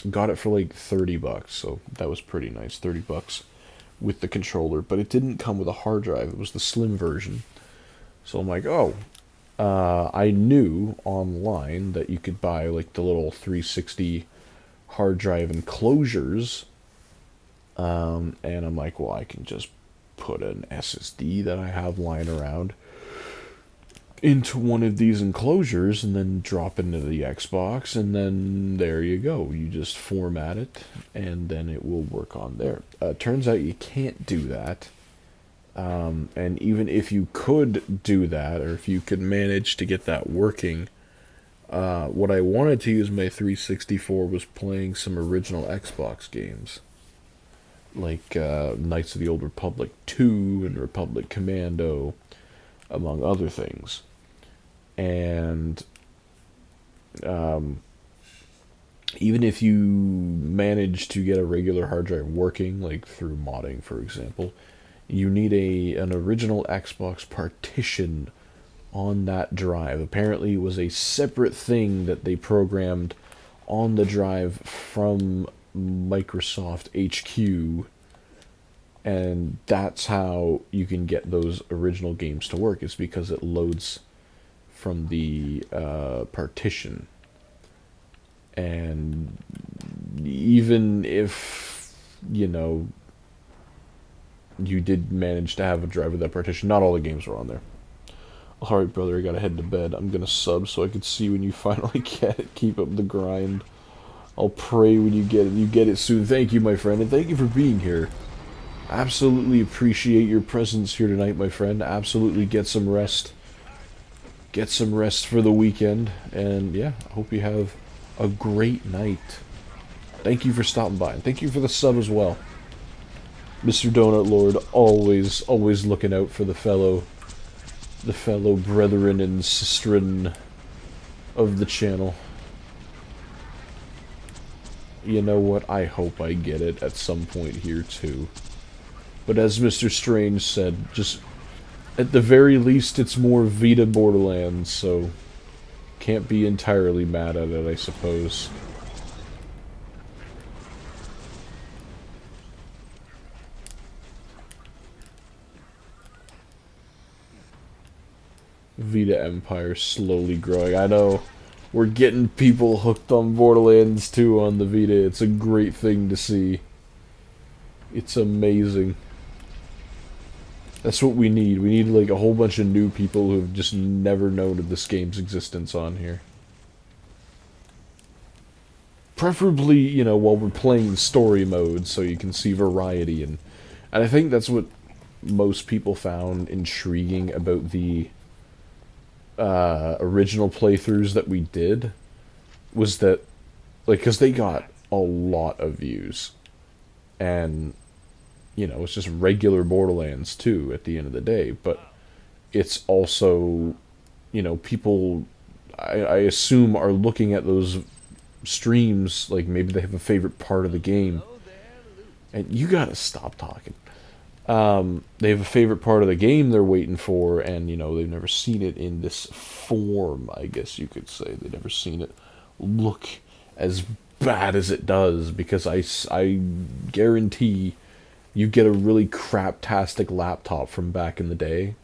Got it for like $30, so that was pretty nice. $30 with the controller, but it didn't come with a hard drive. It was the slim version. So I'm like, oh, I knew online that you could buy like the little 360 hard drive enclosures, and I'm like, well, I can just put an SSD that I have lying around into one of these enclosures and then drop it into the Xbox, and then there you go. You just format it and then it will work on there. Turns out you can't do that. And even if you could do that, or if you could manage to get that working, what I wanted to use my 360 for was playing some original Xbox games. Like Knights of the Old Republic 2 and Republic Commando, among other things. And even if you manage to get a regular hard drive working, like through modding, for example, you need an original Xbox partition on that drive. Apparently it was a separate thing that they programmed on the drive from Microsoft HQ, and that's how you can get those original games to work. It's because it loads from the partition. And even if, you know, you did manage to have a drive with that partition, not all the games were on there. Alright, brother, I gotta head to bed. I'm gonna sub so I can see when you finally get it. Keep up the grind. I'll pray when you get it. You get it soon. Thank you, my friend, and thank you for being here. Absolutely appreciate your presence here tonight, my friend. Absolutely get some rest. Get some rest for the weekend. And yeah, I hope you have a great night. Thank you for stopping by. And thank you for the sub as well. Mr. Donut Lord, always looking out for the fellow brethren and sisterin of the channel. You know what? I hope I get it at some point here too. But as Mr. Strange said, just at the very least it's more Vita Borderlands, so can't be entirely mad at it, I suppose. Vita Empire slowly growing. I know. We're getting people hooked on Borderlands 2 on the Vita. It's a great thing to see. It's amazing. That's what we need. We need like a whole bunch of new people who've just never known of this game's existence on here. Preferably, you know, while we're playing the story mode, so you can see variety. And I think that's what most people found intriguing about the original playthroughs that we did was that, like, because they got a lot of views, and it's just regular Borderlands 2 at the end of the day, but it's also, people, I assume, are looking at those streams, like maybe they have a favorite part of the game, and you gotta stop talking. They have a favorite part of the game they're waiting for, and they've never seen it in this form. I guess you could say they've never seen it look as bad as it does, because I guarantee you get a really craptastic laptop from back in the day,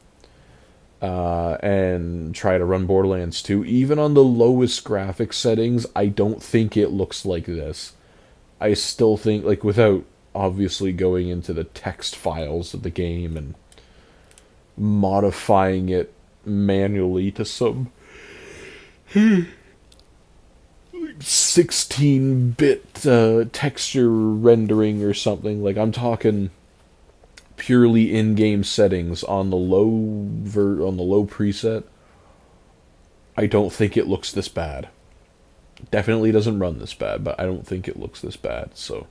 and try to run Borderlands 2, even on the lowest graphics settings, I don't think it looks like this. I still think, like, without obviously going into the text files of the game and modifying it manually to some 16-bit texture rendering or something. Like, I'm talking purely in-game settings on the low preset. I don't think it looks this bad. Definitely doesn't run this bad, but I don't think it looks this bad. So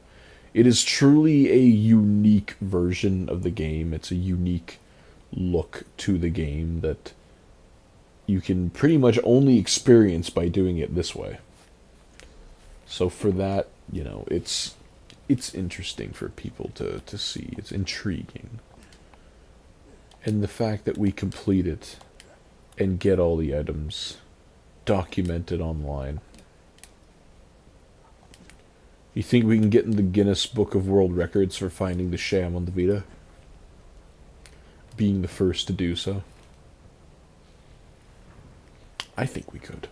it is truly a unique version of the game. It's a unique look to the game that you can pretty much only experience by doing it this way. So for that, it's interesting for people to see. It's intriguing. And the fact that we complete it and get all the items documented online. You think we can get in the Guinness Book of World Records for finding the Sham on the Vita? Being the first to do so? I think we could.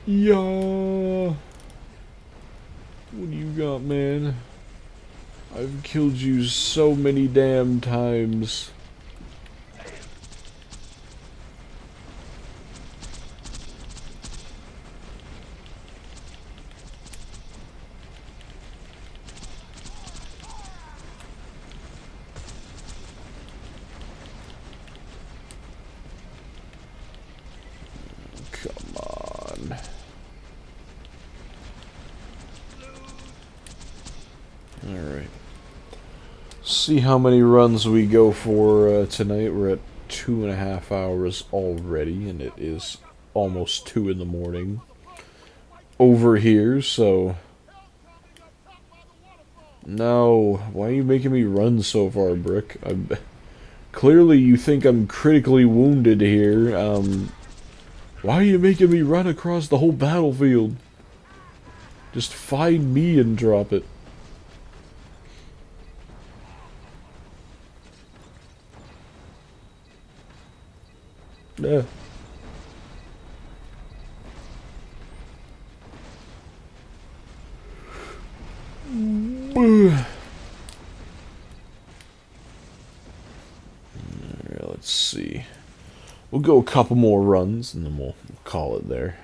Yeah. What do you got, man? I've killed you so many damn times. Come on. Alright. See how many runs we go for tonight. We're at 2.5 hours already, and it is almost 2 in the morning over here, so... No, why are you making me run so far, Brick? Clearly you think I'm critically wounded here. Why are you making me run across the whole battlefield? Just find me and drop it. Yeah. Alright, let's see. We'll go a couple more runs and then we'll call it there.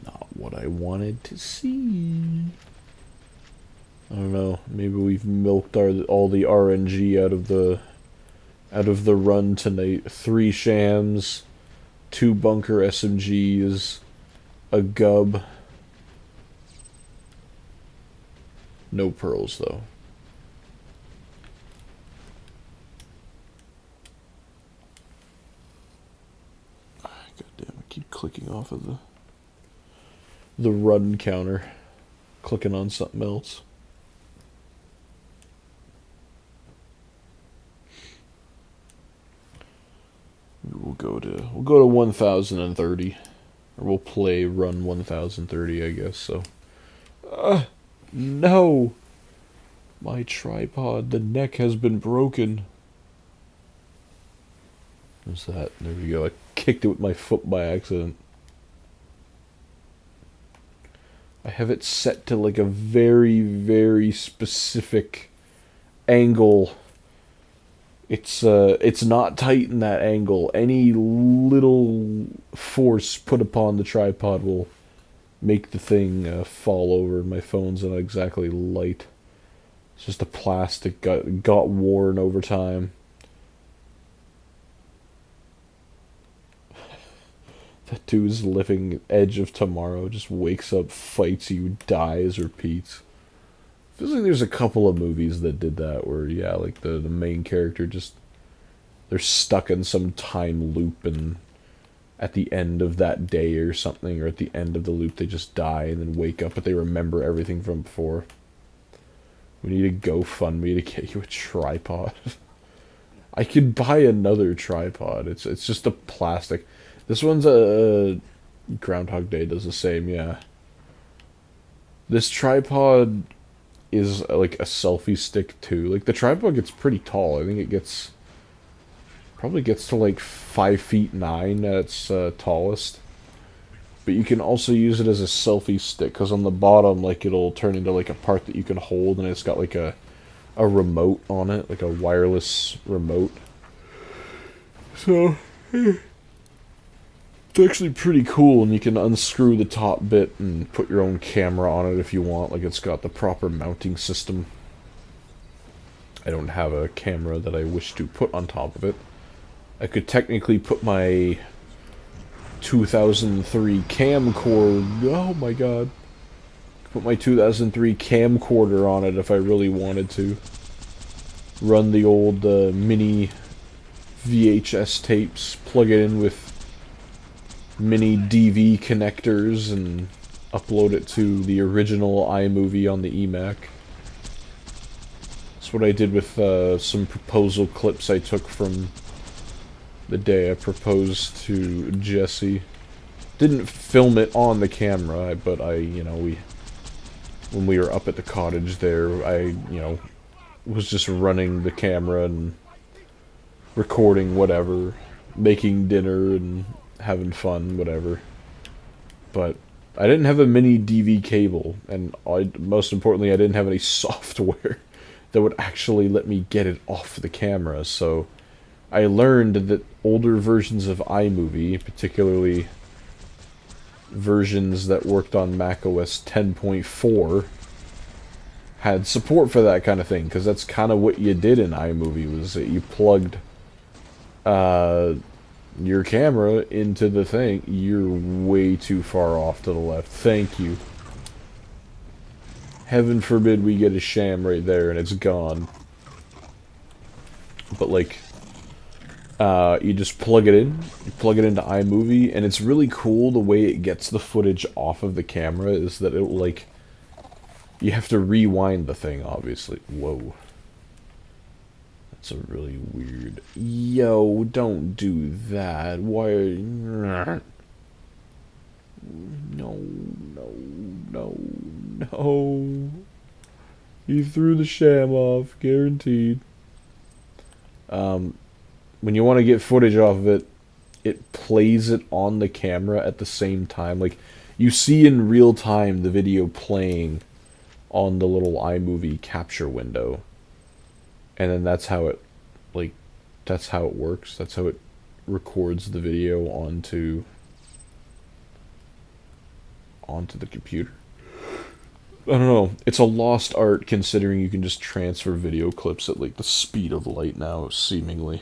Not what I wanted to see. I don't know. Maybe we've milked all the RNG out of the run tonight. 3 Shams, 2 bunker SMGs, a gub. No pearls though. God damn! I keep clicking off of the run counter, clicking on something else. We'll go to 1030, or we'll play run 1030, I guess. So, no, my tripod, the neck has been broken. What's that? There we go. I kicked it with my foot by accident. I have it set to like a very, very specific angle, it's not tight in that angle. Any little force put upon the tripod will make the thing fall over. My phone's not exactly light. It's just the plastic got worn over time. That dude's living edge of tomorrow. Just wakes up, fights you, dies, repeats. Feels like there's a couple of movies that did that where, yeah, like the main character just, they're stuck in some time loop, and at the end of that day or something, or at the end of the loop, they just die and then wake up, but they remember everything from before. We need a GoFundMe to get you a tripod. I could buy another tripod. It's just a plastic. This one's a Groundhog Day does the same, yeah. This tripod is like a selfie stick too. Like the tripod gets pretty tall. I think it gets probably gets to like 5'9" at its tallest. But you can also use it as a selfie stick, because on the bottom, like, it'll turn into like a part that you can hold, and it's got like a remote on it, like a wireless remote. So it's actually pretty cool, and you can unscrew the top bit and put your own camera on it if you want. Like, it's got the proper mounting system. I don't have a camera that I wish to put on top of it. I could technically put my 2003 camcorder. Oh my god. Put my 2003 camcorder on it if I really wanted to. Run the old mini VHS tapes, plug it in with mini DV connectors, and upload it to the original iMovie on the eMac. That's what I did with some proposal clips I took from the day I proposed to Jesse. Didn't film it on the camera, but when we were up at the cottage there, I was just running the camera and recording whatever, making dinner and having fun, whatever. But I didn't have a mini DV cable, and most importantly, I didn't have any software that would actually let me get it off the camera, so I learned that older versions of iMovie, particularly versions that worked on macOS 10.4, had support for that kind of thing, because that's kind of what you did in iMovie, was that you plugged your camera into the thing. You're way too far off to the left. Thank you. Heaven forbid we get a sham right there and it's gone. But like, you just plug it in, you plug it into iMovie, and it's really cool the way it gets the footage off of the camera, is that it'll, like, you have to rewind the thing, obviously. Whoa. That's a really weird... Yo, don't do that. Why are you... No, no, no, no. You threw the sham off, guaranteed. When you want to get footage off of it, it plays it on the camera at the same time. Like, you see in real time the video playing on the little iMovie capture window. And then that's how it, like, that's how it works. That's how it records the video onto the computer. I don't know. It's a lost art, considering you can just transfer video clips at, like, the speed of light now, seemingly.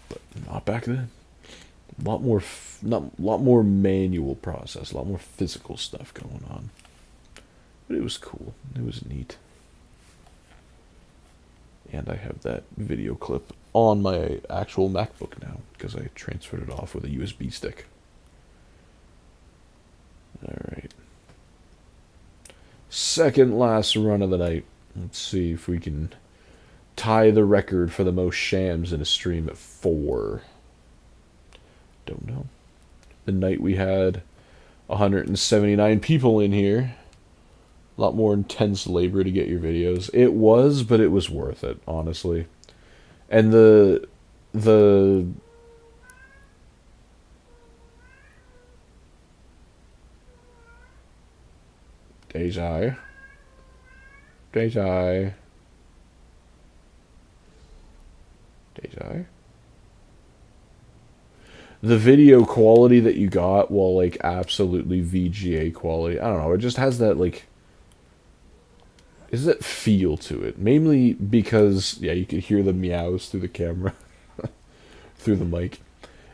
But not back then. A lot more manual process, a lot more physical stuff going on. But it was cool. It was neat. And I have that video clip on my actual MacBook now, because I transferred it off with a USB stick. Alright. Second last run of the night. Let's see if we can tie the record for the most shams in a stream at 4. Don't know. The night we had 179 people in here. A lot more intense labor to get your videos. It was, but it was worth it, honestly. And the Deja. Deja. Deja. The video quality that you got, while like absolutely VGA quality, I don't know, it just has that like, is that feel to it. Mainly because, yeah, you could hear the meows through the camera, through the mic.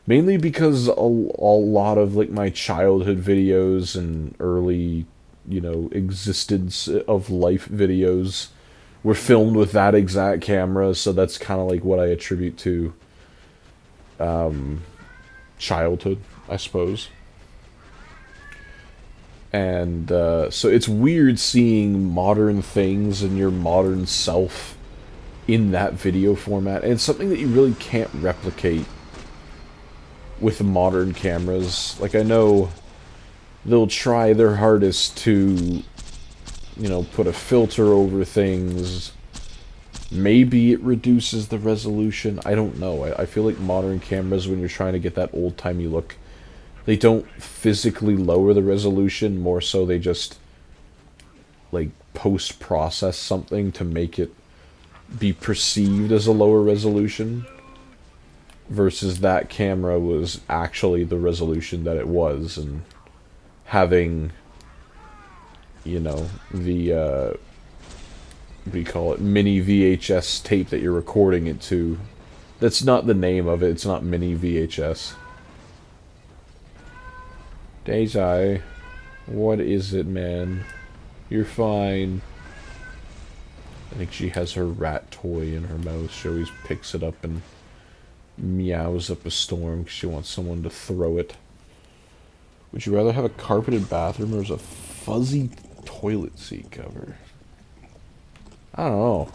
Mainly because a lot of like my childhood videos and early, existence of life videos were filmed with that exact camera, so that's kind of like what I attribute to childhood, I suppose. And so it's weird seeing modern things and your modern self in that video format. And it's something that you really can't replicate with modern cameras. Like, I know they'll try their hardest to, put a filter over things. Maybe it reduces the resolution. I don't know. I feel like modern cameras, when you're trying to get that old-timey look, they don't physically lower the resolution. More so they just, like, post-process something to make it be perceived as a lower resolution. Versus that camera was actually the resolution that it was. And having, the, what do you call it, mini VHS tape that you're recording it to. That's not the name of it. It's not mini VHS. Deja, what is it, man? You're fine. I think she has her rat toy in her mouth. She always picks it up and meows up a storm because she wants someone to throw it. Would you rather have a carpeted bathroom or a fuzzy toilet seat cover? I don't know.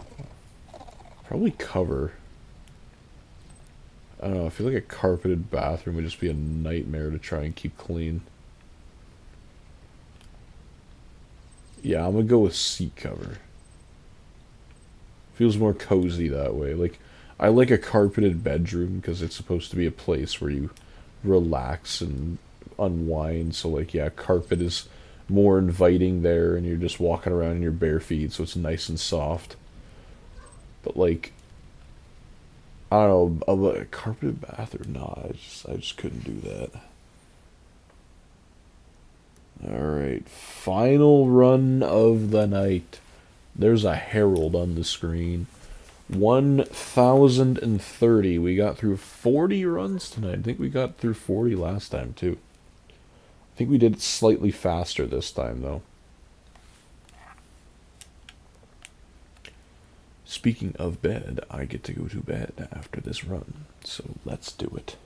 Probably cover. I don't know. I feel like a carpeted bathroom would just be a nightmare to try and keep clean. Yeah, I'm gonna go with seat cover. Feels more cozy that way. Like, I like a carpeted bedroom because it's supposed to be a place where you relax and unwind. So, like, yeah, carpet is more inviting there, and you're just walking around in your bare feet, so it's nice and soft. But, like, I don't know, a carpeted bathroom, nah, I just couldn't do that. Alright, final run of the night. There's a herald on the screen. 1,030. We got through 40 runs tonight. I think we got through 40 last time, too. I think we did it slightly faster this time, though. Speaking of bed, I get to go to bed after this run. So let's do it.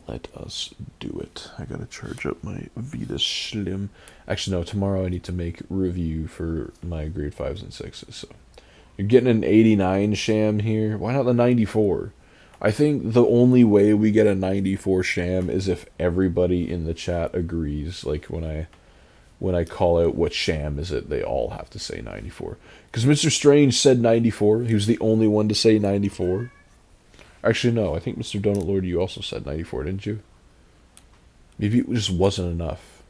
Let us do it. I gotta charge up my Vita Slim. Actually, no, tomorrow I need to make review for my grade 5s and 6s. So you're getting an 89 Sham here. Why not the 94? I think the only way we get a 94 Sham is if everybody in the chat agrees. Like, when I call out what Sham is it, they all have to say 94. Because Mr. Strange said 94. He was the only one to say 94. Actually, no. I think Mr. Donut Lord, you also said 94, didn't you? Maybe it just wasn't enough.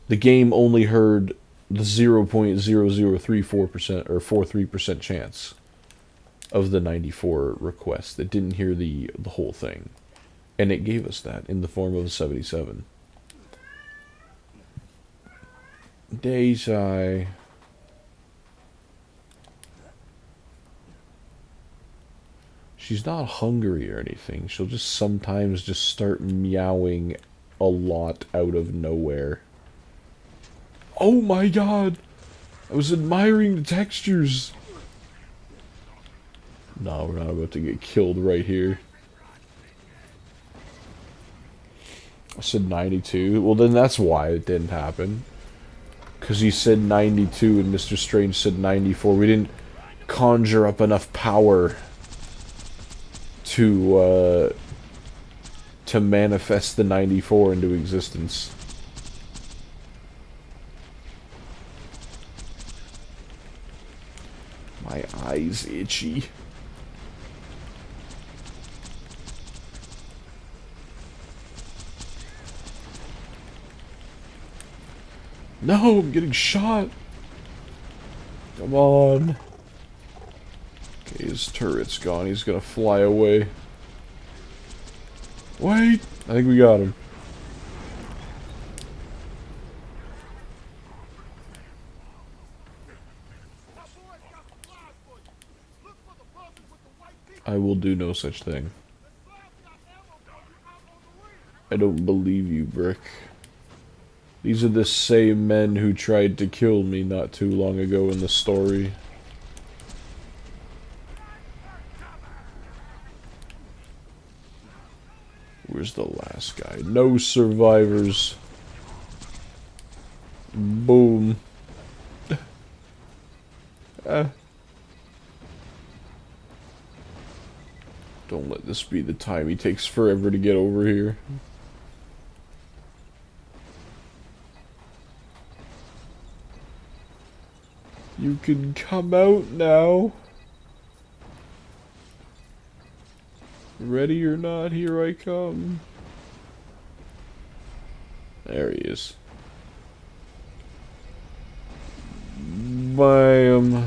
The game only heard the 0.0034% or 43% chance of the 94 request. It didn't hear the whole thing. And it gave us that in the form of a 77. Deja. She's not hungry or anything. She'll just sometimes just start meowing a lot out of nowhere. Oh my god! I was admiring the textures. No, we're not about to get killed right here. I said 92. Well, then that's why it didn't happen. Because he said 92 and Mr. Strange said 94. We didn't conjure up enough power to manifest the 94 into existence. My eyes itchy. No, I'm getting shot. Come on. Okay, his turret's gone. He's gonna fly away. Wait! I think we got him. I will do no such thing. I don't believe you, Brick. These are the same men who tried to kill me not too long ago in the story. Where's the last guy? No survivors. Boom. Don't let this be the time. He takes forever to get over here. You can come out now. Ready or not, here I come. There he is. Bam.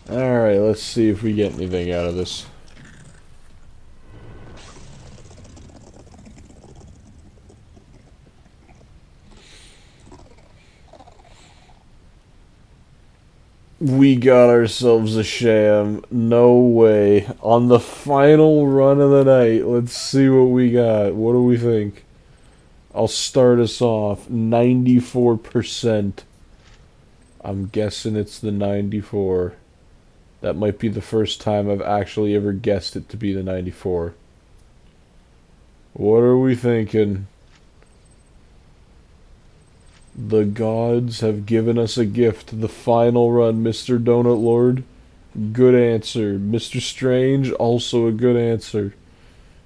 Alright, let's see if we get anything out of this. We got ourselves a Sham. No way. On the final run of the night, let's see what we got. What do we think? I'll start us off. 94%. I'm guessing it's the 94. That might be the first time I've actually ever guessed it to be the 94. What are we thinking? The gods have given us a gift. The final run, Mr. Donut Lord. Good answer. Mr. Strange, also a good answer.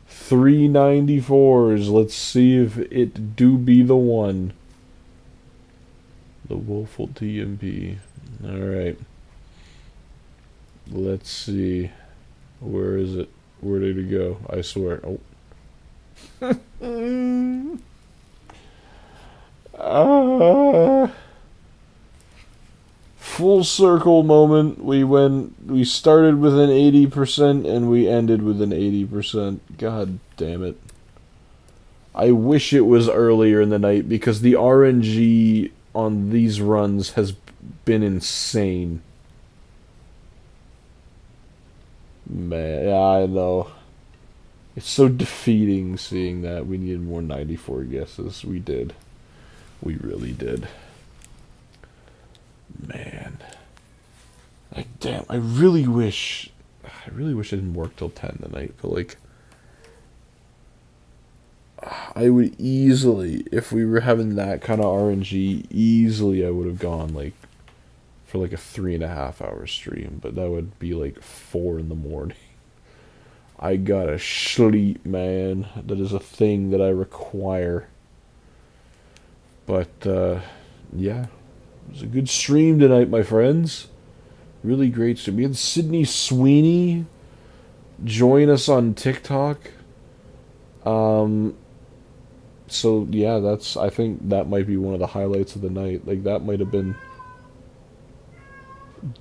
394s. Let's see if it do be the one. The Woeful TMP. Alright. Let's see. Where is it? Where did it go? I swear. Oh. Full circle moment. We started with an 80% and we ended with an 80%. God damn it. I wish it was earlier in the night because the RNG on these runs has been insane. Man, yeah, I know. It's so defeating seeing that. We needed more 94 guesses. We did. We really did. Man. Like, damn, I really wish it didn't work till 10 tonight, but like, I would easily, if we were having that kind of RNG, easily I would have gone like for like a 3.5 hour stream, but that would be like 4 in the morning. I gotta sleep, man. That is a thing that I require. But, yeah. It was a good stream tonight, my friends. Really great stream. We had Sydney Sweeney join us on TikTok. So, yeah, I think that might be one of the highlights of the night. Like, that might have been...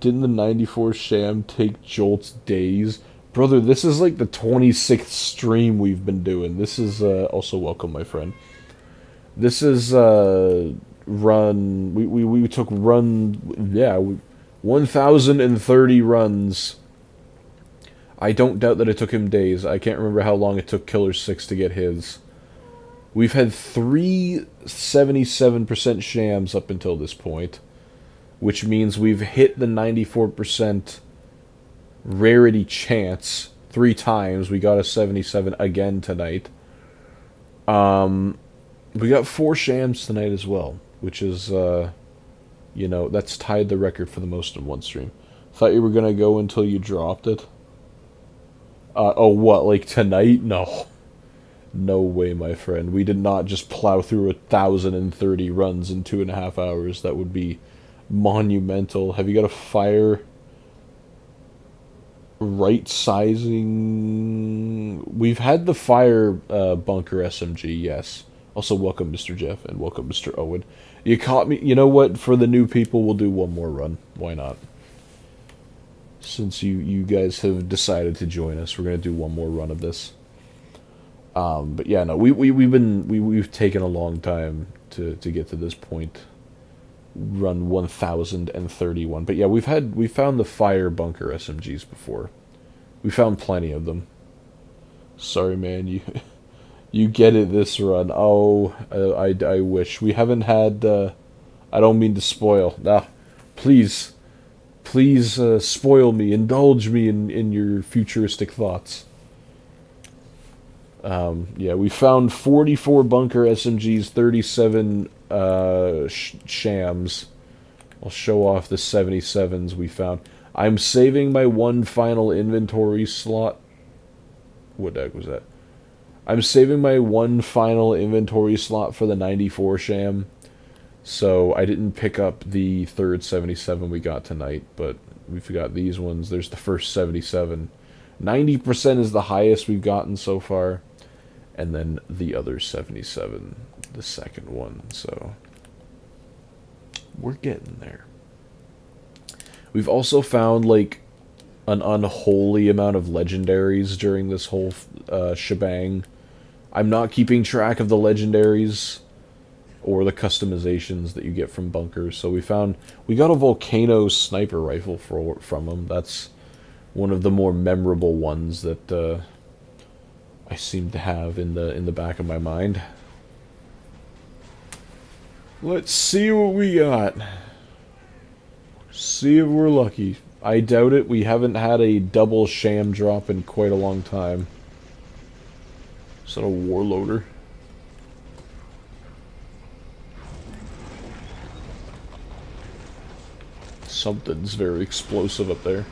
Didn't the 94 Sham take Jolt's days? Brother, this is like the 26th stream we've been doing. This is, also welcome, my friend. This is, run... We took run... Yeah, 1,030 runs. I don't doubt that it took him days. I can't remember how long it took Killer 6 to get his. We've had 3 77% Shams up until this point, which means we've hit the 94% rarity chance 3 times. We got a 77 again tonight. We got 4 Shams tonight as well, which is, you know, that's tied the record for the most in one stream. Thought you were gonna go until you dropped it. Oh, what, like tonight? No. No way, my friend. We did not just plow through 1,030 runs in 2.5 hours. That would be monumental. Have you got a fire right sizing? We've had the fire bunker SMG, yes. Also, welcome, Mr. Jeff, and welcome, Mr. Owen. You caught me. You know what? For the new people, we'll do one more run. Why not? Since you guys have decided to join us, we're gonna do one more run of this. But yeah, no, we've taken a long time to get to this point. Run 1031. But yeah, we found the fire bunker SMGs before. We found plenty of them. Sorry, man, you get it this run. Oh, I wish we haven't had. I don't mean to spoil. Nah, please, please spoil me, indulge me in your futuristic thoughts. Yeah, we found 44 bunker SMGs, 37 shams. I'll show off the 77s we found. I'm saving my one final inventory slot. What the heck was that? I'm saving my one final inventory slot for the 94 sham. So I didn't pick up the third 77 we got tonight, but we've got these ones. There's the first 77. 90% is the highest we've gotten so far. And then the other 77, the second one. So we're getting there. We've also found like an unholy amount of legendaries during this whole shebang. I'm not keeping track of the legendaries or the customizations that you get from bunkers. So we got a volcano sniper rifle from them. That's one of the more memorable ones that I seem to have in the back of my mind. Let's see what we got. See if we're lucky. I doubt it. We haven't had a double sham drop in quite a long time. Is that a warloader? Something's very explosive up there.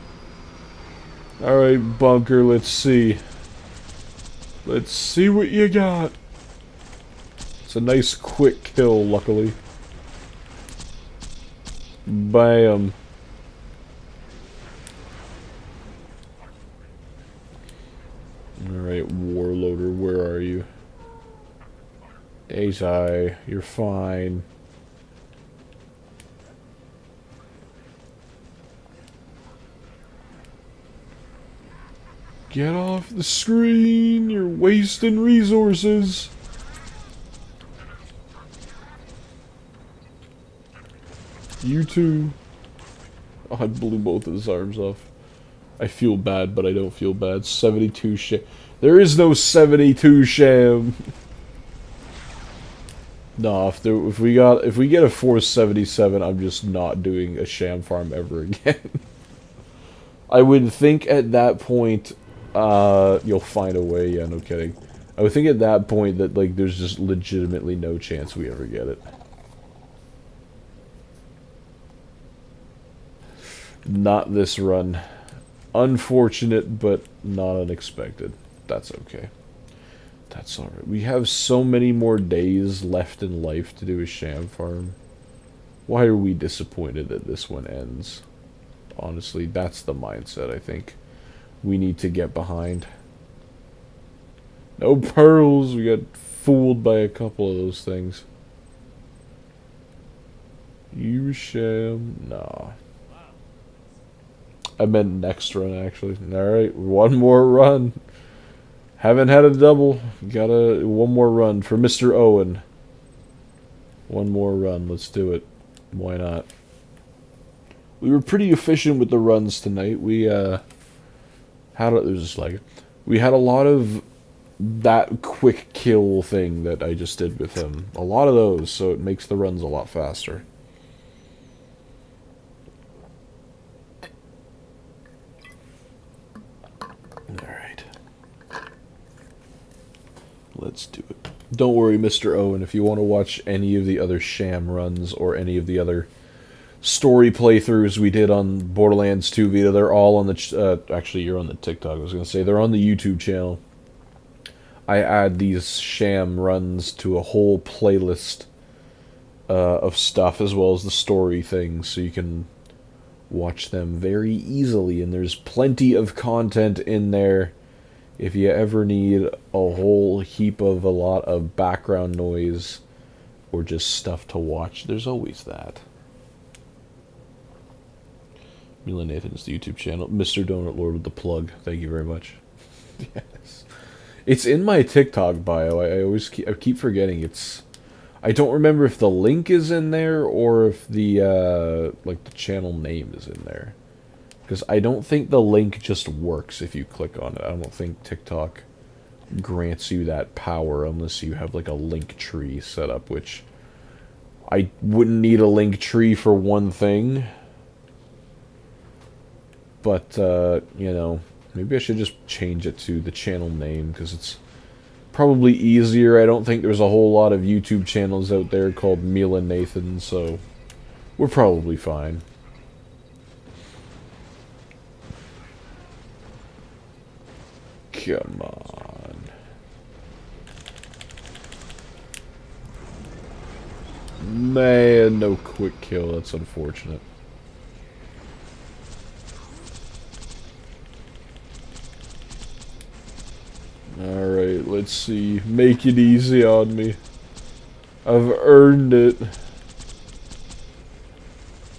Alright, bunker, let's see. Let's see what you got. It's a nice quick kill, luckily. Bam. Alright, warloader, where are you? Azai, you're fine. Get off the screen, you're wasting resources. You too. Oh, I blew both of his arms off. I feel bad, but I don't feel bad. 72 sham. There is no 72 sham. Nah, if we get a 477, I'm just not doing a sham farm ever again. I would think at that point, you'll find a way. Yeah, no kidding. I would think at that point that like there's just legitimately no chance we ever get it. Not this run. Unfortunate, but not unexpected. That's okay. That's alright. We have so many more days left in life to do a sham farm. Why are we disappointed that this one ends? Honestly, that's the mindset I think we need to get behind. No pearls! We got fooled by a couple of those things. You sham? Nah. I meant next run, actually. Alright, one more run. Haven't had a double. One more run for Mr. Owen. One more run. Let's do it. Why not? We were pretty efficient with the runs tonight. We had a lot of that quick kill thing that I just did with him. A lot of those, so it makes the runs a lot faster. Alright. Let's do it. Don't worry, Mr. Owen, if you want to watch any of the other sham runs or any of the other story playthroughs we did on Borderlands 2 Vita, they're all on the... actually, you're on the TikTok, I was going to say. They're on the YouTube channel. I add these sham runs to a whole playlist of stuff, as well as the story things, so you can watch them very easily. And there's plenty of content in there If you ever need a whole heap of a lot of background noise or just stuff to watch, there's always that. Mila Nathan's the YouTube channel. Mr. Donut Lord with the plug. Thank you very much. Yes. It's in my TikTok bio. I keep forgetting it's. I don't remember if the link is in there or if the like the channel name is in there. Because I don't think the link just works if you click on it. I don't think TikTok grants you that power unless you have like a link tree set up, which I wouldn't need a link tree for one thing. But, you know, maybe I should just change it to the channel name, because it's probably easier. I don't think there's a whole lot of YouTube channels out there called Mila Nathan, so we're probably fine. Come on. Man, no quick kill. That's unfortunate. Alright, let's see. Make it easy on me. I've earned it.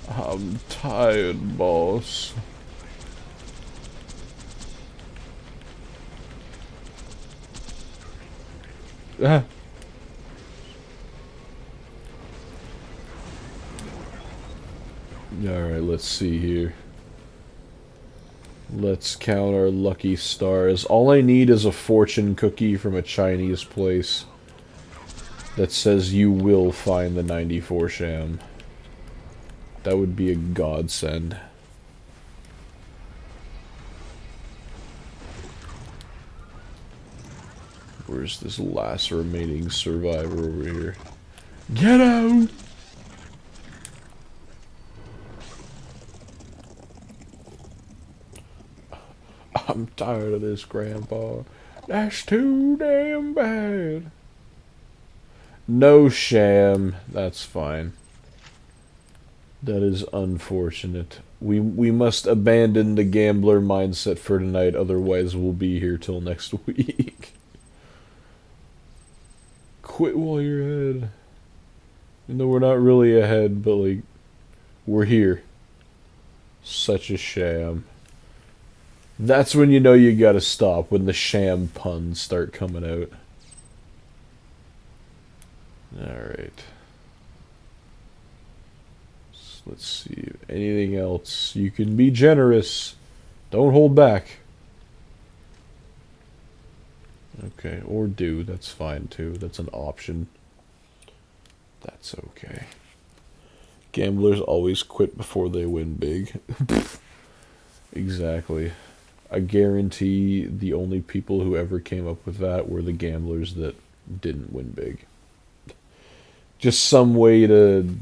I'm tired, boss. Ah. Alright, let's see here. Let's count our lucky stars. All I need is a fortune cookie from a Chinese place that says you will find the 94 Sham. That would be a godsend. Where's this last remaining survivor over here? Get out! I'm tired of this, Grandpa. That's too damn bad. No Sham. That's fine. That is unfortunate. We must abandon the gambler mindset for tonight, otherwise we'll be here till next week. Quit while you're ahead. You know, we're not really ahead, but like, we're here. Such a sham. That's when you know you gotta stop, when the sham puns start coming out. Alright. So let's see. Anything else? You can be generous. Don't hold back. Okay, or do. That's fine too. That's an option. That's okay. Gamblers always quit before they win big. Exactly. I guarantee the only people who ever came up with that were the gamblers that didn't win big. Just some way to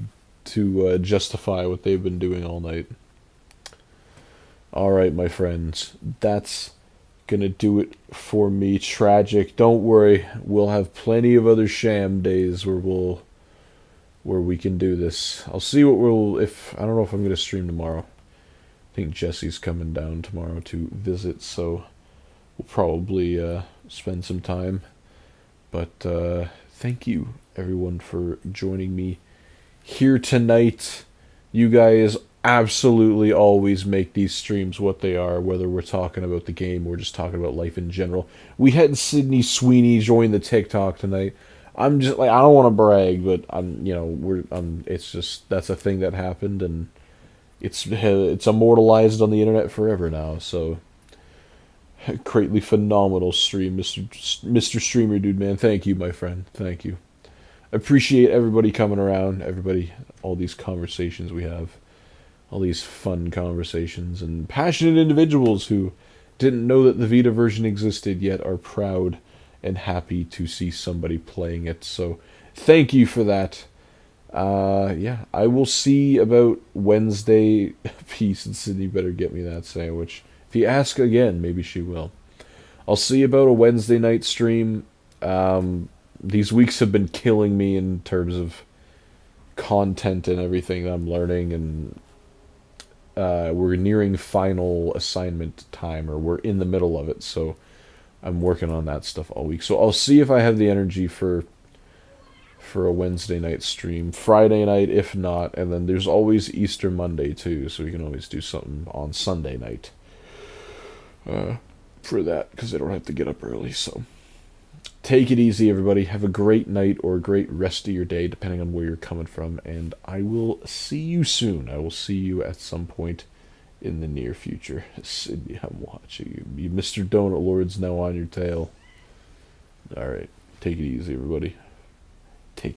justify what they've been doing all night. Alright, my friends. That's gonna do it for me. Tragic. Don't worry. We'll have plenty of other sham days where we can do this. I'll see what I don't know if I'm gonna stream tomorrow. I think Jesse's coming down tomorrow to visit, so we'll probably spend some time. But thank you, everyone, for joining me here tonight. You guys absolutely always make these streams what they are, whether we're talking about the game or just talking about life in general. We had Sydney Sweeney join the TikTok tonight. I'm just like, I don't want to brag, but it's just, that's a thing that happened, and it's immortalized on the internet forever now. So greatly phenomenal stream, Mr. Streamer Dude, man. Thank you, my friend. Thank you. I appreciate everybody coming around, all these conversations we have, all these fun conversations, and passionate individuals who didn't know that the Vita version existed yet are proud and happy to see somebody playing it. So thank you for that. Yeah, I will see about Wednesday. Peace, and Sydney better get me that sandwich. If you ask again, maybe she will. I'll see about a Wednesday night stream. These weeks have been killing me in terms of content and everything that I'm learning, and we're nearing final assignment time, or we're in the middle of it, so I'm working on that stuff all week. So I'll see if I have the energy for a Wednesday night stream. Friday night, if not, and then there's always Easter Monday too, so we can always do something on Sunday night for that, because I don't have to get up early. So take it easy, everybody. Have a great night or a great rest of your day, depending on where you're coming from, and I will see you soon. I will see you at some point in the near future. Sydney, I'm watching you. Mr. Donut Lord's now on your tail. Alright, take it easy, everybody.